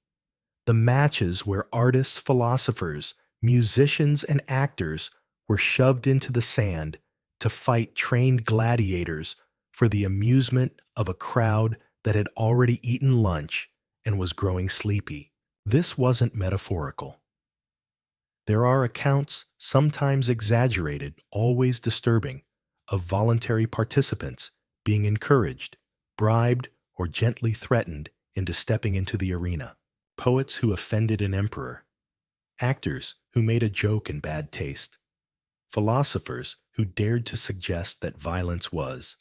The matches where artists, philosophers, musicians, and actors were shoved into the sand to fight trained gladiators for the amusement of a crowd that had already eaten lunch and was growing sleepy. This wasn't metaphorical. There are accounts, sometimes exaggerated, always disturbing, of voluntary participants being encouraged, bribed, or gently threatened into stepping into the arena. Poets who offended an emperor, actors who made a joke in bad taste, philosophers who dared to suggest that violence was,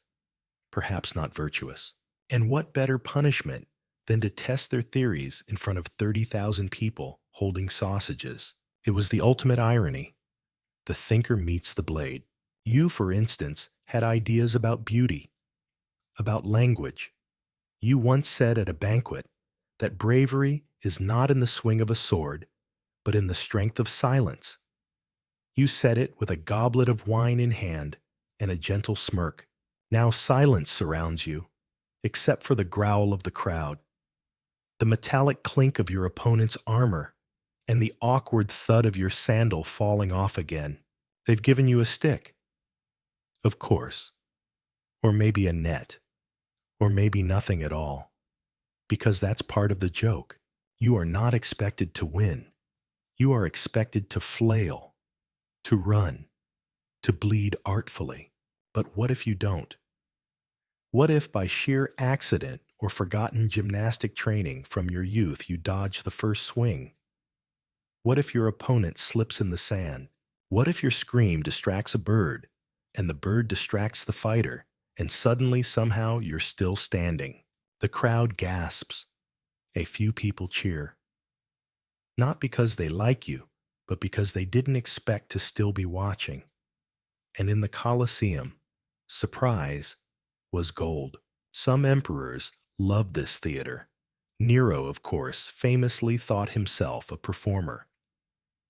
perhaps, not virtuous. And what better punishment than to test their theories in front of 30,000 people holding sausages? It was the ultimate irony. The thinker meets the blade. You, for instance, had ideas about beauty, about language. You once said at a banquet that bravery is not in the swing of a sword, but in the strength of silence. You said it with a goblet of wine in hand and a gentle smirk. Now silence surrounds you, except for the growl of the crowd, the metallic clink of your opponent's armor, and the awkward thud of your sandal falling off again. They've given you a stick, of course, or maybe a net, or maybe nothing at all, because that's part of the joke. You are not expected to win. You are expected to flail, to run, to bleed artfully. But what if you don't? What if by sheer accident or forgotten gymnastic training from your youth you dodge the first swing? What if your opponent slips in the sand? What if your scream distracts a bird, and the bird distracts the fighter, and suddenly, somehow, you're still standing? The crowd gasps. A few people cheer. Not because they like you, but because they didn't expect to still be watching. And in the Colosseum, surprise was gold. Some emperors loved this theater. Nero, of course, famously thought himself a performer.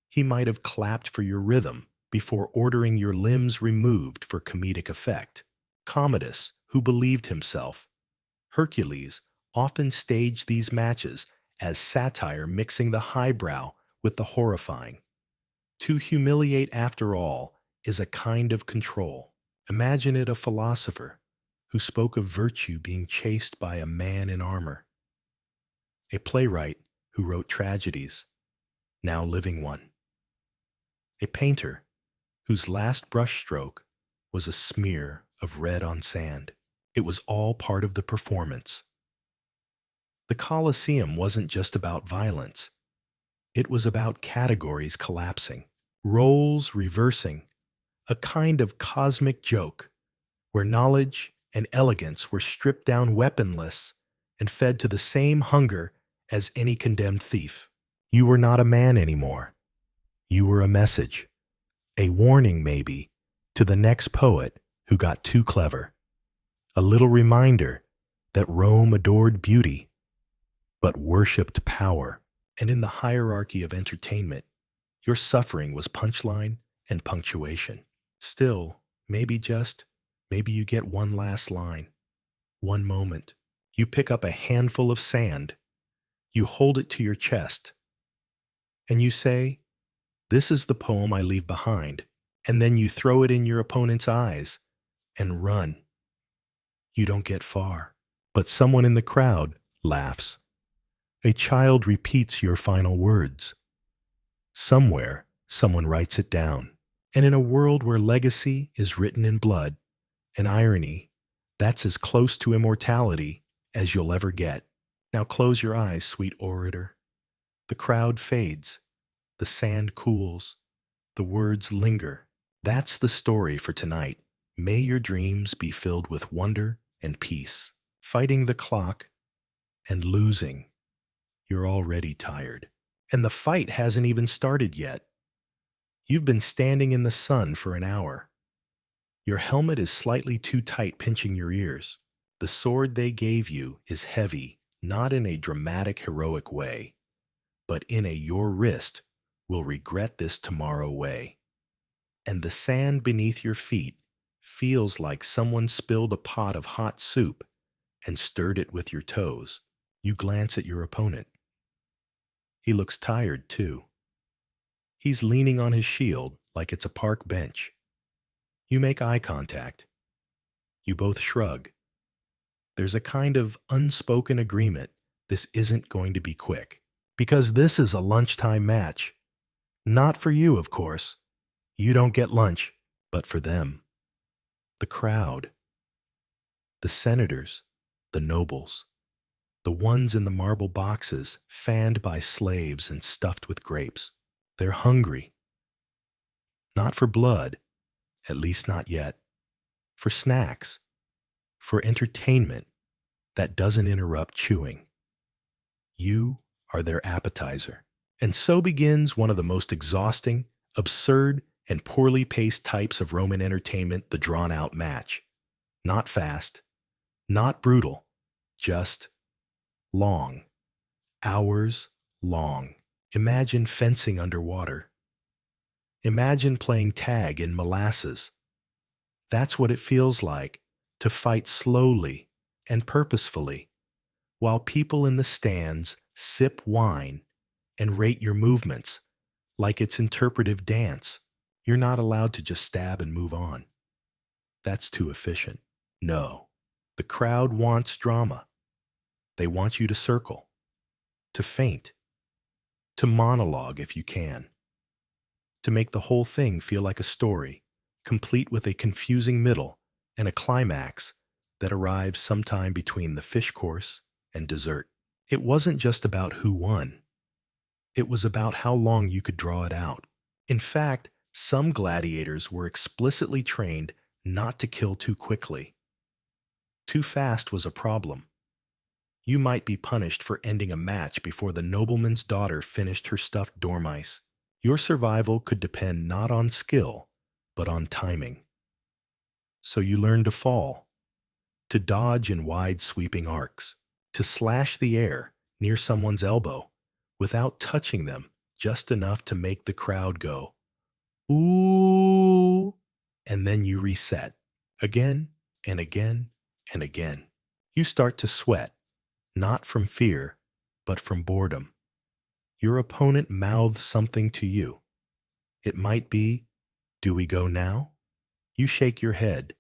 He might have clapped for your rhythm before ordering your limbs removed for comedic effect. Commodus, who believed himself. Hercules often staged these matches as satire mixing the highbrow with the horrifying. To humiliate, after all, is a kind of control. Imagine it a philosopher who spoke of virtue being chased by a man in armor. A playwright who wrote tragedies, now living one. A painter whose last brushstroke was a smear of red on sand. It was all part of the performance. The Colosseum wasn't just about violence. It was about categories collapsing, roles reversing, a kind of cosmic joke where knowledge and elegance were stripped down weaponless and fed to the same hunger as any condemned thief. You were not a man anymore. You were a message, a warning maybe, to the next poet who got too clever. A little reminder that Rome adored beauty, but worshipped power. And in the hierarchy of entertainment, your suffering was punchline and punctuation. Still, maybe you get one last line, one moment. You pick up a handful of sand, you hold it to your chest, and you say, "This is the poem I leave behind," and then you throw it in your opponent's eyes and run. You don't get far, but someone in the crowd laughs. A child repeats your final words. Somewhere, someone writes it down. And in a world where legacy is written in blood, and irony, that's as close to immortality as you'll ever get. Now close your eyes, sweet orator. The crowd fades. The sand cools. The words linger. That's the story for tonight. May your dreams be filled with wonder and peace. Fighting the clock and losing. You're already tired. And the fight hasn't even started yet. You've been standing in the sun for an hour. Your helmet is slightly too tight, pinching your ears. The sword they gave you is heavy, not in a dramatic, heroic way, but in a "your wrist will regret this tomorrow" way. And the sand beneath your feet feels like someone spilled a pot of hot soup and stirred it with your toes. You glance at your opponent. He looks tired, too. He's leaning on his shield like it's a park bench. You make eye contact. You both shrug. There's a kind of unspoken agreement this isn't going to be quick, because this is a lunchtime match. Not for you, of course. You don't get lunch, but for them. The crowd. The senators. The nobles. The ones in the marble boxes, fanned by slaves and stuffed with grapes. They're hungry. Not for blood, at least not yet. For snacks. For entertainment that doesn't interrupt chewing. You are their appetizer. And so begins one of the most exhausting, absurd, and poorly paced types of Roman entertainment, the drawn-out match. Not fast, not brutal, just long. Hours long. Imagine fencing underwater. Imagine playing tag in molasses. That's what it feels like to fight slowly and purposefully, while people in the stands sip wine and rate your movements like it's interpretive dance. You're not allowed to just stab and move on. That's too efficient. No. The crowd wants drama. They want you to circle, to faint, to monologue if you can, to make the whole thing feel like a story, complete with a confusing middle and a climax that arrives sometime between the fish course and dessert. It wasn't just about who won. It was about how long you could draw it out. In fact, some gladiators were explicitly trained not to kill too quickly. Too fast was a problem. You might be punished for ending a match before the nobleman's daughter finished her stuffed dormice. Your survival could depend not on skill, but on timing. So you learn to fall, to dodge in wide sweeping arcs, to slash the air near someone's elbow without touching them just enough to make the crowd go, ooh, and then you reset again and again and again. You start to sweat, not from fear, but from boredom. Your opponent mouths something to you. It might be, "Do we go now?" You shake your head.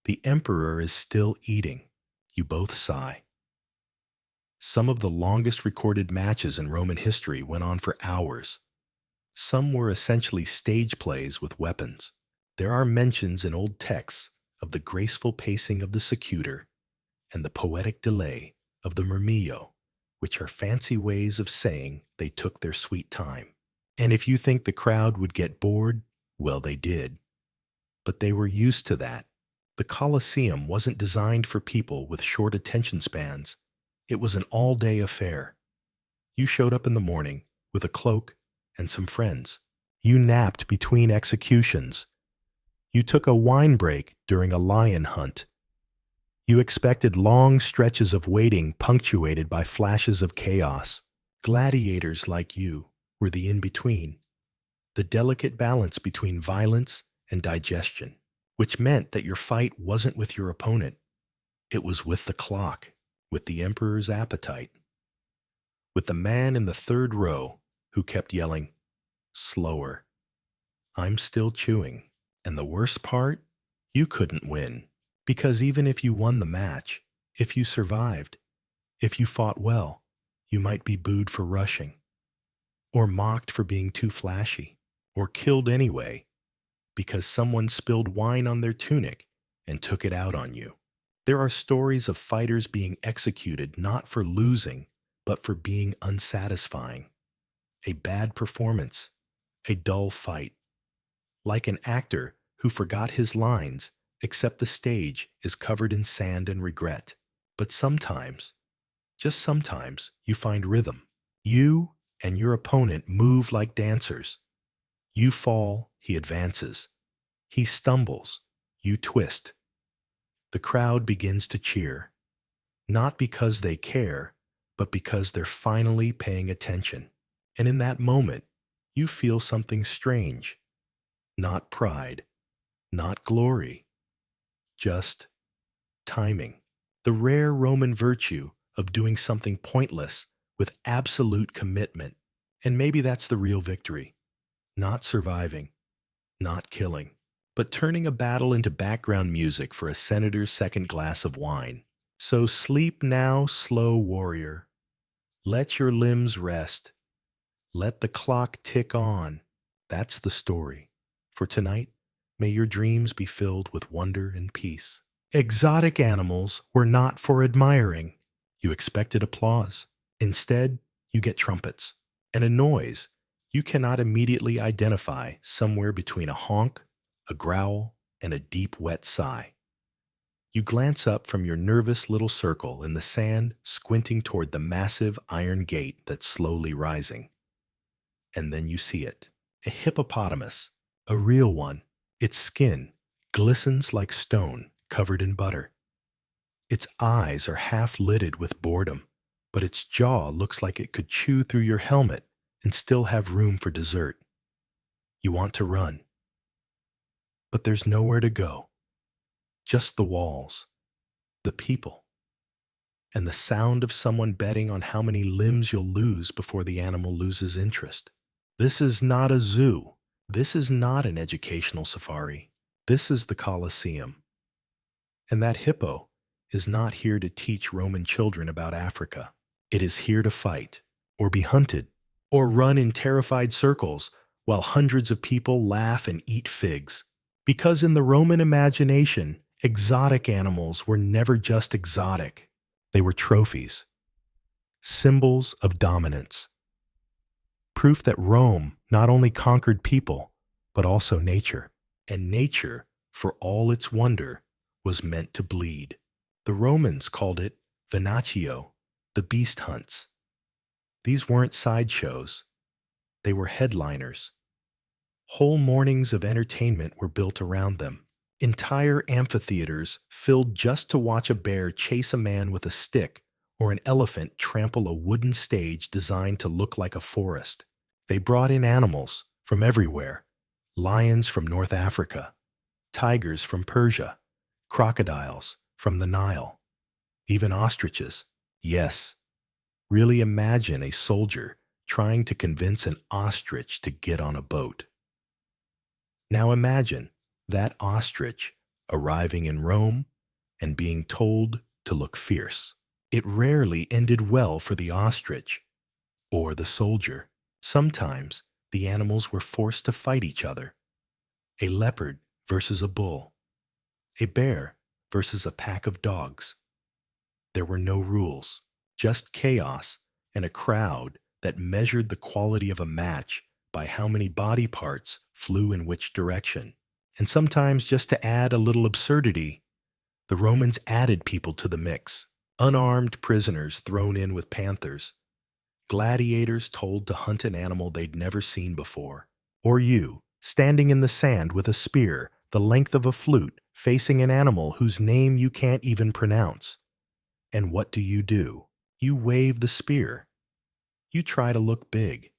The emperor is still eating. You both sigh. Some of the longest recorded matches in Roman history went on for hours. Some were essentially stage plays with weapons. There are mentions in old texts of the graceful pacing of the secutor and the poetic delay of the murmillo, which are fancy ways of saying they took their sweet time. And if you think the crowd would get bored, well, they did. But they were used to that. The Colosseum wasn't designed for people with short attention spans. It was an all-day affair. You showed up in the morning with a cloak and some friends. You napped between executions. You took a wine break during a lion hunt. You expected long stretches of waiting punctuated by flashes of chaos. Gladiators like you were the in-between, the delicate balance between violence and digestion, which meant that your fight wasn't with your opponent. It was with the clock, with the emperor's appetite, with the man in the third row who kept yelling, "Slower. I'm still chewing." And the worst part? You couldn't win. Because even if you won the match, if you survived, if you fought well, you might be booed for rushing, or mocked for being too flashy, or killed anyway, because someone spilled wine on their tunic and took it out on you. There are stories of fighters being executed not for losing, but for being unsatisfying. A bad performance, a dull fight. Like an actor who forgot his lines, except the stage is covered in sand and regret. But sometimes, just sometimes, you find rhythm. You and your opponent move like dancers. You fall, he advances. He stumbles, you twist. The crowd begins to cheer, not because they care, but because they're finally paying attention. And in that moment, you feel something strange. Not pride, not glory, just timing. The rare Roman virtue of doing something pointless with absolute commitment. And maybe that's the real victory. Not surviving, not killing, but turning a battle into background music for a senator's second glass of wine. So sleep now, slow warrior. Let your limbs rest. Let the clock tick on. That's the story. For tonight, may your dreams be filled with wonder and peace. Exotic animals were not for admiring. You expected applause. Instead, you get trumpets and a noise you cannot immediately identify, somewhere between a honk, a growl, and a deep, wet sigh. You glance up from your nervous little circle in the sand, squinting toward the massive iron gate that's slowly rising. And then you see it. A hippopotamus, a real one. Its skin glistens like stone covered in butter. Its eyes are half lidded with boredom, but its jaw looks like it could chew through your helmet and still have room for dessert. You want to run, but there's nowhere to go. Just the walls, the people, and the sound of someone betting on how many limbs you'll lose before the animal loses interest. This is not a zoo. This is not an educational safari. This is the Colosseum. And that hippo is not here to teach Roman children about Africa. It is here to fight, or be hunted, or run in terrified circles while hundreds of people laugh and eat figs. Because in the Roman imagination, exotic animals were never just exotic. They were trophies, symbols of dominance. Proof that Rome not only conquered people, but also nature. And nature, for all its wonder, was meant to bleed. The Romans called it venatio, the beast hunts. These weren't sideshows. They were headliners. Whole mornings of entertainment were built around them. Entire amphitheaters filled just to watch a bear chase a man with a stick or an elephant trample a wooden stage designed to look like a forest. They brought in animals from everywhere: lions from North Africa, tigers from Persia, crocodiles from the Nile, even ostriches. Yes, really imagine a soldier trying to convince an ostrich to get on a boat. Now imagine that ostrich arriving in Rome and being told to look fierce. It rarely ended well for the ostrich or the soldier. Sometimes the animals were forced to fight each other: a leopard versus a bull, a bear versus a pack of dogs. There were no rules, just chaos and a crowd that measured the quality of a match by how many body parts flew in which direction. And sometimes, just to add a little absurdity, the Romans added people to the mix: unarmed prisoners thrown in with panthers, gladiators told to hunt an animal they'd never seen before, or you, standing in the sand with a spear the length of a flute, facing an animal whose name you can't even pronounce. And what do? You wave the spear. You try to look big.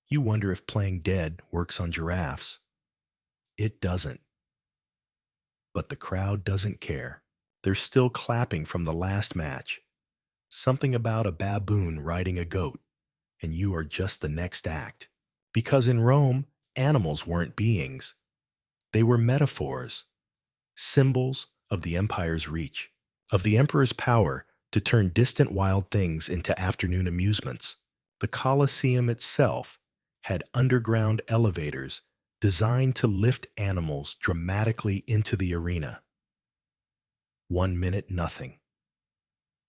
You wonder if playing dead works on giraffes. It doesn't. But the crowd doesn't care. They're still clapping from the last match. Something about a baboon riding a goat, and you are just the next act. Because in Rome, animals weren't beings. They were metaphors, symbols of the empire's reach, of the emperor's power to turn distant wild things into afternoon amusements. The Colosseum itself had underground elevators designed to lift animals dramatically into the arena. 1 minute, nothing.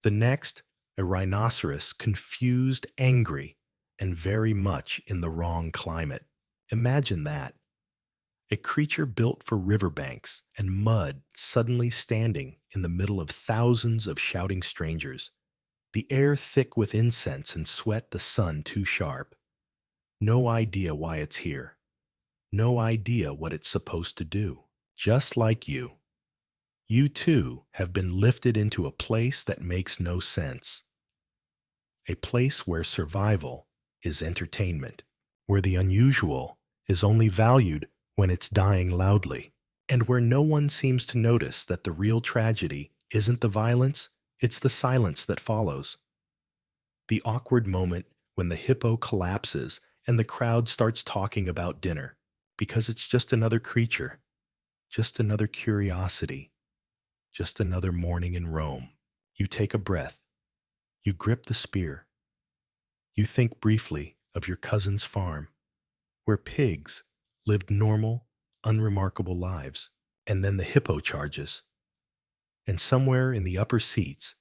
The next, a rhinoceros, confused, angry, and very much in the wrong climate. Imagine that. A creature built for riverbanks and mud suddenly standing in the middle of thousands of shouting strangers, the air thick with incense and sweat, the sun too sharp. No idea why it's here. No idea what it's supposed to do. Just like you. You too have been lifted into a place that makes no sense. A place where survival is entertainment, where the unusual is only valued when it's dying loudly, and where no one seems to notice that the real tragedy isn't the violence, it's the silence that follows. The awkward moment when the hippo collapses and the crowd starts talking about dinner, because it's just another creature, just another curiosity, just another morning in Rome. You take a breath. You grip the spear. You think briefly of your cousin's farm, where pigs lived normal, unremarkable lives. And then the hippo charges. And somewhere in the upper seats,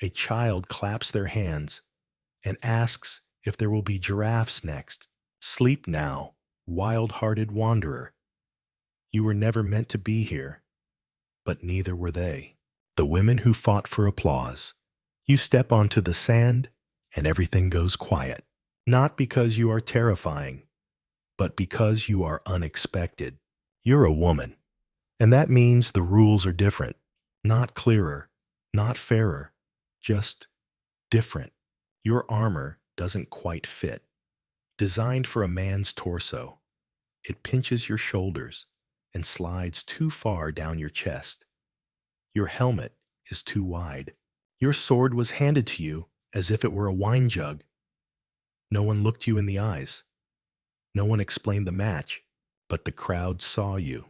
a child claps their hands and asks if there will be giraffes next. Sleep now, wild-hearted wanderer. You were never meant to be here, but neither were they. The women who fought for applause. You step onto the sand, and everything goes quiet. Not because you are terrifying, but because you are unexpected. You're a woman, and that means the rules are different. Not clearer, not fairer, just different. Your armor doesn't quite fit. Designed for a man's torso, it pinches your shoulders and slides too far down your chest. Your helmet is too wide. Your sword was handed to you as if it were a wine jug. No one looked you in the eyes. No one explained the match, but the crowd saw you.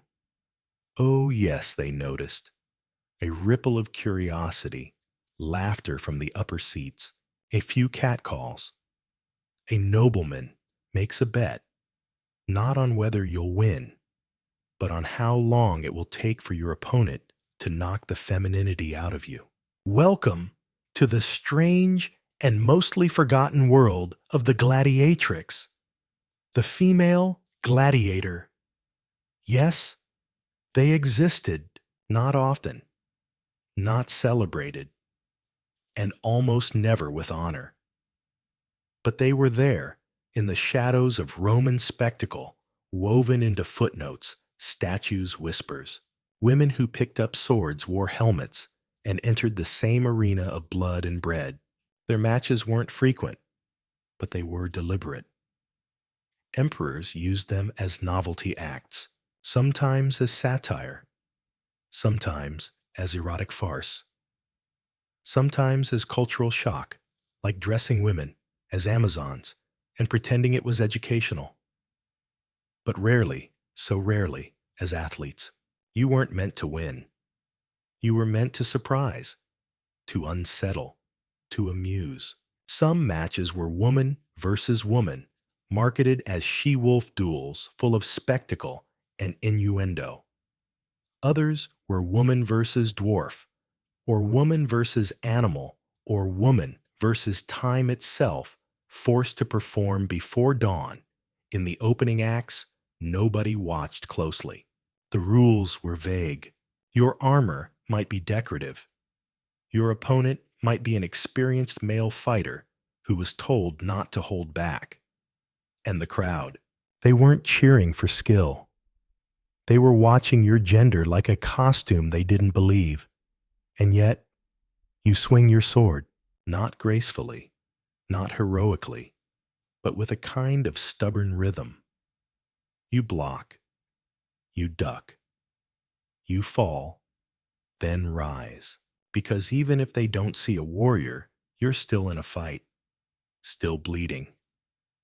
Oh yes, they noticed. A ripple of curiosity, laughter from the upper seats, a few catcalls. A nobleman makes a bet, not on whether you'll win, but on how long it will take for your opponent to knock the femininity out of you. Welcome to the strange and mostly forgotten world of the gladiatrix, the female gladiator. Yes, they existed, not often, not celebrated, and almost never with honor. But they were there, in the shadows of Roman spectacle, woven into footnotes, statues, whispers. Women who picked up swords wore helmets and entered the same arena of blood and bread. Their matches weren't frequent, but they were deliberate. Emperors used them as novelty acts, sometimes as satire, sometimes as erotic farce, sometimes as cultural shock, like dressing women as Amazons and pretending it was educational. But rarely, so rarely, as athletes. You weren't meant to win. You were meant to surprise, to unsettle, to amuse. Some matches were woman versus woman, marketed as she-wolf duels full of spectacle and innuendo. Others were woman versus dwarf, or woman versus animal, or woman versus time itself, forced to perform before dawn. In the opening acts, nobody watched closely. The rules were vague. Your armor might be decorative. Your opponent might be an experienced male fighter who was told not to hold back. And the crowd, they weren't cheering for skill. They were watching your gender like a costume they didn't believe. And yet, you swing your sword, not gracefully, not heroically, but with a kind of stubborn rhythm. You block, you duck, you fall, then rise. Because even if they don't see a warrior, you're still in a fight, still bleeding,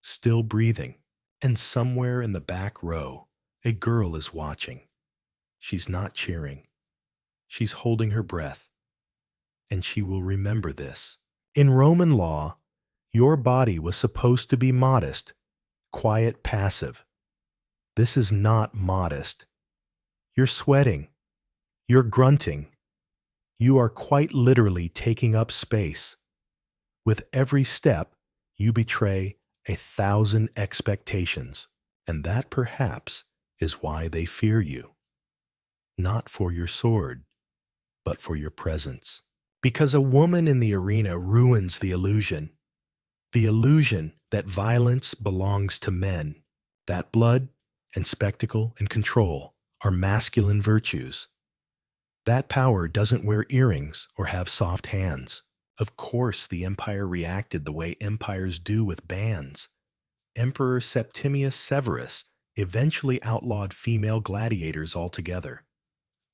still breathing. And somewhere in the back row, a girl is watching. She's not cheering. She's holding her breath. And she will remember this. In Roman law, your body was supposed to be modest, quiet, passive. This is not modest. You're sweating. You're grunting. You are quite literally taking up space. With every step, you betray 1,000 expectations, and that perhaps is why they fear you. Not for your sword, but for your presence. Because a woman in the arena ruins the illusion that violence belongs to men, that blood and spectacle and control are masculine virtues. That power doesn't wear earrings or have soft hands. Of course, the empire reacted the way empires do with bans. Emperor Septimius Severus eventually outlawed female gladiators altogether.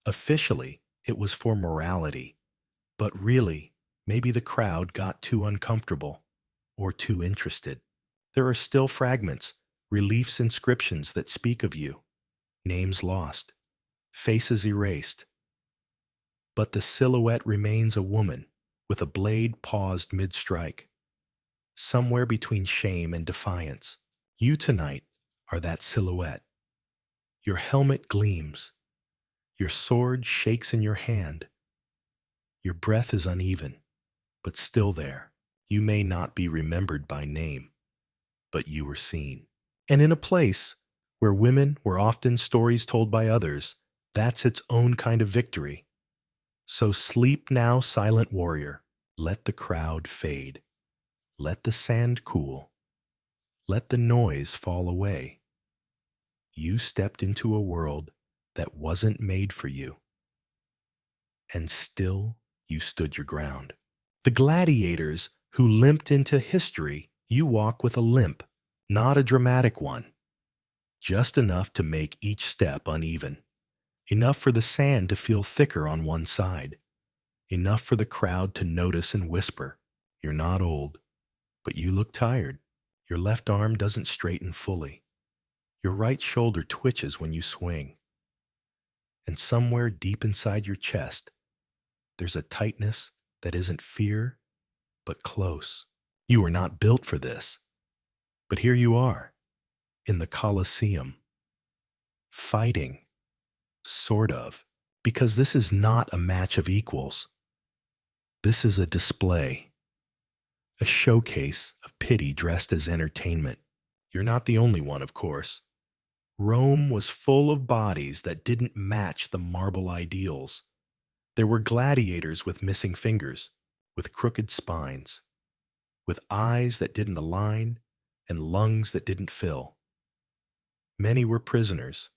Officially, it was for morality, but really, maybe the crowd got too uncomfortable or too interested. There are still fragments, reliefs, inscriptions that speak of you, names lost, faces erased. But the silhouette remains a woman with a blade paused mid-strike, somewhere between shame and defiance. You tonight are that silhouette. Your helmet gleams. Your sword shakes in your hand. Your breath is uneven, but still there. You may not be remembered by name, but you were seen. And in a place where women were often stories told by others, that's its own kind of victory. So sleep now, silent warrior. Let the crowd fade. Let the sand cool. Let the noise fall away. You stepped into a world that wasn't made for you. And still you stood your ground. The gladiators who limped into history, you walk with a limp, not a dramatic one. Just enough to make each step uneven. Enough for the sand to feel thicker on one side. Enough for the crowd to notice and whisper, "You're not old, but you look tired." Your left arm doesn't straighten fully. Your right shoulder twitches when you swing. And somewhere deep inside your chest, there's a tightness that isn't fear, but close. You were not built for this. But here you are, in the Colosseum, fighting. Sort of, because this is not a match of equals. This is a display, a showcase of pity dressed as entertainment. You're not the only one, of course. Rome was full of bodies that didn't match the marble ideals. There were gladiators with missing fingers, with crooked spines, with eyes that didn't align and lungs that didn't fill. Many were prisoners.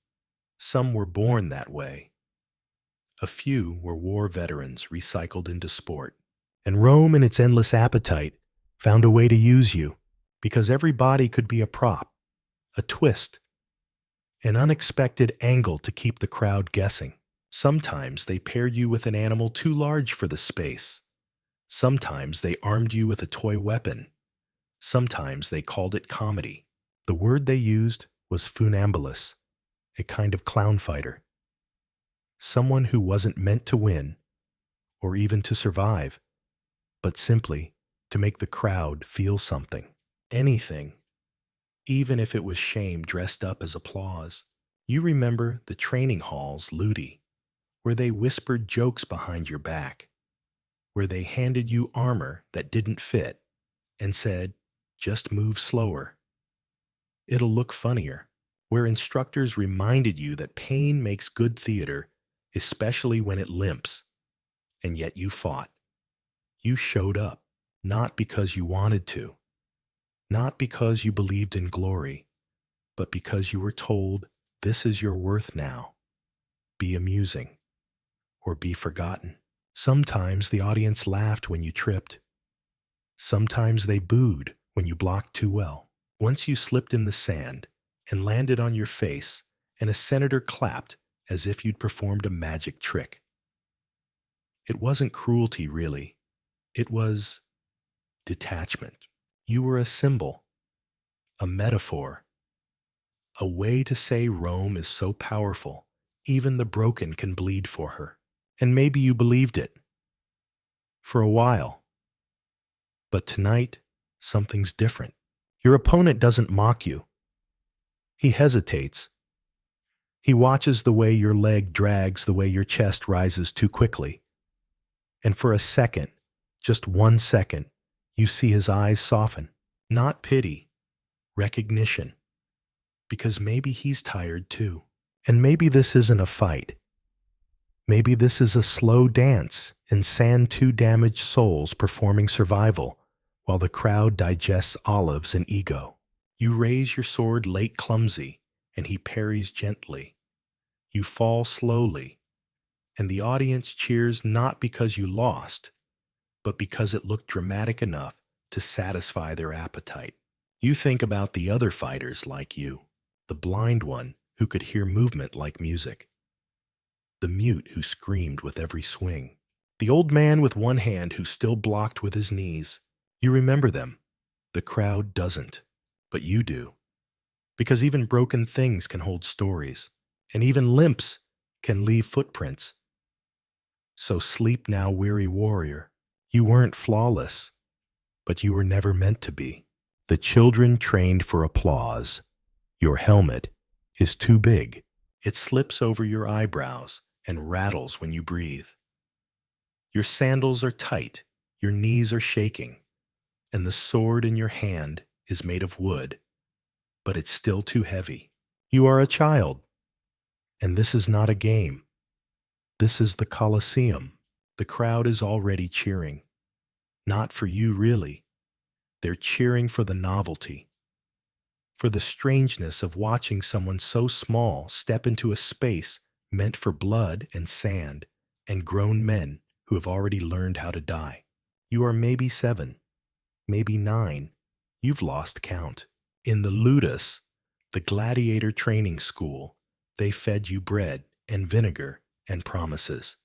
Some were born that way. A few were war veterans recycled into sport. And Rome, in its endless appetite, found a way to use you, because every body could be a prop, a twist, an unexpected angle to keep the crowd guessing. Sometimes they paired you with an animal too large for the space. Sometimes they armed you with a toy weapon. Sometimes they called it comedy. The word they used was funambulus, a kind of clown fighter. Someone who wasn't meant to win, or even to survive, but simply to make the crowd feel something. Anything, even if it was shame dressed up as applause. You remember the training halls, Ludi, where they whispered jokes behind your back, where they handed you armor that didn't fit and said, just move slower. It'll look funnier, where instructors reminded you that pain makes good theater, especially when it limps, and yet you fought. You showed up, not because you wanted to, not because you believed in glory, but because you were told, this is your worth now. Be amusing, or be forgotten. Sometimes the audience laughed when you tripped. Sometimes they booed when you blocked too well. Once you slipped in the sand and landed on your face, and a senator clapped as if you'd performed a magic trick. It wasn't cruelty, really. It was detachment. You were a symbol, a metaphor, a way to say Rome is so powerful, even the broken can bleed for her. And maybe you believed it. For a while. But tonight, something's different. Your opponent doesn't mock you. He hesitates. He watches the way your leg drags, the way your chest rises too quickly. And for a second, just 1 second, you see his eyes soften. Not pity, recognition. Because maybe he's tired too. And maybe this isn't a fight. Maybe this is a slow dance in sand two damaged souls performing survival while the crowd digests olives and ego. You raise your sword late clumsy, and he parries gently. You fall slowly, and the audience cheers not because you lost, but because it looked dramatic enough to satisfy their appetite. You think about the other fighters like you, the blind one who could hear movement like music, the mute who screamed with every swing, the old man with one hand who still blocked with his knees. You remember them. The crowd doesn't, but you do. Because even broken things can hold stories, and even limps can leave footprints. So sleep now, weary warrior. You weren't flawless, but you were never meant to be. The children trained for applause. Your helmet is too big. It slips over your eyebrows and rattles when you breathe. Your sandals are tight, your knees are shaking, and the sword in your hand is made of wood, but it's still too heavy. You are a child, and this is not a game. This is the Colosseum. The crowd is already cheering. Not for you, really. They're cheering for the novelty, for the strangeness of watching someone so small step into a space meant for blood and sand and grown men who have already learned how to die. You are maybe 7, maybe 9. You've lost count. In the ludus, the gladiator training school, they fed you bread and vinegar and promises.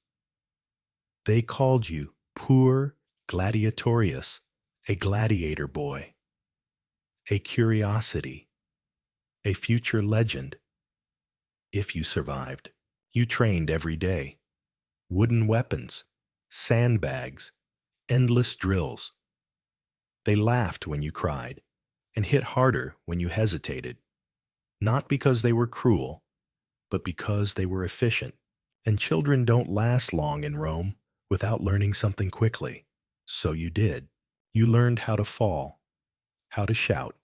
They called you Pur Gladiatorius, a gladiator boy, a curiosity, a future legend. If you survived, you trained every day. Wooden weapons, sandbags, endless drills. They laughed when you cried and hit harder when you hesitated, not because they were cruel, but because they were efficient. And children don't last long in Rome without learning something quickly. So you did. You learned how to fall, how to shout,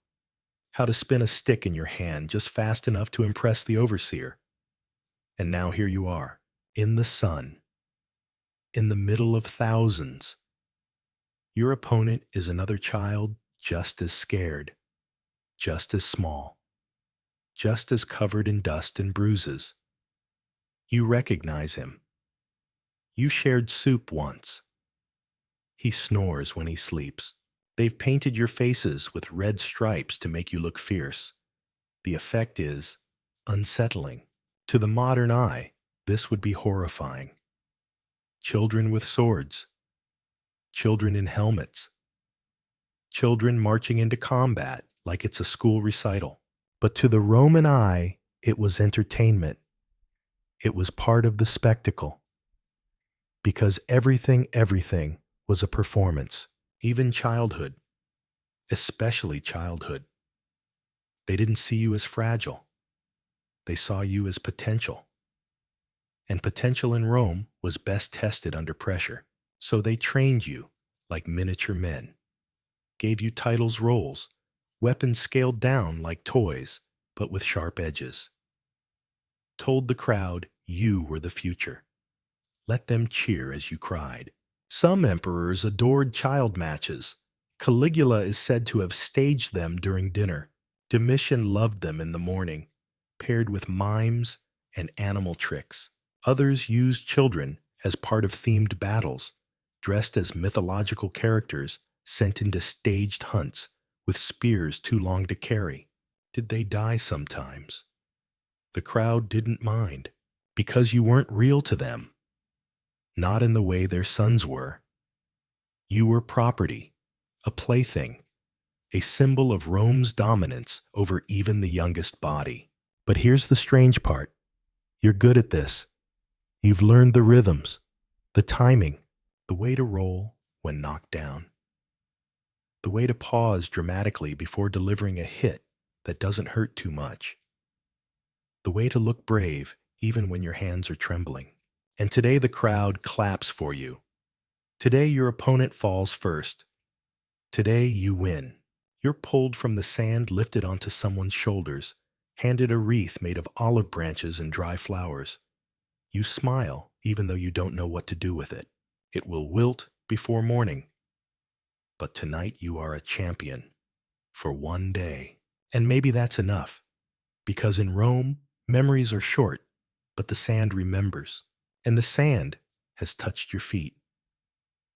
how to spin a stick in your hand just fast enough to impress the overseer. And now here you are, in the sun, in the middle of thousands. Your opponent is another child just as scared, just as small, just as covered in dust and bruises. You recognize him. You shared soup once. He snores when he sleeps. They've painted your faces with red stripes to make you look fierce. The effect is unsettling. To the modern eye, this would be horrifying. Children with swords, children in helmets, children marching into combat like it's a school recital. But to the Roman eye, it was entertainment. It was part of the spectacle. Because everything was a performance, even childhood, especially childhood. They didn't see you as fragile. They saw you as potential. And potential in Rome was best tested under pressure. So they trained you like miniature men, gave you titles roles, weapons scaled down like toys, but with sharp edges. Told the crowd you were the future. Let them cheer as you cried. Some emperors adored child matches. Caligula is said to have staged them during dinner. Domitian loved them in the morning, paired with mimes and animal tricks. Others used children as part of themed battles, dressed as mythological characters sent into staged hunts with spears too long to carry. Did they die sometimes? The crowd didn't mind, because you weren't real to them. Not in the way their sons were. You were property, a plaything, a symbol of Rome's dominance over even the youngest body. But here's the strange part. You're good at this. You've learned the rhythms, the timing, the way to roll when knocked down, the way to pause dramatically before delivering a hit that doesn't hurt too much, the way to look brave even when your hands are trembling. And today the crowd claps for you. Today your opponent falls first. Today you win. You're pulled from the sand, lifted onto someone's shoulders, handed a wreath made of olive branches and dry flowers. You smile even though you don't know what to do with it. It will wilt before morning. But tonight you are a champion for one day. And maybe that's enough, because in Rome, memories are short, but the sand remembers. And the sand has touched your feet.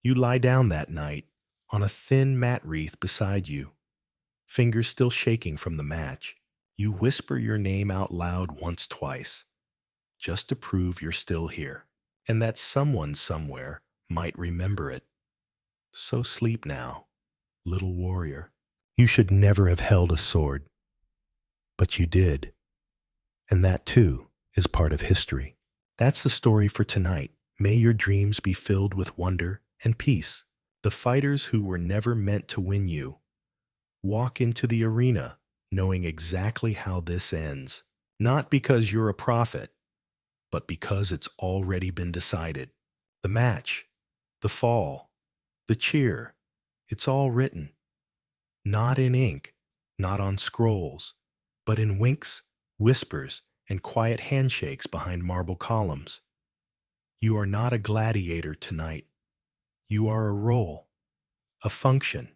You lie down that night on a thin mat wreath beside you, fingers still shaking from the match. You whisper your name out loud once, twice, just to prove you're still here, and that someone somewhere might remember it. So sleep now, little warrior. You should never have held a sword, but you did, and that too is part of history. That's the story for tonight. May your dreams be filled with wonder and peace. The fighters who were never meant to win you walk into the arena knowing exactly how this ends. Not because you're a prophet, but because it's already been decided. The match, the fall, the cheer, it's all written. Not in ink, not on scrolls, but in winks, whispers, and quiet handshakes behind marble columns. You are not a gladiator tonight. You are a role, a function,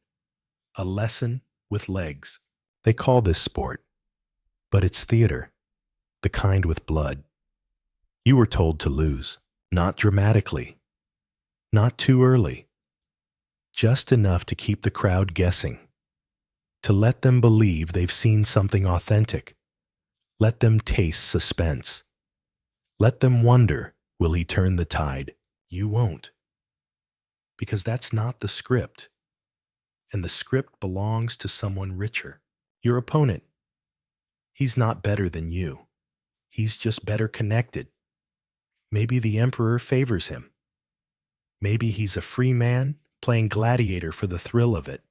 a lesson with legs. They call this sport, but it's theater, the kind with blood. You were told to lose, not dramatically, not too early, just enough to keep the crowd guessing, to let them believe they've seen something authentic. Let them taste suspense. Let them wonder, will he turn the tide? You won't. Because that's not the script. And the script belongs to someone richer. Your opponent. He's not better than you. He's just better connected. Maybe the emperor favors him. Maybe he's a free man playing gladiator for the thrill of it.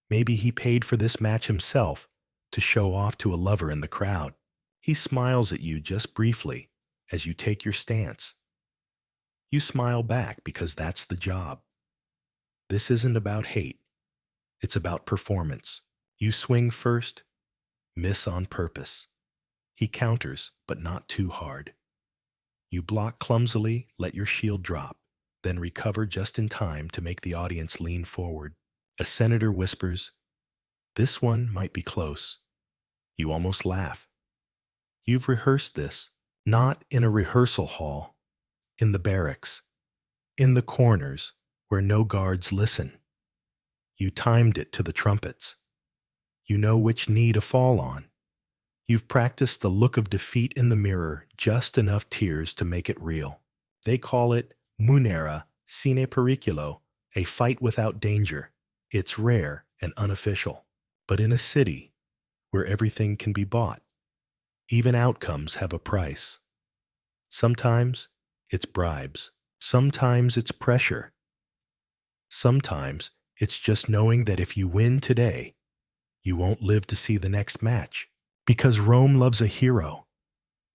Maybe he paid for this match himself to show off to a lover in the crowd. He smiles at you just briefly as you take your stance. You smile back because that's the job. This isn't about hate. It's about performance. You swing first, miss on purpose. He counters, but not too hard. You block clumsily, let your shield drop, then recover just in time to make the audience lean forward. A senator whispers, "This one might be close." You almost laugh. You've rehearsed this, not in a rehearsal hall, in the barracks, in the corners where no guards listen. You timed it to the trumpets. You know which knee to fall on. You've practiced the look of defeat in the mirror, just enough tears to make it real. They call it munera sine periculo, a fight without danger. It's rare and unofficial. But in a city where everything can be bought, even outcomes have a price. Sometimes it's bribes. Sometimes it's pressure. Sometimes it's just knowing that if you win today, you won't live to see the next match. Because Rome loves a hero,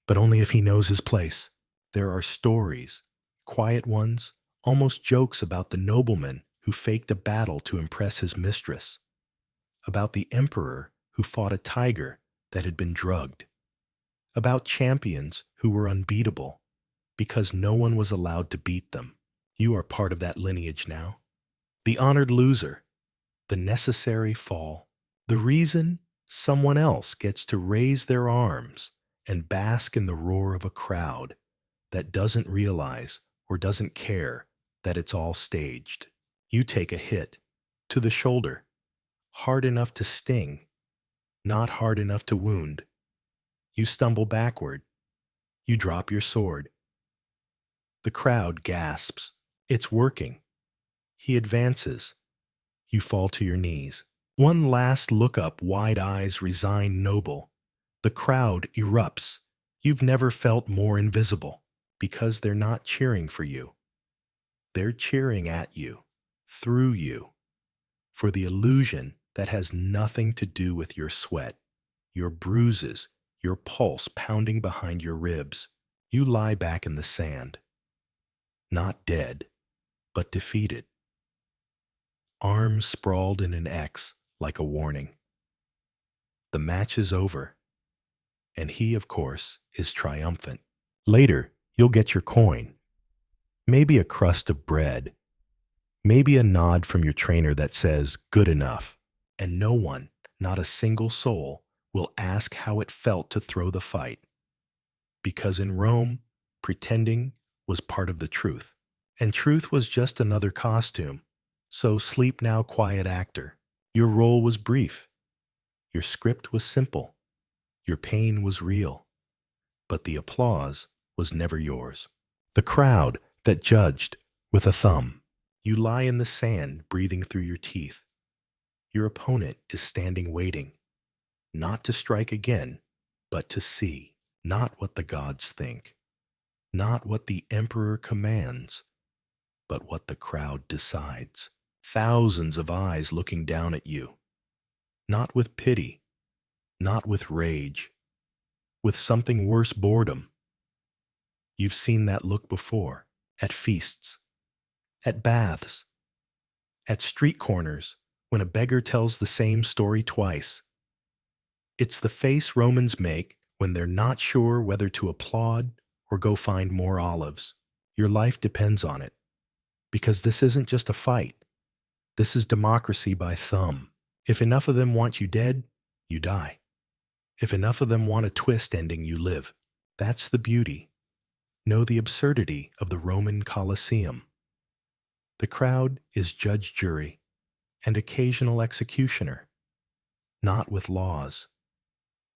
but only if he knows his place. There are stories, quiet ones, almost jokes about the nobleman who faked a battle to impress his mistress, about the emperor who fought a tiger that had been drugged, about champions who were unbeatable because no one was allowed to beat them. You are part of that lineage now. The honored loser, the necessary fall, the reason someone else gets to raise their arms and bask in the roar of a crowd that doesn't realize or doesn't care that it's all staged. You take a hit to the shoulder, hard enough to sting, not hard enough to wound. You stumble backward. You drop your sword. The crowd gasps. It's working. He advances. You fall to your knees. One last look up, wide eyes, resigned, noble. The crowd erupts. You've never felt more invisible because they're not cheering for you. They're cheering at you, through you, for the illusion that has nothing to do with your sweat, your bruises, your pulse pounding behind your ribs. You lie back in the sand, not dead, but defeated. Arms sprawled in an X like a warning. The match is over, and he, of course, is triumphant. Later, you'll get your coin, maybe a crust of bread, maybe a nod from your trainer that says, good enough, and no one, not a single soul, will ask how it felt to throw the fight. Because in Rome, pretending was part of the truth, and truth was just another costume. So sleep now, quiet actor. Your role was brief. Your script was simple. Your pain was real. But the applause was never yours. The crowd that judged with a thumb. You lie in the sand, breathing through your teeth. Your opponent is standing waiting, not to strike again, but to see. Not what the gods think, not what the emperor commands, but what the crowd decides. Thousands of eyes looking down at you, not with pity, not with rage, with something worse, boredom. You've seen that look before, at feasts, at baths, at street corners, when a beggar tells the same story twice. It's the face Romans make when they're not sure whether to applaud or go find more olives. Your life depends on it, because this isn't just a fight. This is democracy by thumb. If enough of them want you dead, you die. If enough of them want a twist ending, you live. That's the beauty. Know the absurdity of the Roman Colosseum. The crowd is judge, jury, and occasional executioner. Not with laws,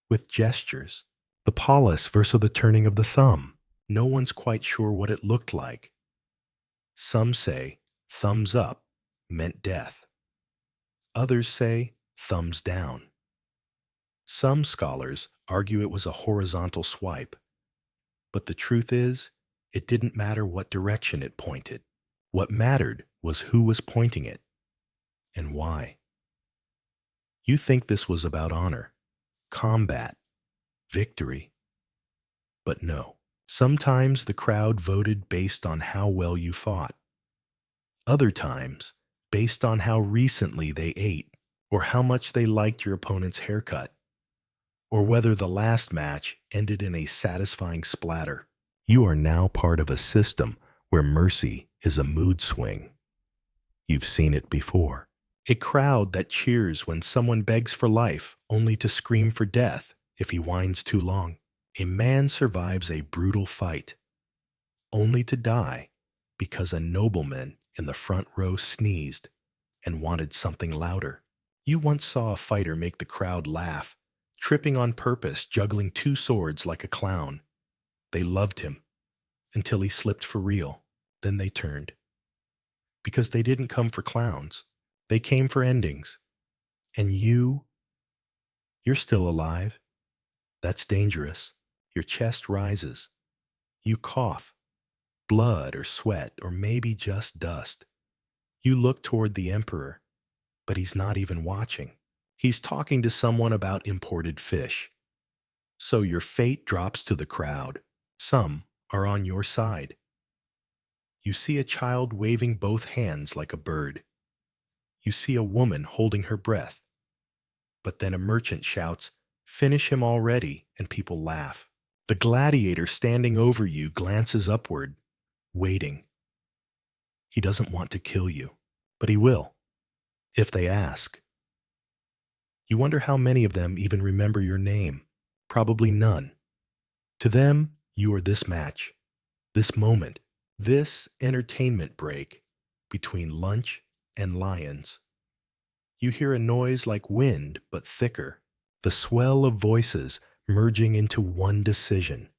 with gestures. The polis versus the turning of the thumb. No one's quite sure what it looked like. Some say thumbs up meant death. Others say thumbs down. Some scholars argue it was a horizontal swipe. But the truth is, it didn't matter what direction it pointed. What mattered was who was pointing it and why. You think this was about honor, combat, victory. But no. Sometimes the crowd voted based on how well you fought. Other times, based on how recently they ate, or how much they liked your opponent's haircut, or whether the last match ended in a satisfying splatter. You are now part of a system where mercy is a mood swing. You've seen it before. A crowd that cheers when someone begs for life, only to scream for death if he whines too long. A man survives a brutal fight, only to die because a nobleman in the front row sneezed and wanted something louder. You once saw a fighter make the crowd laugh, tripping on purpose, juggling two swords like a clown. They loved him until he slipped for real. Then they turned. Because they didn't come for clowns. They came for endings. And you're still alive. That's dangerous. Your chest rises. You cough. Blood or sweat or maybe just dust. You look toward the emperor, but he's not even watching. He's talking to someone about imported fish. So your fate drops to the crowd. Some are on your side. You see a child waving both hands like a bird. You see a woman holding her breath. But then a merchant shouts, "Finish him already," and people laugh. The gladiator standing over you glances upward, waiting. He doesn't want to kill you, but he will, if they ask. You wonder how many of them even remember your name. Probably none. To them, you are this match, this moment, this entertainment break between lunch and lions. You hear a noise like wind, but thicker, the swell of voices merging into one decision.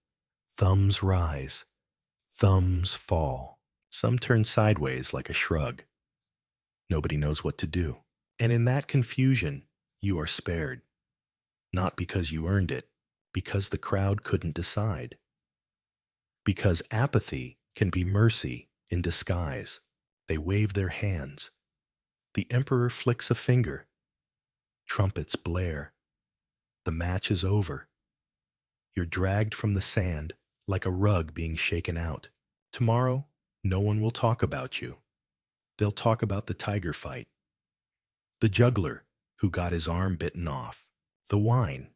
Thumbs rise, thumbs fall. Some turn sideways like a shrug. Nobody knows what to do. And in that confusion, you are spared. Not because you earned it, because the crowd couldn't decide. Because apathy can be mercy in disguise. They wave their hands. The emperor flicks a finger. Trumpets blare. The match is over. You're dragged from the sand like a rug being shaken out. Tomorrow, no one will talk about you. They'll talk about the tiger fight. The juggler who got his arm bitten off. The wine.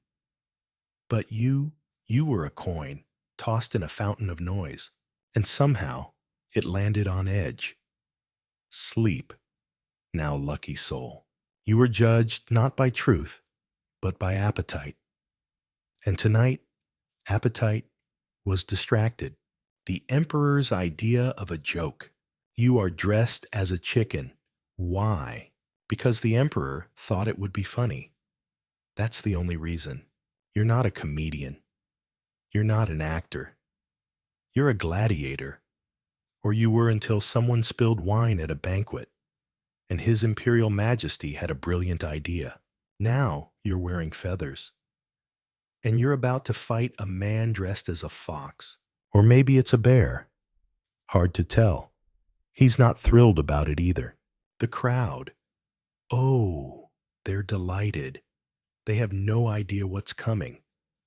But you were a coin tossed in a fountain of noise, and somehow it landed on edge. Sleep, now lucky soul. You were judged not by truth, but by appetite. And tonight, appetite was distracted. The emperor's idea of a joke. You are dressed as a chicken. Why? Because the emperor thought it would be funny. That's the only reason. You're not a comedian. You're not an actor. You're a gladiator. Or you were until someone spilled wine at a banquet, and His Imperial Majesty had a brilliant idea. Now you're wearing feathers. And you're about to fight a man dressed as a fox. Or maybe it's a bear. Hard to tell. He's not thrilled about it either. The crowd. Oh, they're delighted. They have no idea what's coming,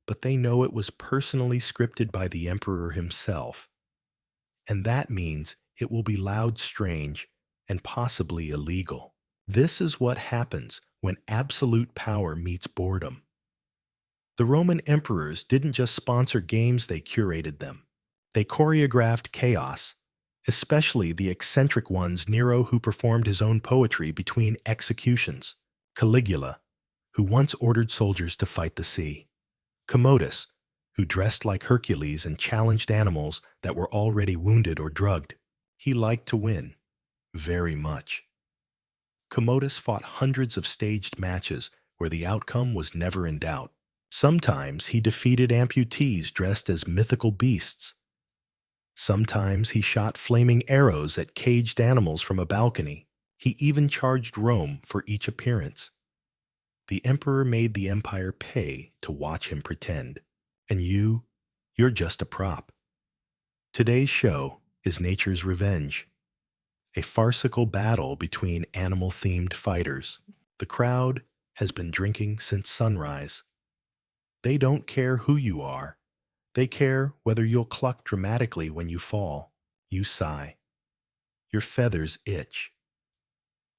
but they know it was personally scripted by the emperor himself. And that means it will be loud, strange, and possibly illegal. This is what happens when absolute power meets boredom. The Roman emperors didn't just sponsor games, they curated them. They choreographed chaos, especially the eccentric ones, Nero, who performed his own poetry between executions, Caligula, who once ordered soldiers to fight the sea, Commodus, who dressed like Hercules and challenged animals that were already wounded or drugged. He liked to win, very much. Commodus fought hundreds of staged matches where the outcome was never in doubt. Sometimes he defeated amputees dressed as mythical beasts. Sometimes he shot flaming arrows at caged animals from a balcony. He even charged Rome for each appearance. The emperor made the empire pay to watch him pretend. And you're just a prop. Today's show is Nature's Revenge, a farcical battle between animal-themed fighters. The crowd has been drinking since sunrise. They don't care who you are. They care whether you'll cluck dramatically when you fall. You sigh. Your feathers itch.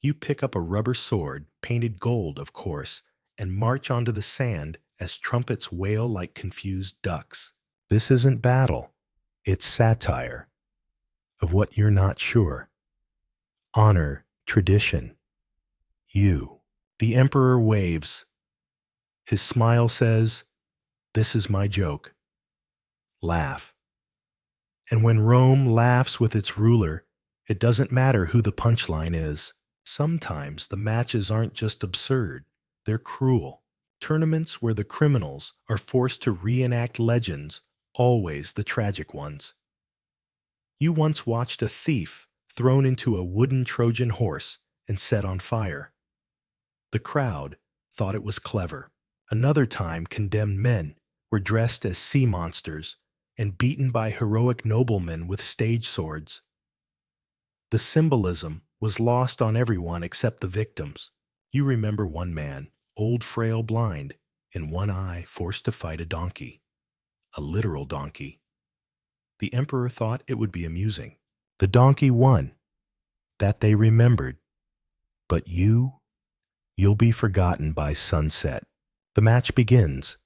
You pick up a rubber sword, painted gold, of course, and march onto the sand as trumpets wail like confused ducks. This isn't battle. It's satire of what you're not sure. Honor, tradition. You. The emperor waves. His smile says, "This is my joke." Laugh. And when Rome laughs with its ruler, it doesn't matter who the punchline is. Sometimes the matches aren't just absurd, they're cruel. Tournaments where the criminals are forced to reenact legends, always the tragic ones. You once watched a thief thrown into a wooden Trojan horse and set on fire. The crowd thought it was clever. Another time, condemned men were dressed as sea monsters and beaten by heroic noblemen with stage swords. The symbolism was lost on everyone except the victims. You remember one man, old, frail, blind, in one eye, forced to fight a donkey, a literal donkey. The emperor thought it would be amusing. The donkey won. That they remembered. But you'll be forgotten by sunset. The match begins.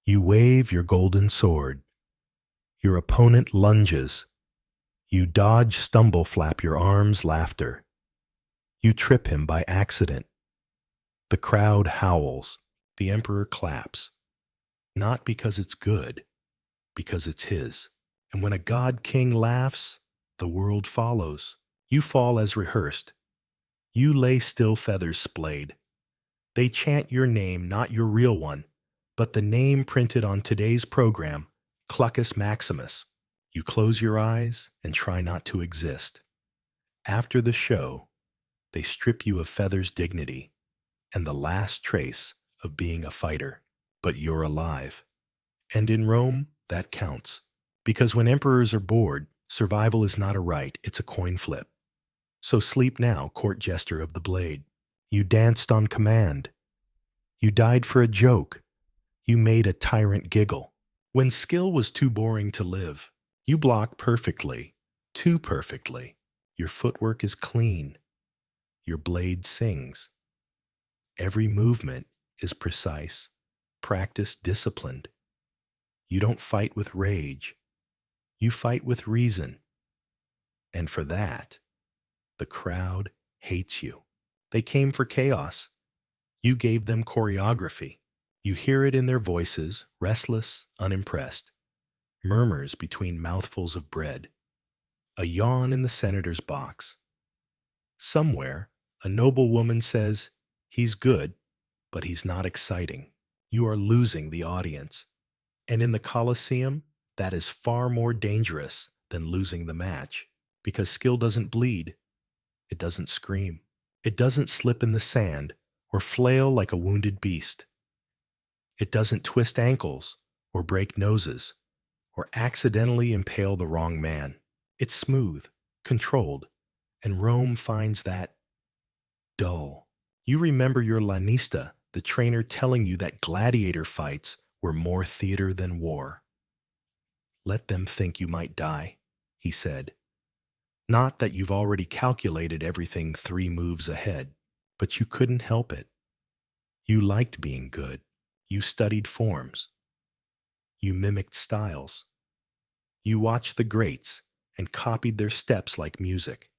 You wave your golden sword. Your opponent lunges. You dodge, stumble, flap your arms, laughter. You trip him by accident. The crowd howls. The emperor claps. Not because it's good, because it's his. And when a god king laughs, the world follows. You fall as rehearsed. You lay still, feathers splayed. They chant your name, not your real one, but the name printed on today's program, Cluckus Maximus. You close your eyes and try not to exist. After the show, they strip you of feathers' dignity and the last trace of being a fighter. But you're alive. And in Rome, that counts. Because when emperors are bored, survival is not a right, it's a coin flip. So sleep now, court jester of the blade. You danced on command. You died for a joke. You made a tyrant giggle. When skill was too boring to live, you block perfectly, too perfectly. Your footwork is clean. Your blade sings. Every movement is precise, practiced, disciplined. You don't fight with rage. You fight with reason. And for that, the crowd hates you. They came for chaos. You gave them choreography. You hear it in their voices, restless, unimpressed. Murmurs between mouthfuls of bread. A yawn in the senator's box. Somewhere, a noble woman says, "He's good, but he's not exciting." You are losing the audience. And in the Colosseum, that is far more dangerous than losing the match, because skill doesn't bleed. It doesn't scream. It doesn't slip in the sand or flail like a wounded beast. It doesn't twist ankles or break noses or accidentally impale the wrong man. It's smooth, controlled, and Rome finds that dull. You remember your lanista, the trainer, telling you that gladiator fights were more theater than war. "Let them think you might die," he said. "Not that you've already calculated everything 3 moves ahead, but you couldn't help it. You liked being good. You studied forms. You mimicked styles. You watched the greats and copied their steps like music.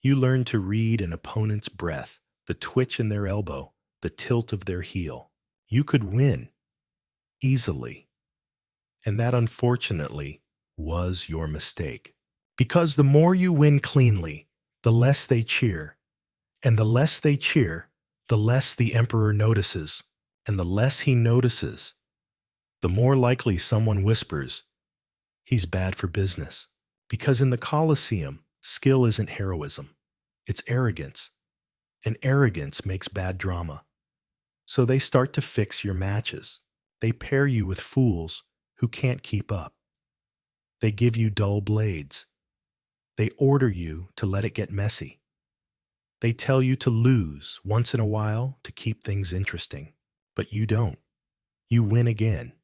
You learned to read an opponent's breath, the twitch in their elbow, the tilt of their heel. You could win, easily. And that, unfortunately, was your mistake. Because the more you win cleanly, the less they cheer. And the less they cheer, the less the emperor notices. And the less he notices, the more likely someone whispers, "He's bad for business." Because in the Colosseum, skill isn't heroism. It's arrogance. And arrogance makes bad drama. So they start to fix your matches. They pair you with fools who can't keep up. They give you dull blades. They order you to let it get messy. They tell you to lose once in a while to keep things interesting. But you don't. You win again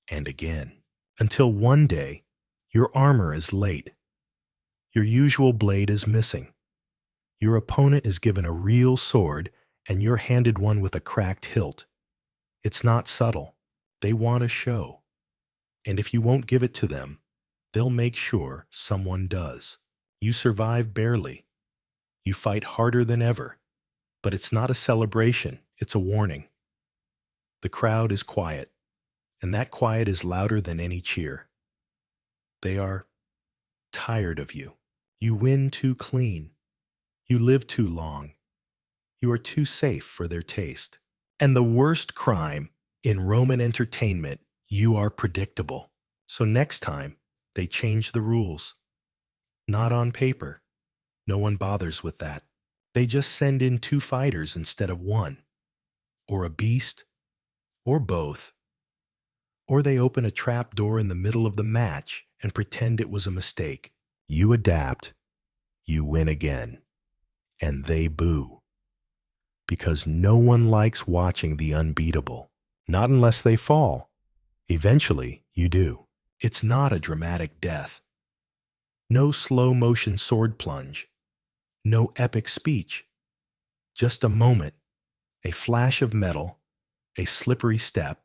and again. Until one day, your armor is late. Your usual blade is missing. Your opponent is given a real sword and you're handed one with a cracked hilt. It's not subtle. They want a show. And if you won't give it to them, they'll make sure someone does. You survive barely. You fight harder than ever. But it's not a celebration, it's a warning. The crowd is quiet, and that quiet is louder than any cheer. They are tired of you. You win too clean. You live too long. You are too safe for their taste. And the worst crime in Roman entertainment, you are predictable. So next time, they change the rules. Not on paper. No one bothers with that. They just send in two fighters instead of one. Or a beast. Or both. Or they open a trap door in the middle of the match and pretend it was a mistake. You adapt. You win again. And they boo. Because no one likes watching the unbeatable. Not unless they fall. Eventually, you do. It's not a dramatic death. No slow-motion sword plunge. No epic speech. Just a moment, a flash of metal, a slippery step,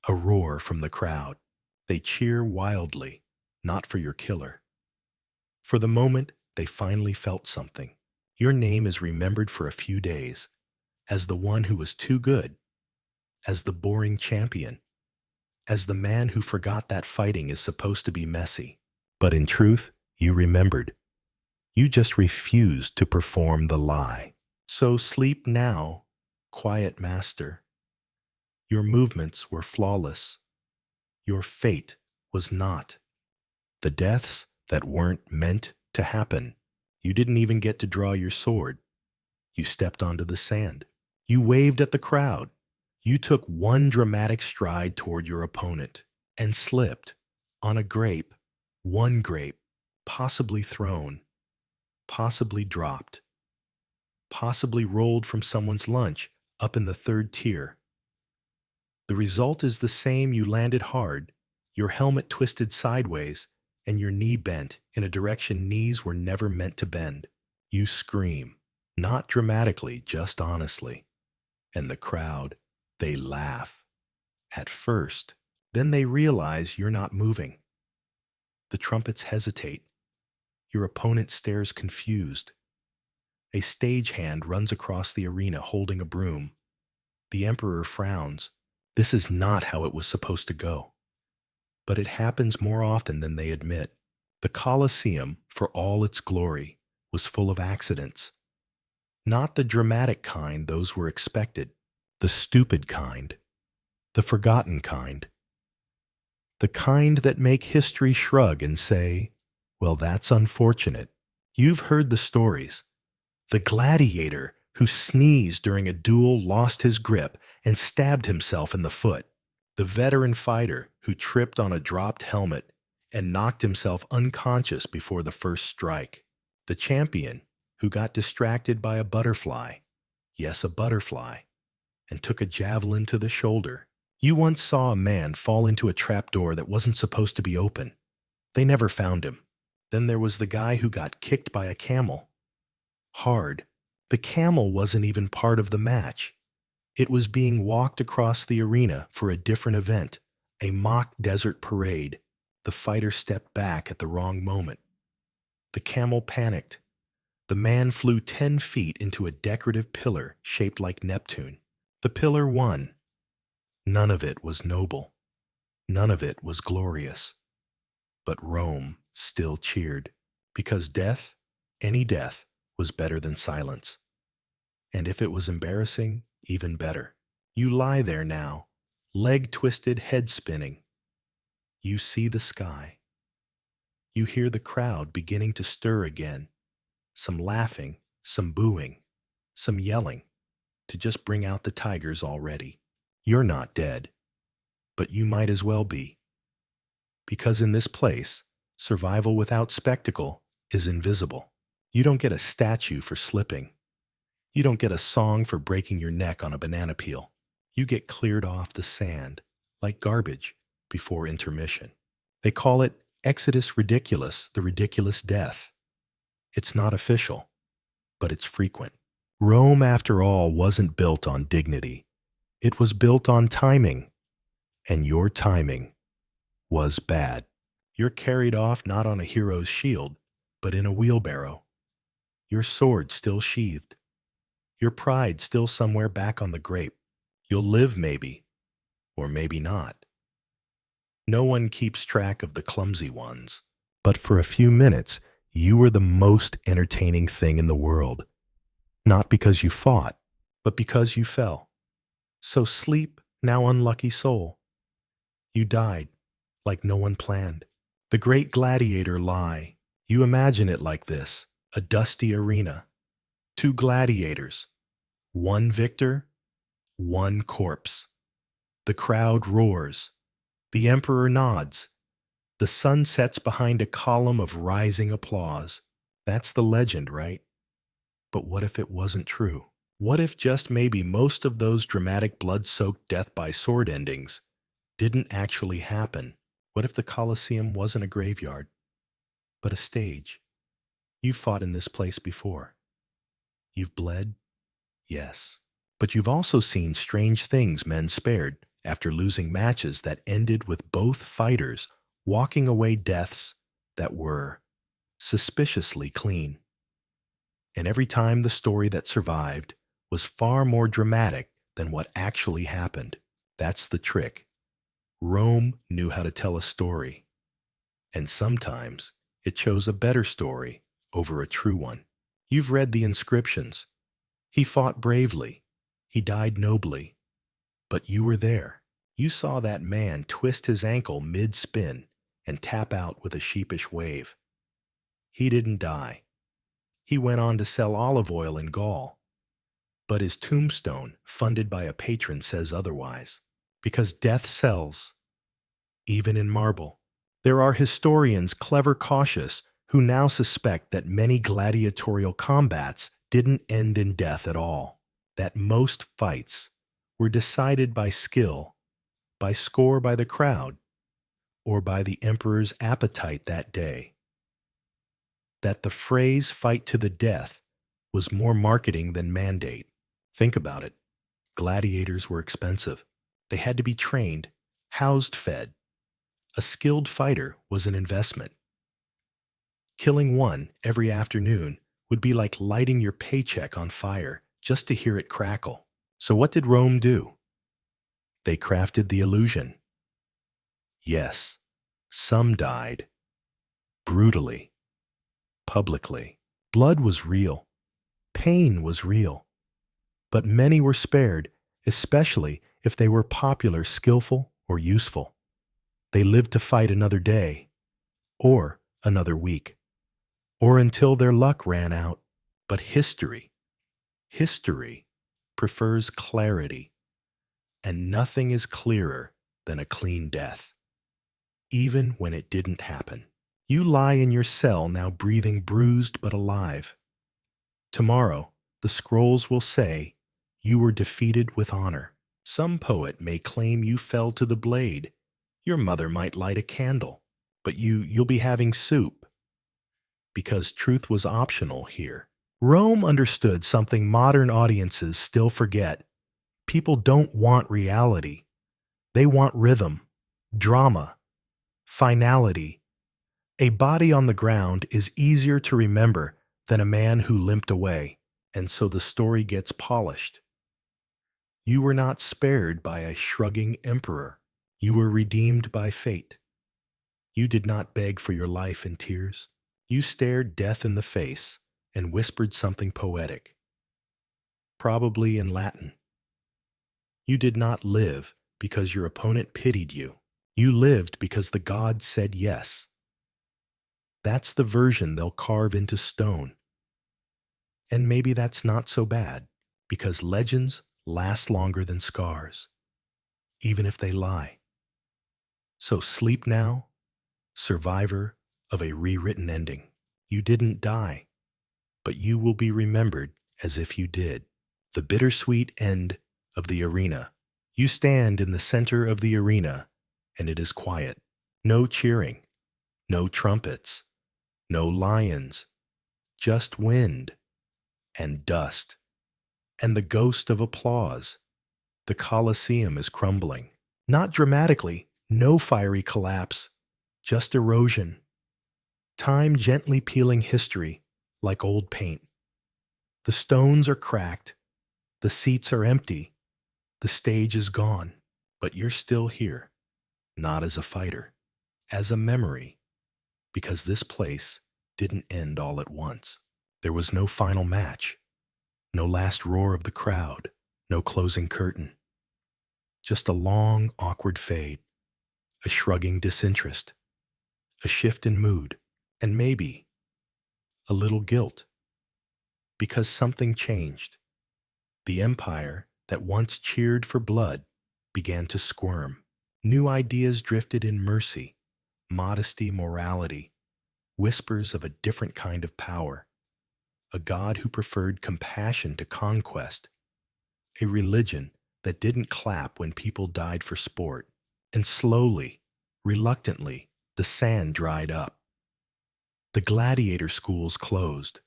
a roar from the crowd. They cheer wildly, not for your killer. For the moment, they finally felt something. Your name is remembered for a few days, as the one who was too good, as the boring champion, as the man who forgot that fighting is supposed to be messy. But in truth, you remembered. You just refused to perform the lie. So sleep now, quiet master. Your movements were flawless. Your fate was not. The deaths that weren't meant to happen. You didn't even get to draw your sword. You stepped onto the sand. You waved at the crowd. You took one dramatic stride toward your opponent and slipped on a grape, one grape, possibly thrown, possibly dropped, possibly rolled from someone's lunch up in the third tier. The result is the same. You landed hard, your helmet twisted sideways, and your knee bent in a direction knees were never meant to bend. You scream, not dramatically, just honestly. And the crowd, they laugh. At first, then they realize you're not moving. The trumpets hesitate. Your opponent stares confused. A stagehand runs across the arena holding a broom. The emperor frowns. This is not how it was supposed to go. But it happens more often than they admit. The Colosseum, for all its glory, was full of accidents. Not the dramatic kind those were expected. The stupid kind. The forgotten kind. The kind that make history shrug and say, well, that's unfortunate. You've heard the stories. The gladiator who sneezed during a duel lost his grip and stabbed himself in the foot. The veteran fighter who tripped on a dropped helmet and knocked himself unconscious before the first strike. The champion who got distracted by a butterfly, yes, a butterfly, and took a javelin to the shoulder. You once saw a man fall into a trapdoor that wasn't supposed to be open. They never found him. Then there was the guy who got kicked by a camel. Hard. The camel wasn't even part of the match. It was being walked across the arena for a different event, a mock desert parade. The fighter stepped back at the wrong moment. The camel panicked. The man flew 10 feet into a decorative pillar shaped like Neptune. The pillar won. None of it was noble. None of it was glorious. But Rome still cheered, because death, any death, was better than silence. And if it was embarrassing, even better. You lie there now, leg twisted, head spinning. You see the sky. You hear the crowd beginning to stir again. Some laughing, some booing, some yelling, to just bring out the tigers already. You're not dead, but you might as well be. Because in this place, survival without spectacle is invisible. You don't get a statue for slipping. You don't get a song for breaking your neck on a banana peel. You get cleared off the sand, like garbage, before intermission. They call it Exodus Ridiculous, the ridiculous death. It's not official, but it's frequent. Rome, after all, wasn't built on dignity. It was built on timing, and your timing was bad. You're carried off not on a hero's shield, but in a wheelbarrow. Your sword still sheathed. Your pride still somewhere back on the grape. You'll live maybe, or maybe not. No one keeps track of the clumsy ones, But for a few minutes, you were the most entertaining thing in the world. Not because you fought, but because you fell. So sleep, now unlucky soul. You died, like no one planned. The great gladiator lie. You imagine it like this: a dusty arena, two gladiators, one victor, one corpse. The crowd roars. The emperor nods. The sun sets behind a column of rising applause. That's the legend, right? But what if it wasn't true? What if just maybe most of those dramatic blood-soaked death by sword endings didn't actually happen? What if the Colosseum wasn't a graveyard, but a stage? You've fought in this place before. You've bled? Yes. But you've also seen strange things men spared after losing matches that ended with both fighters walking away deaths that were suspiciously clean. And every time the story that survived was far more dramatic than what actually happened. That's the trick. Rome knew how to tell a story, and sometimes it chose a better story over a true one. You've read the inscriptions. He fought bravely. He died nobly. But you were there. You saw that man twist his ankle mid-spin and tap out with a sheepish wave. He didn't die. He went on to sell olive oil in Gaul. But his tombstone, funded by a patron, says otherwise. Because death sells, even in marble. There are historians, clever cautious, who now suspect that many gladiatorial combats didn't end in death at all, that most fights were decided by skill, by score by the crowd, or by the emperor's appetite that day. That the phrase "fight to the death" was more marketing than mandate. Think about it. Gladiators were expensive. They had to be trained, housed, fed. A skilled fighter was an investment. Killing one every afternoon would be like lighting your paycheck on fire just to hear it crackle. So what did Rome do? They crafted the illusion. Yes, some died. Brutally. Publicly. Blood was real. Pain was real. But many were spared, especially if they were popular, skillful, or useful. They lived to fight another day, or another week, or until their luck ran out. But history prefers clarity, and nothing is clearer than a clean death, even when it didn't happen. You lie in your cell now, breathing, bruised but alive. Tomorrow, the scrolls will say you were defeated with honor. Some poet may claim you fell to the blade. Your mother might light a candle, but you'll be having soup. Because truth was optional here. Rome understood something modern audiences still forget. People don't want reality. They want rhythm, drama, finality. A body on the ground is easier to remember than a man who limped away, and so the story gets polished. You were not spared by a shrugging emperor. You were redeemed by fate. You did not beg for your life in tears. You stared death in the face and whispered something poetic, probably in Latin. You did not live because your opponent pitied you. You lived because the gods said yes. That's the version they'll carve into stone. And maybe that's not so bad, because legends last longer than scars, even if they lie. So sleep now, survivor of a rewritten ending. You didn't die, but you will be remembered as if you did. The bittersweet end of the arena. You stand in the center of the arena, and it is quiet. No cheering, no trumpets, no lions, just wind and dust, and the ghost of applause. The Colosseum is crumbling. Not dramatically, no fiery collapse, just erosion. Time gently peeling history like old paint. The stones are cracked, the seats are empty, the stage is gone, but you're still here, not as a fighter, as a memory, because this place didn't end all at once. There was no final match, no last roar of the crowd, no closing curtain. Just a long, awkward fade, a shrugging disinterest, a shift in mood, and maybe a little guilt, because something changed. The empire that once cheered for blood began to squirm. New ideas drifted in mercy, modesty, morality, whispers of a different kind of power, a God who preferred compassion to conquest, a religion that didn't clap when people died for sport. And slowly, reluctantly, the sand dried up. The gladiator schools closed.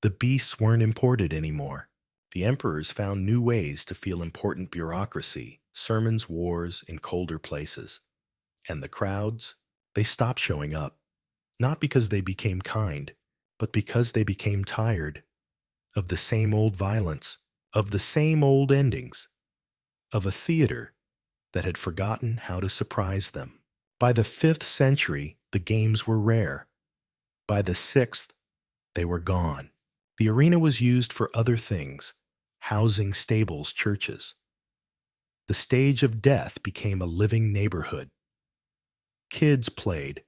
The beasts weren't imported anymore. The emperors found new ways to feel important bureaucracy, sermons, wars in colder places. And the crowds, they stopped showing up, not because they became kind, but because they became tired of the same old violence, of the same old endings, of a theater that had forgotten how to surprise them. By the 5th century, the games were rare. By the 6th, they were gone. The arena was used for other things, housing, stables, churches. The stage of death became a living neighborhood. Kids played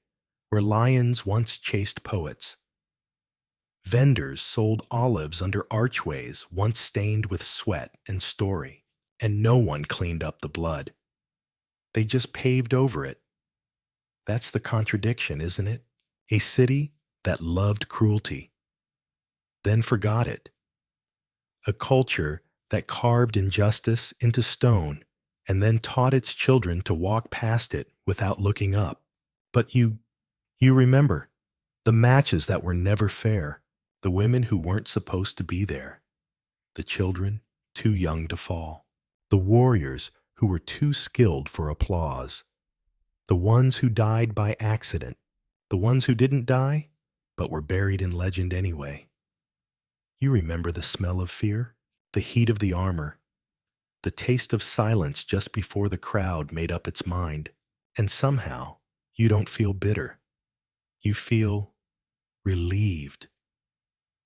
where lions once chased poets. Vendors sold olives under archways once stained with sweat and story, and no one cleaned up the blood. They just paved over it. That's the contradiction, isn't it? A city that loved cruelty, then forgot it. A culture that carved injustice into stone and then taught its children to walk past it without looking up. But you remember the matches that were never fair, the women who weren't supposed to be there, the children too young to fall, the warriors who were too skilled for applause, the ones who died by accident, the ones who didn't die but were buried in legend anyway. You remember the smell of fear, the heat of the armor, the taste of silence just before the crowd made up its mind. And somehow, you don't feel bitter. You feel relieved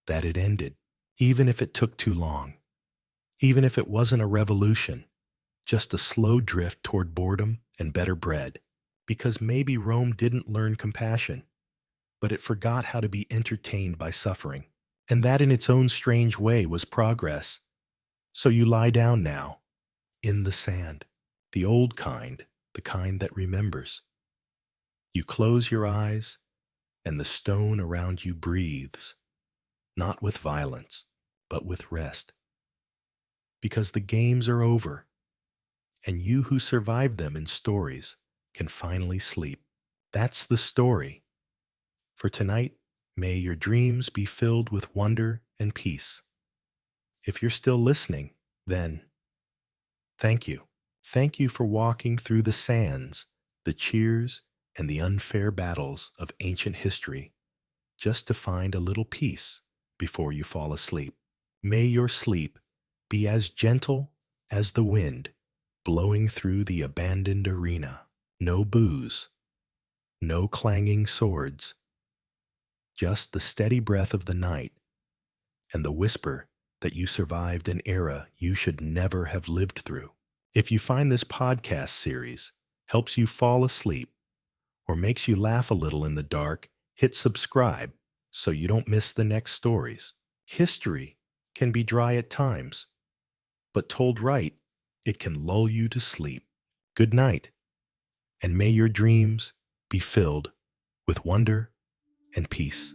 that it ended, even if it took too long, even if it wasn't a revolution, just a slow drift toward boredom and better bread. Because maybe Rome didn't learn compassion, but it forgot how to be entertained by suffering. And that in its own strange way was progress. So you lie down now, in the sand, the old kind, the kind that remembers. You close your eyes, and the stone around you breathes, not with violence, but with rest. Because the games are over, and you who survived them in stories can finally sleep. That's the story. For tonight, may your dreams be filled with wonder and peace. If you're still listening, then thank you. Thank you for walking through the sands, the cheers, and the unfair battles of ancient history, just to find a little peace before you fall asleep. May your sleep be as gentle as the wind blowing through the abandoned arena. No booze, no clanging swords, just the steady breath of the night and the whisper that you survived an era you should never have lived through. If you find this podcast series helps you fall asleep or makes you laugh a little in the dark, hit subscribe so you don't miss the next stories. History can be dry at times, but told right, it can lull you to sleep. Good night, and may your dreams be filled with wonder and peace.